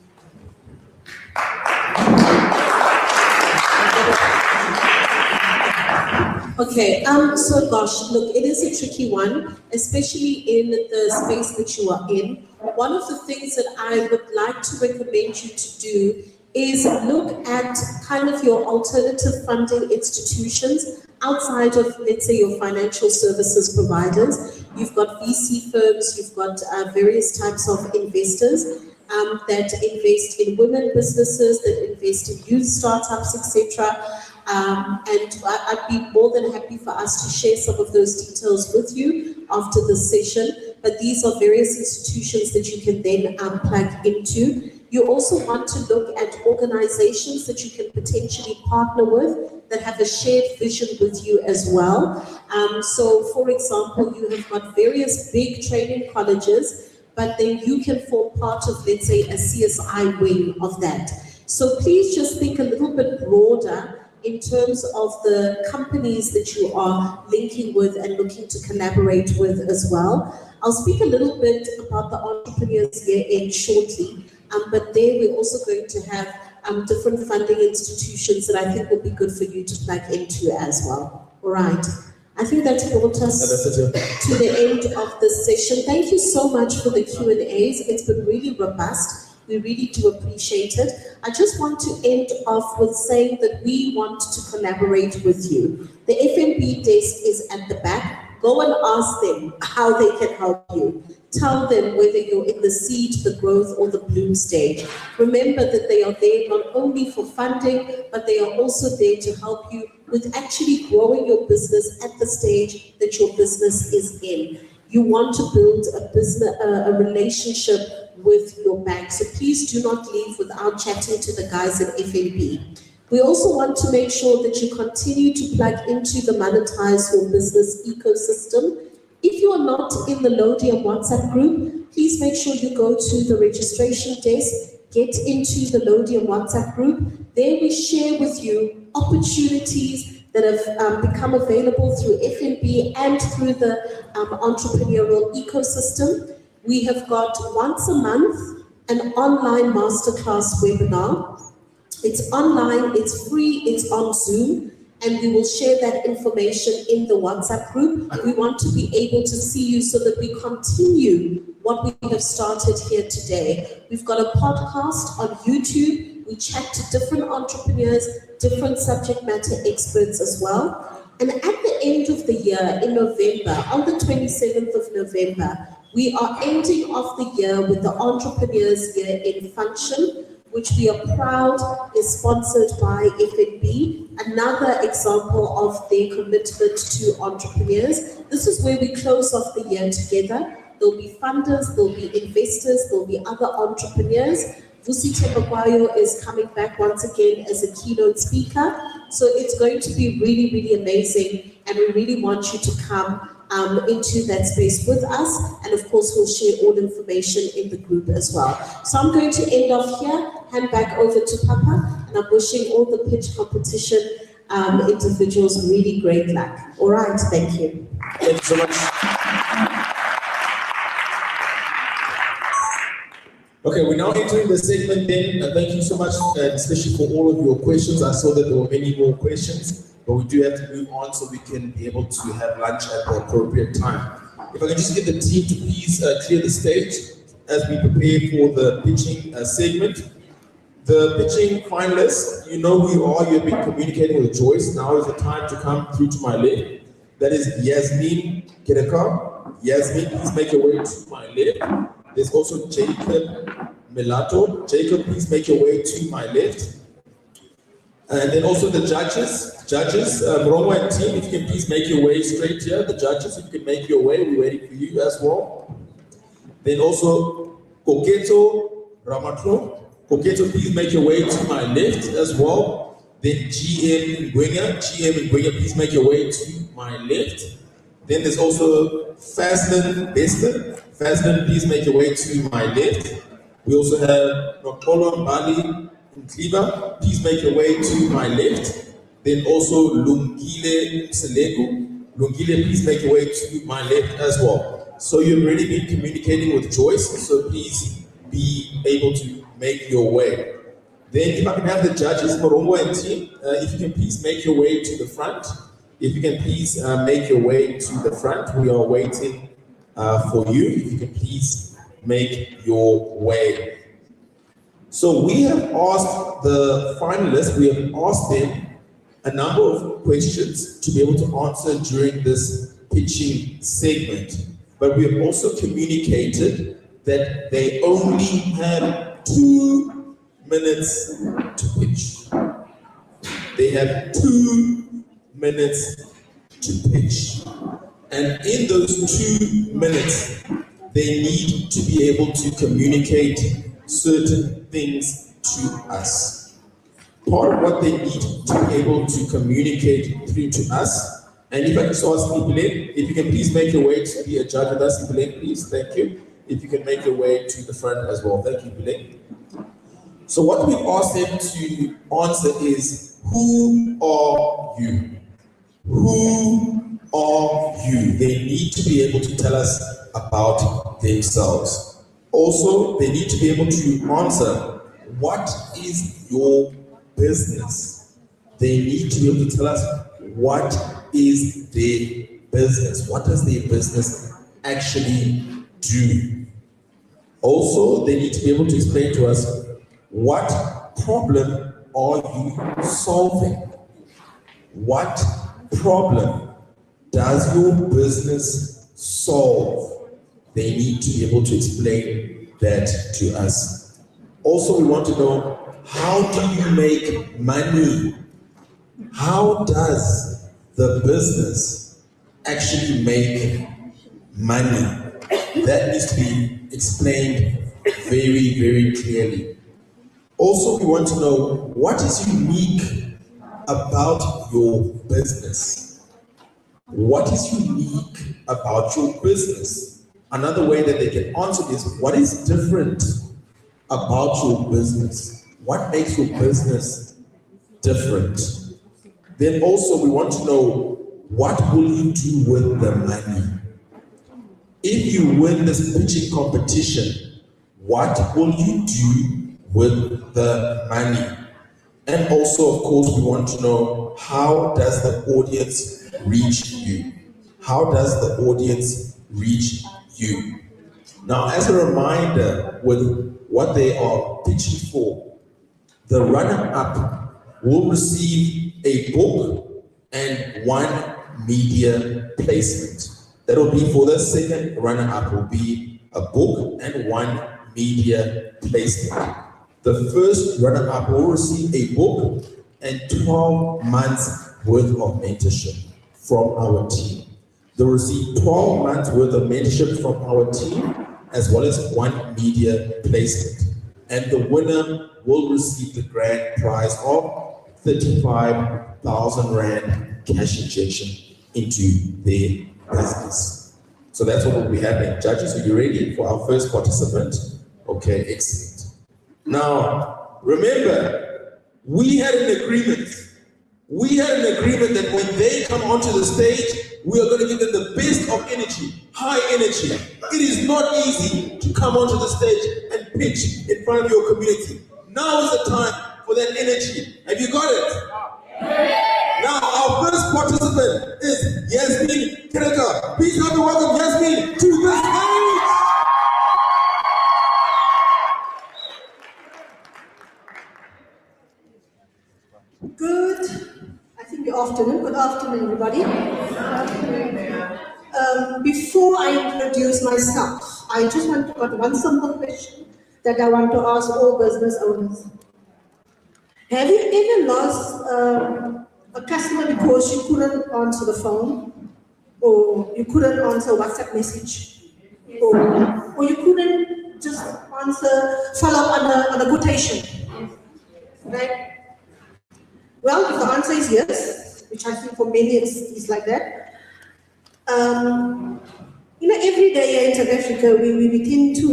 Okay, so gosh, look, it is a tricky one, especially in the space that you are in. One of the things that I would like to recommend you to do is look at kind of your alternative funding institutions outside of, let's say, your financial services providers. You've got VC firms, you've got various types of investors that invest in women businesses, that invest in youth startups, etc. And I'd be more than happy for us to share some of those details with you after this session. But these are various institutions that you can then plug into. You also want to look at organizations that you can potentially partner with that have a shared vision with you as well. So for example, you have got various big training colleges, but then you can form part of, let's say, a CSI wing of that. So please just think a little bit broader in terms of the companies that you are linking with and looking to collaborate with as well. I'll speak a little bit about the entrepreneurs here shortly, but there we're also going to have different funding institutions that I think will be good for you to plug into as well. All right. I think that brought us to the end of this session. Thank you so much for the Q&As. It's been really robust. We really do appreciate it. I just want to end off with saying that we want to collaborate with you. The FNB desk is at the back. Go and ask them how they can help you. Tell them whether you're in the seed, the growth, or the bloom stage. Remember that they are there not only for funding, but they are also there to help you with actually growing your business at the stage that your business is in. You want to build a relationship with your bank. So please do not leave without chatting to the guys at FNB. We also want to make sure that you continue to plug into the Monetise Your Business ecosystem. If you are not in the Laudium WhatsApp group, please make sure you go to the registration desk, get into the Laudium WhatsApp group. There we share with you opportunities that have become available through FNB and through the entrepreneurial ecosystem. We have got once a month an online masterclass webinar. It's online, it's free, it's on Zoom, and we will share that information in the WhatsApp group. We want to be able to see you so that we continue what we have started here today. We've got a podcast on YouTube. We chat to different entrepreneurs, different subject matter experts as well. And at the end of the year, in November, on the 27th of November, we are ending off the year with the Entrepreneurs Year in Function, which we are proud is sponsored by FNB, another example of their commitment to entrepreneurs. This is where we close off the year together. There'll be funders, there'll be investors, there'll be other entrepreneurs. Vusi Tebakwayo is coming back once again as a keynote speaker. So it's going to be really, really amazing. And we really want you to come into that space with us. And of course, we'll share all information in the group as well. So I'm going to end off here, hand back over to Papa, and I'm wishing all the pitch competition individuals really great luck. All right, thank you. Thank you so much. Okay, we're now entering the segment then, and thank you so much, especially for all of your questions. I saw that there were many more questions, but we do have to move on so we can be able to have lunch at the appropriate time. If I can just get the team to please clear the stage as we prepare for the pitching segment. The pitching finalists, you know who you are, you've been communicating with Joyce. Now is the time to come through to my left. That is Yasmin Kedeka. Yasmin, please make your way to my left. There's also Jacob Melato. Jacob, please make your way to my left. And then also the judges. Judges, Mrongo and team, if you can please make your way straight here. The judges, if you can make your way, we're waiting for you as well. Then also Koketo Ramatlo. Koketo, please make your way to my left as well. Then GM Ngwenya. GM Ngwenya, please make your way to my left. Then there's also Fazlin Bester. Fazlin, please make your way to my left. We also have Nokolo Mbali Nkliba. Please make your way to my left. Then also Lungile Selego. Lungile, please make your way to my left as well. So you've already been communicating with Joyce, so please be able to make your way. Then if I can have the judges, Morongo and team, if you can please make your way to the front. If you can please make your way to the front, we are waiting for you. If you can please make your way. So we have asked the finalists, we have asked them a number of questions to be able to answer during this pitching segment. But we have also communicated that they only have 2 minutes to pitch. They have 2 minutes to pitch. And in those 2 minutes, they need to be able to communicate certain things to us. Part of what they need to be able to communicate through to us, and if I can ask Ipuleng, if you can please make your way to be a judge with us, Ipuleng, please, thank you. If you can make your way to the front as well, thank you, Ipuleng. So what we asked them to answer is, who are you? Who are you? They need to be able to tell us about themselves. Also, they need to be able to answer, what is your business? They need to be able to tell us, what is their business? What does their business actually do? Also, they need to be able to explain to us, what problem are you solving? What problem does your business solve? They need to be able to explain that to us. Also, we want to know, how do you make money? How does the business actually make money? That needs to be explained very, very clearly. Also, we want to know, what is unique about your business? What is unique about your business? Another way that they can answer this, what is different about your business? What makes your business different? Then also we want to know, what will you do with the money? If you win this pitching competition, what will you do with the money? And also, of course, we want to know, how does the audience reach you? How does the audience reach you? Now, as a reminder, with what they are pitching for, the runner-up will receive a book and one media placement. That will be for the second runner-up, will be a book and one media placement. The first runner-up will receive a book and 12 months worth of mentorship from our team. They'll receive 12 months worth of mentorship from our team, as well as one media placement. And the winner will receive the grand prize of 35,000 Rand cash injection into their business. So that's what will be happening. Judges, are you ready for our first participant? Okay, excellent. Now, remember, we had an agreement. We had an agreement that when they come onto the stage, we are going to give them the best of energy, high energy. It is not easy to come onto the stage and pitch in front of your community. Now is the time for that energy. Have you got it? Now, our first participant is Yasmin Kereka. Please help me welcome Yasmin to the stage. Good afternoon. Good afternoon, everybody. Before I introduce myself, I just want to got one simple question that I want to ask all business owners. Have you ever lost a customer because you couldn't answer the phone, or you couldn't answer a WhatsApp message, or you couldn't just follow up on a quotation, right? Well, if the answer is yes, which I think for many it's like that. Every day here in South Africa, we begin to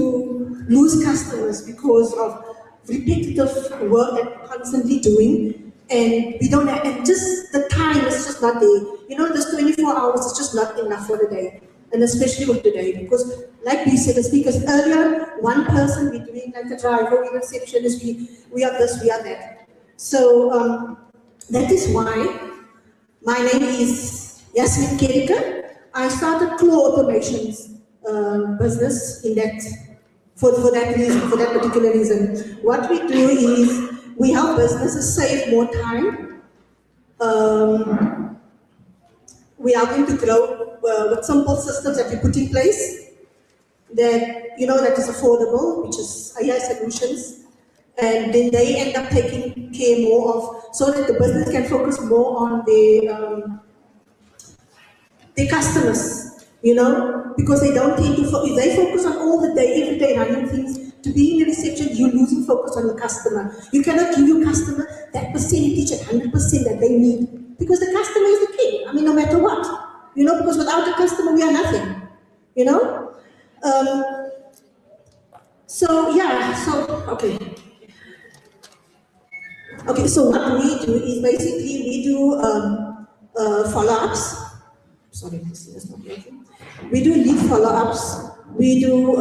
lose customers because of repetitive work that we're constantly doing, and we don't have, and just the time is just not there. This 24 hours is just not enough for the day, and especially with today, because like we said, the speakers earlier, one person, we're doing like a driver, we're receptionist, we are this, we are that. So that is why my name is Yasmin Kereka. I started Claw Automations business in that for that reason, for that particular reason. What we do is we help businesses save more time. We help them to grow with simple systems that we put in place that that is affordable, which is AI solutions. And then they end up taking care more of, so that the business can focus more on their customers, because they don't tend to, if they focus on all the day, every day running things, to be in the reception, you're losing focus on the customer. You cannot give your customer that percentage at 100% that they need, because the customer is the king, no matter what, because without the customer, we are nothing, Okay, so what we do is basically we do follow-ups. Sorry, this is not working. We do lead follow-ups. We do,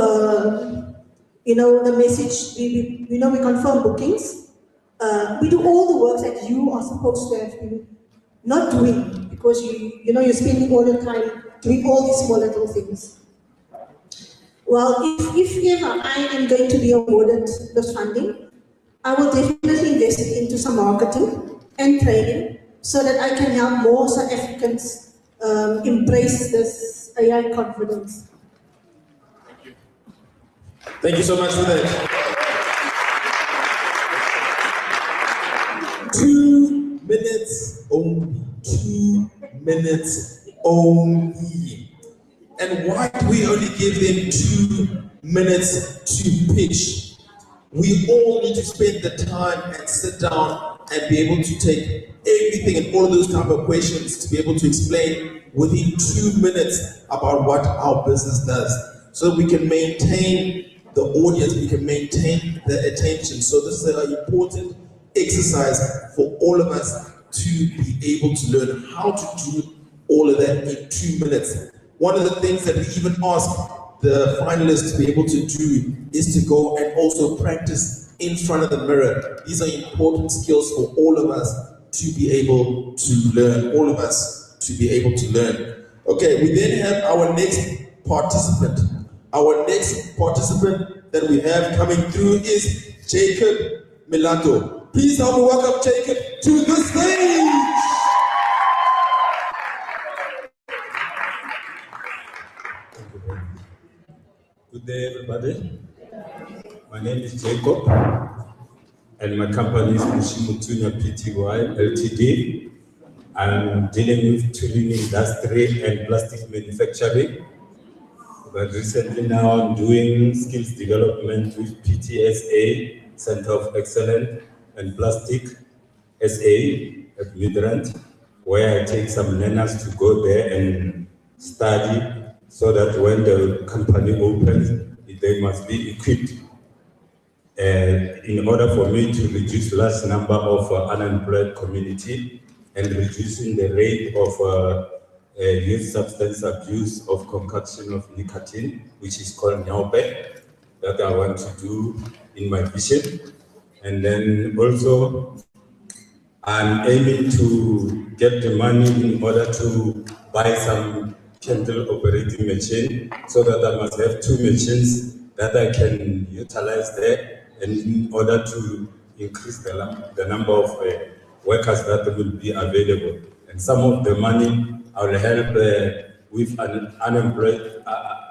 the message. We confirm bookings. We do all the work that you are supposed to have been not doing, because you're spending all your time doing all these small little things. Well, if ever I am going to be awarded this funding, I will definitely invest it into some marketing and training so that I can help more South Africans embrace this AI confidence. Thank you so much for that. 2 minutes only. 2 minutes only. And why do we only give them 2 minutes to pitch? We all need to spend the time and sit down and be able to take everything and all of those type of questions to be able to explain within 2 minutes about what our business does, so that we can maintain the audience, we can maintain the attention. So this is an important exercise for all of us to be able to learn how to do all of that in 2 minutes. One of the things that we even ask the finalists to be able to do is to go and also practice in front of the mirror. These are important skills for all of us to be able to learn, all of us to be able to learn. Okay, we then have our next participant. Our next participant that we have coming through is Jacob Milato. Please help me welcome Jacob to the stage. Good day, everybody. My name is Jacob, and my company is Mushimutunya Pty Ltd. I'm dealing with tooling industry and plastic manufacturing. But recently now I'm doing skills development with PTSA, Center of Excellence and Plastic SA at Midrand, where I take some learners to go there and study so that when the company opens, they must be equipped in order for me to reduce large number of unemployed community and reducing the rate of youth substance abuse of concoction of nicotine, which is called Nyaope, that I want to do in my vision. And then also, I'm aiming to get the money in order to buy some candle operating machine so that I must have 2 machines that I can utilize there, and in order to increase the number of workers that will be available. And some of the money I will help with unemployed,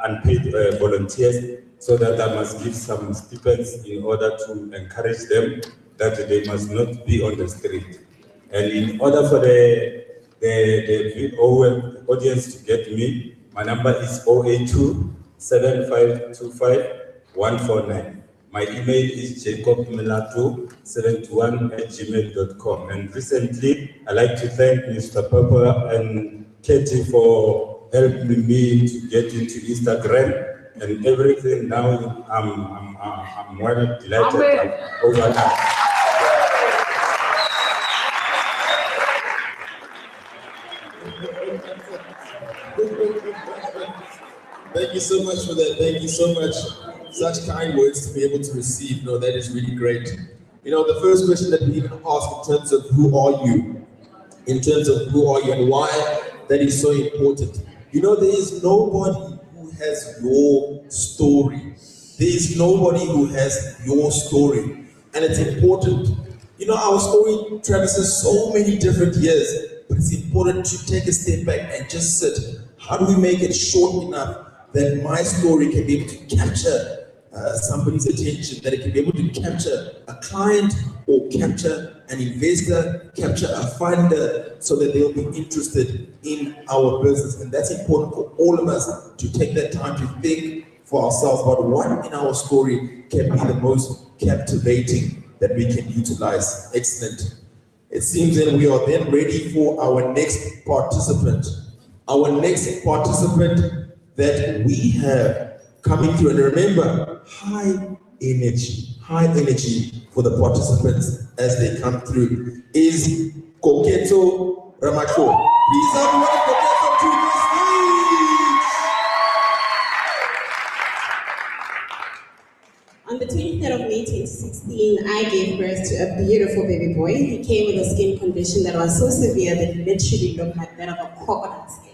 unpaid volunteers, so that I must give some stipends in order to encourage them that they must not be on the street. And in order for the audience to get me, my number is 082-7525-149. My email is jacobmilato71@gmail.com. And recently, I'd like to thank Mr. Papa and Katie for helping me to get into Instagram and everything. Now I'm well delighted over that. Thank you so much for that. Thank you so much. Such kind words to be able to receive. No, that is really great. You know, the first question that we even ask in terms of who are you? In terms of who are you and why that is so important. You know, there is nobody who has your story. There is nobody who has your story. And it's important. You know, our story traverses so many different years, but it's important to take a step back and just sit. How do we make it short enough that my story can be able to capture somebody's attention, that it can be able to capture a client or capture an investor, capture a funder, so that they'll be interested in our business. And that's important for all of us to take that time to think for ourselves about what in our story can be the most captivating that we can utilize. Excellent. It seems that we are then ready for our next participant. Our next participant that we have coming through, and remember, high energy for the participants as they come through, is Koketo Ramako. Please have one Koketo to the stage. On the 23rd of May 2016, I gave birth to a beautiful baby boy. He came with a skin condition that was so severe that he literally looked like that of a crocodile skin.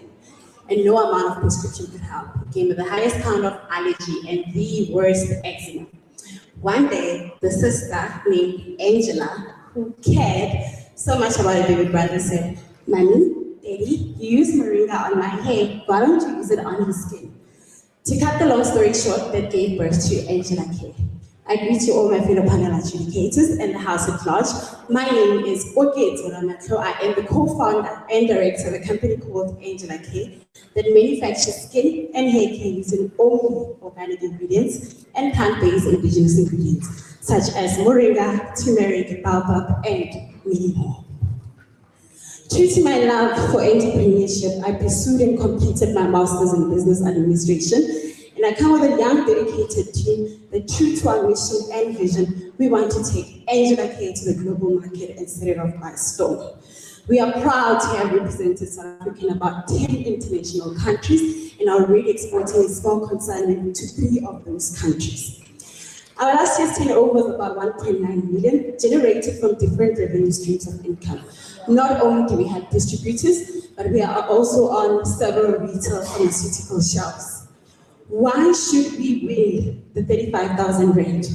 And no amount of prescription could help. He came with the highest count of allergy and the worst eczema. One day, the sister named Angela, who cared so much about her baby brother, said, "Mommy, Daddy, you use moringa on my hair. Why don't you use it on his skin?" To cut the long story short, that gave birth to Angela K. I greet you all my fellow panel adjudicators and the House at large. My name is Koketo Ramako. I am the co-founder and director of a company called Angela K that manufactures skin and hair care using only organic ingredients and plant-based indigenous ingredients, such as moringa, turmeric, baobab, and many more. True to my love for entrepreneurship, I pursued and completed my master's in business administration. And I come with a young, dedicated team that, true to our mission and vision, we want to take Angela K to the global market and set it off by storm. We are proud to have represented South Africa in about 10 international countries and are already exporting a small consignment to 3 of those countries. Our last year's turnover was about 1.9 million, generated from different revenue streams of income. Not only do we have distributors, but we are also on several retail pharmaceutical shelves. Why should we win the 35,000 rand?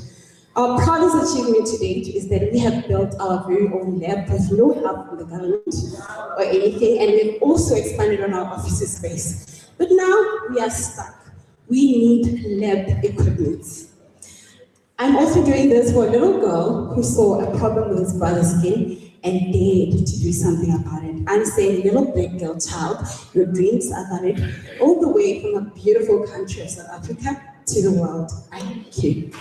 Our proudest achievement to date is that we have built our very own lab with no help from the government or anything, and we've also expanded on our office space. But now we are stuck. We need lab equipment. I'm also doing this for a little girl who saw a problem with his brother's skin and dared to do something about it. I'm saying, little black girl child, your dreams are valid all the way from a beautiful country of South Africa to the world. Thank you.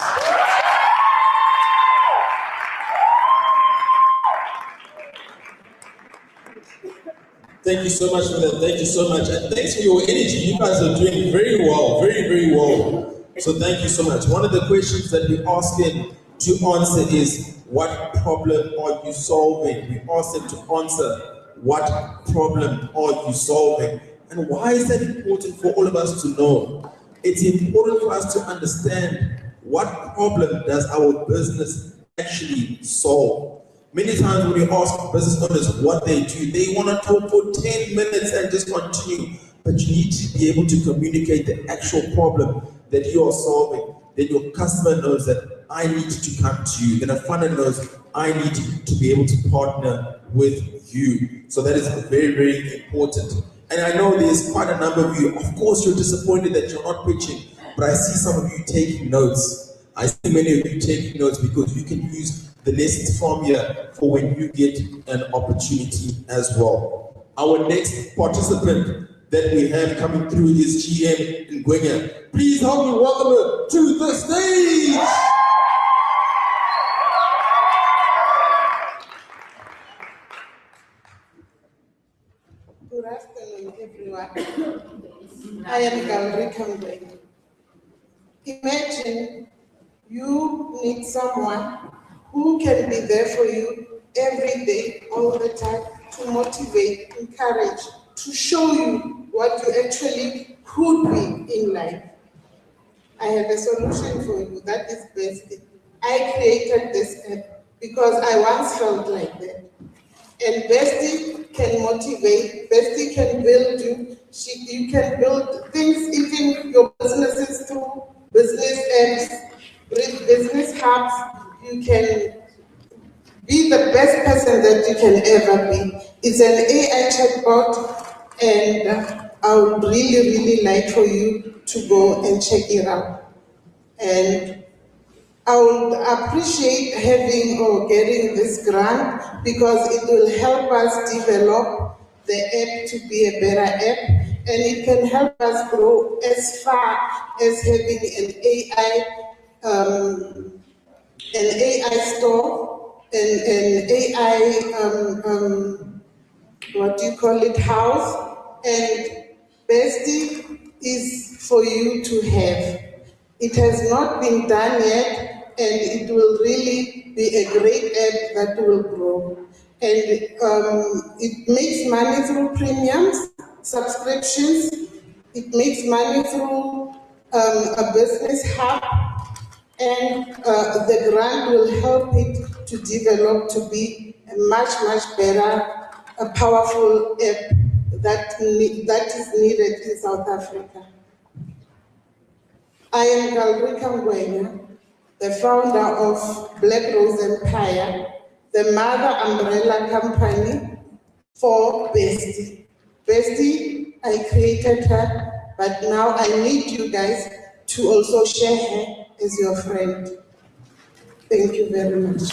Thank you so much for that. Thank you so much. And thanks for your energy. You guys are doing very well, very, very well. So thank you so much. One of the questions that we ask them to answer is, what problem are you solving? We ask them to answer, what problem are you solving? And why is that important for all of us to know? It's important for us to understand what problem does our business actually solve. Many times when we ask business owners what they do, they want to talk for 10 minutes and just continue. But you need to be able to communicate the actual problem that you are solving. Then your customer knows that I need to come to you. Then a funder knows I need to be able to partner with you. So that is very, very important. And I know there's quite a number of you. Of course, you're disappointed that you're not pitching, but I see some of you taking notes. I see many of you taking notes because you can use the lessons from here for when you get an opportunity as well. Our next participant that we have coming through is GM Ngwenya. Please help me welcome her to the stage. Good afternoon, everyone. I am Galri Kambwe. Imagine you need someone who can be there for you every day, all the time, to motivate, encourage, to show you what you actually could be in life. I have a solution for you. That is best. I created this app because I once felt like that. And Bestie can motivate, Bestie can build you. You can build things, even your businesses through business apps, business hubs. You can be the best person that you can ever be. It's an AI chatbot, and I would really, really like for you to go and check it out. And I would appreciate having or getting this grant because it will help us develop the app to be a better app, and it can help us grow as far as having an AI store, an AI, what do you call it, house, and Bestie is for you to have. It has not been done yet, and it will really be a great app that will grow. And it makes money through premiums, subscriptions. It makes money through a business hub, and the grant will help it to develop to be a much, much better, a powerful app that is needed in South Africa. I am Galrika Ngwenya, the founder of Black Rose Empire, the mother umbrella company for Bestie. Bestie, I created her, but now I need you guys to also share her as your friend. Thank you very much.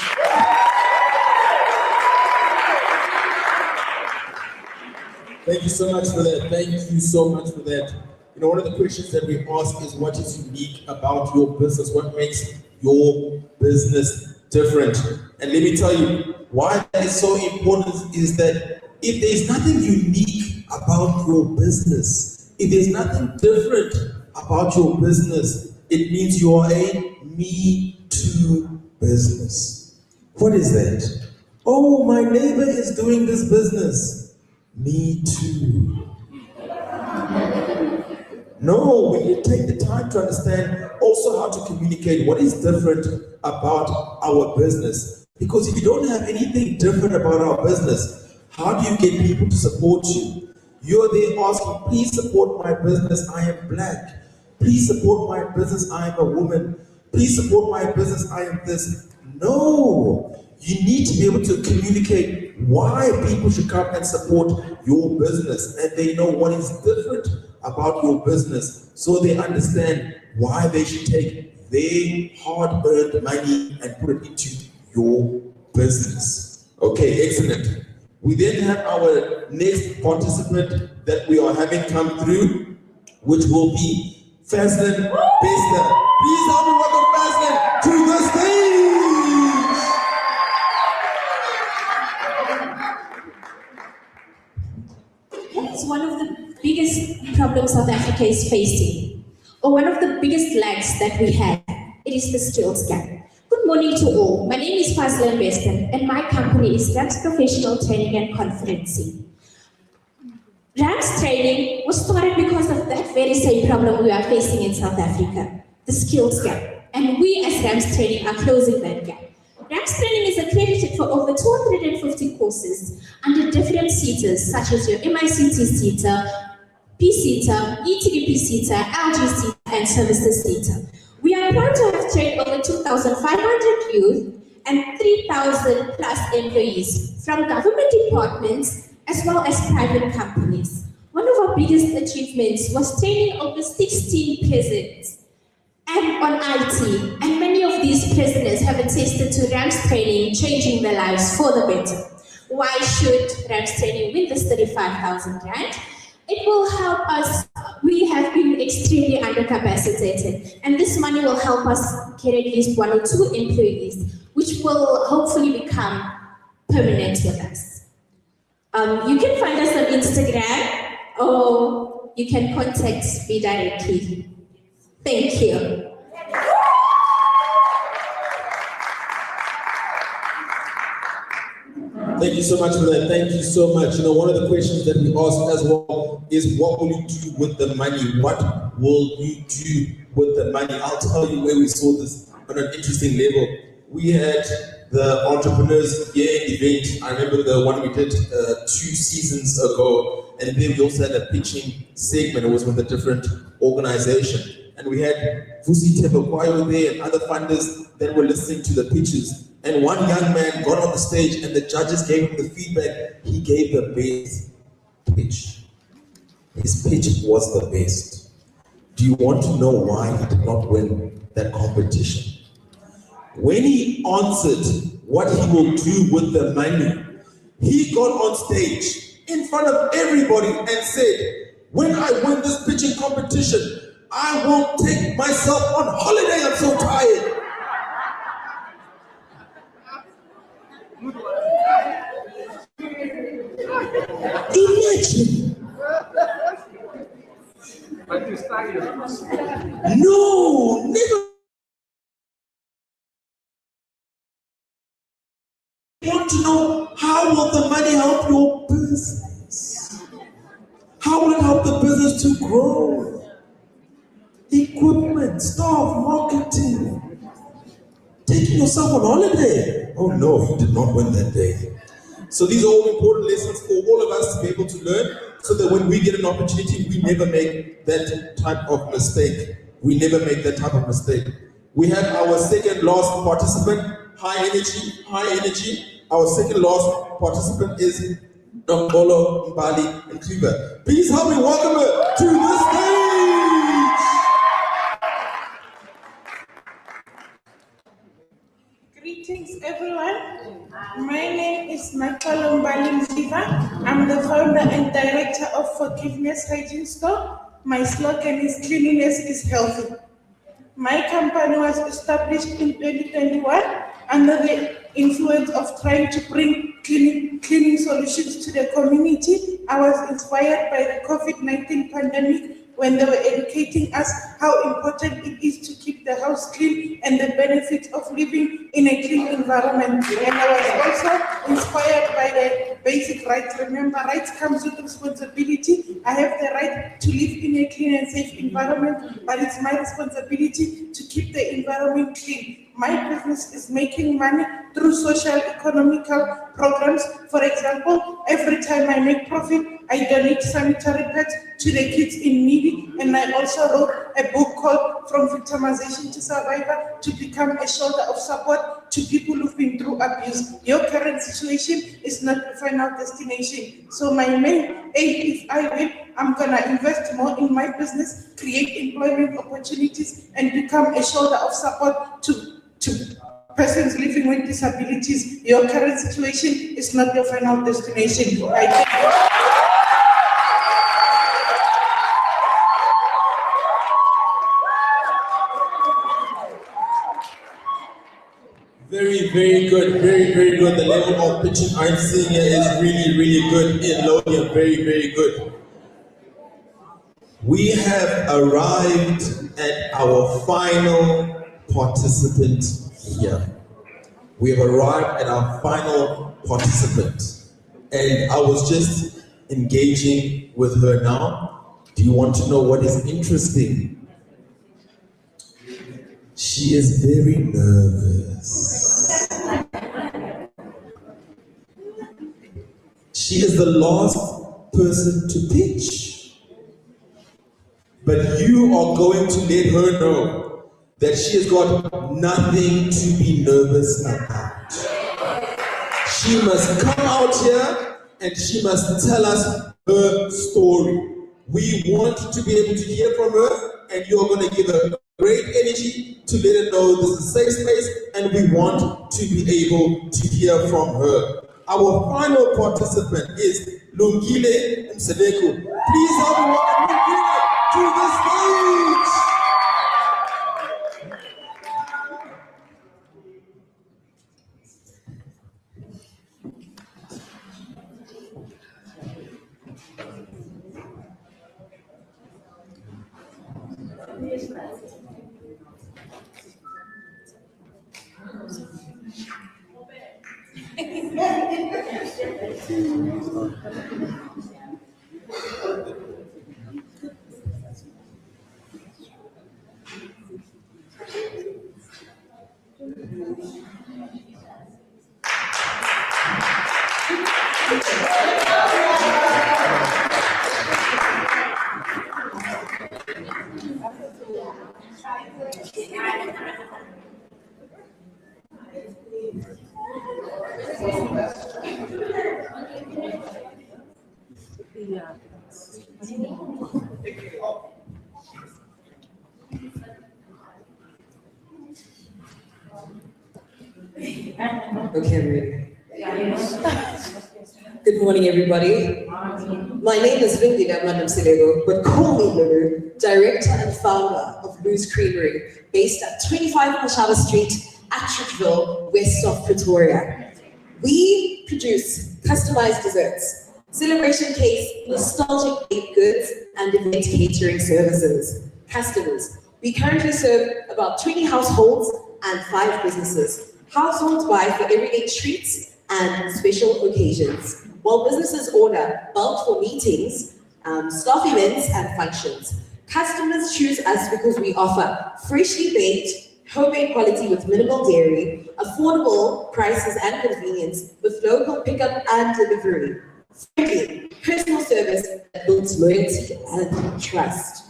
Thank you so much for that. Thank you so much for that. You know, one of the questions that we ask is, what is unique about your business? What makes your business different? And let me tell you, why that is so important is that if there's nothing unique about your business, if there's nothing different about your business, it means you are a me too business. What is that? Oh, my neighbor is doing this business. Me too. No, we need to take the time to understand also how to communicate what is different about our business. Because if you don't have anything different about our business, how do you get people to support you? You're there asking, please support my business, I am black. Please support my business, I am a woman. Please support my business, I am this. No, you need to be able to communicate why people should come and support your business, and they know what is different about your business, so they understand why they should take their hard-earned money and put it into your business. Okay, excellent. We then have our next participant that we are having come through, which will be Fazlin Bester. Please help me welcome Fazlin to the stage. It's one of the biggest problems South Africa is facing, or one of the biggest lags that we have. It is the skills gap. Good morning to all. My name is Fazlin Bester, and my company is Ramps Professional Training and Conferencing. Ramps Training was started because of that very same problem we are facing in South Africa, the skills gap. And we as Ramps Training are closing that gap. Ramps Training is accredited for over 250 courses under different SETAs, such as your MICT SETA, P-SETA, ETDP SETA, LG SETA, and Services SETA. We are proud to have trained over 2,500 youth and 3,000 plus employees from government departments as well as private companies. One of our biggest achievements was training over 16 presidents and on IT, and many of these prisoners have attested to Ramps Training changing their lives for the better. Why should Ramps Training win this 35,000 rand? It will help us. We have been extremely undercapacitated, and this money will help us get at least 1 or 2 employees, which will hopefully become permanent with us. You can find us on Instagram, or you can contact me directly. Thank you. Thank you so much for that. Thank you so much. You know, one of the questions that we ask as well is, what will you do with the money? What will you do with the money? I'll tell you where we saw this on an interesting level. We had the Entrepreneurs Year event. I remember the one we did 2 seasons ago, and then we also had a pitching segment. It was with a different organization. And we had Vusi Tebakwayo there and other funders that were listening to the pitches. And one young man got on the stage and the judges gave him the feedback. He gave the best pitch. His pitch was the best. Do you want to know why he did not win that competition? When he answered what he will do with the money, he got on stage in front of everybody and said, when I win this pitching competition, I will take myself on holiday. I'm so tired. Imagine. No, never. You want to know how will the money help your business? How will it help the business to grow? Equipment, staff, marketing. Taking yourself on holiday. Oh no, you did not win that day. So these are all important lessons for all of us to be able to learn, so that when we get an opportunity, we never make that type of mistake. We never make that type of mistake. We have our second last participant, high energy. Our second last participant is Dongolo Mbali Nkriba. Please help me welcome her to the stage. Greetings, everyone. My name is Makalo Mbali. I'm the founder and director of Forgiveness Hygiene Store. My slogan is cleanliness is healthy. My company was established in 2021 under the influence of trying to bring cleaning solutions to the community. I was inspired by the COVID-19 pandemic when they were educating us how important it is to keep the house clean and the benefits of living in a clean environment. And I was also inspired by the basic rights. Remember, rights comes with responsibility. I have the right to live in a clean and safe environment, but it's my responsibility to keep the environment clean. my business is making money through social economical programs. For example, every time I make profit, I donate sanitary pads to the kids in need, and I also wrote a book called From Victimization to Survivor to become a shoulder of support to people who've been through abuse. Your current situation is not the final destination. So my main aim, if I win, I'm gonna invest more in my business, create employment opportunities, and become a shoulder of support to persons living with disabilities. Your current situation is not your final destination. I thank you. Very, very good. Very, very good. The level of pitching I'm seeing here is really, really good in Laudium. Very, very good. We have arrived at our final participant here. We have arrived at our final participant. And I was just engaging with her now. Do you want to know what is interesting? She is very nervous. She is the last person to pitch. But you are going to let her know that she has got nothing to be nervous about. She must come out here and she must tell us her story. We want to be able to hear from her, and you're going to give her great energy to let her know this is a safe space, and we want to be able to hear from her. Our final participant is Lungile Mseleko. Please help me welcome Lungile to the stage. Okay, I'm ready. Good morning, everybody. My name is Lungile Mseleko, but call me Lulu, director and founder of Lou's Creamery, based at 25 Mashaba Street, Atteridgeville, west of Pretoria. We produce customized desserts, celebration cakes, nostalgic baked goods, and event catering services. Customers. We currently serve about 20 households and 5 businesses. Households buy for everyday treats and special occasions, while businesses order bulk for meetings, staff events, and functions. Customers choose us because we offer freshly baked, homemade quality with minimal dairy, affordable prices and convenience with local pickup and delivery. Friendly, personal service that builds loyalty and trust.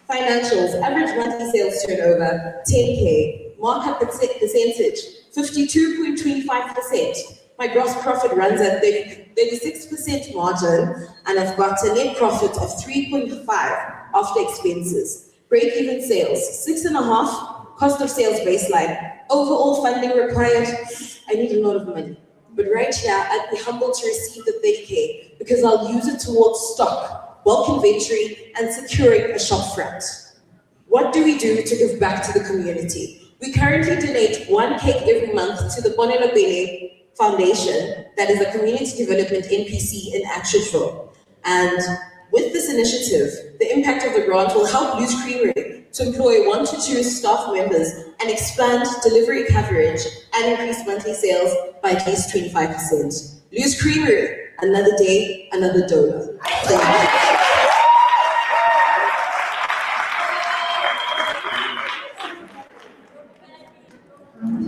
Financials, average monthly sales turnover, 10K, markup percentage, 52.25%. My gross profit runs at 36% margin, and I've got a net profit of 3.5 after expenses. Break-even sales, 6.5, cost of sales baseline. Overall funding required, I need a lot of money. But right here, I'd be humbled to receive the 30K because I'll use it towards stock, bulk inventory, and securing a shop front. What do we do to give back to the community? We currently donate 1 cake every month to the Bonelo Bele Foundation, that is a community development NPC in Atteridgeville. And with this initiative, the impact of the grant will help Lou's Creamery to employ 1 to 2 staff members and expand delivery coverage and increase monthly sales by at least 25%. Lou's Creamery, another day, another donor. Thank you.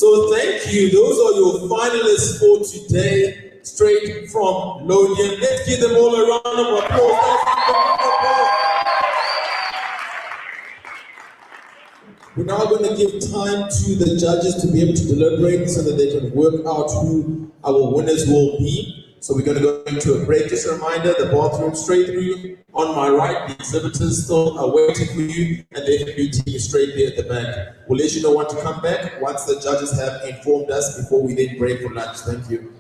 So thank you. Those are your finalists for today, straight from Laudium. Let's give them all a round of applause. We're now going to give time to the judges to be able to deliberate so that they can work out who our winners will be. So we're going to go into a break. Just a reminder, the bathroom straight through on my right. The exhibitors still are waiting for you, and the F&B team is straight there at the back. We'll let you know when to come back once the judges have informed us before we then break for lunch. Thank you.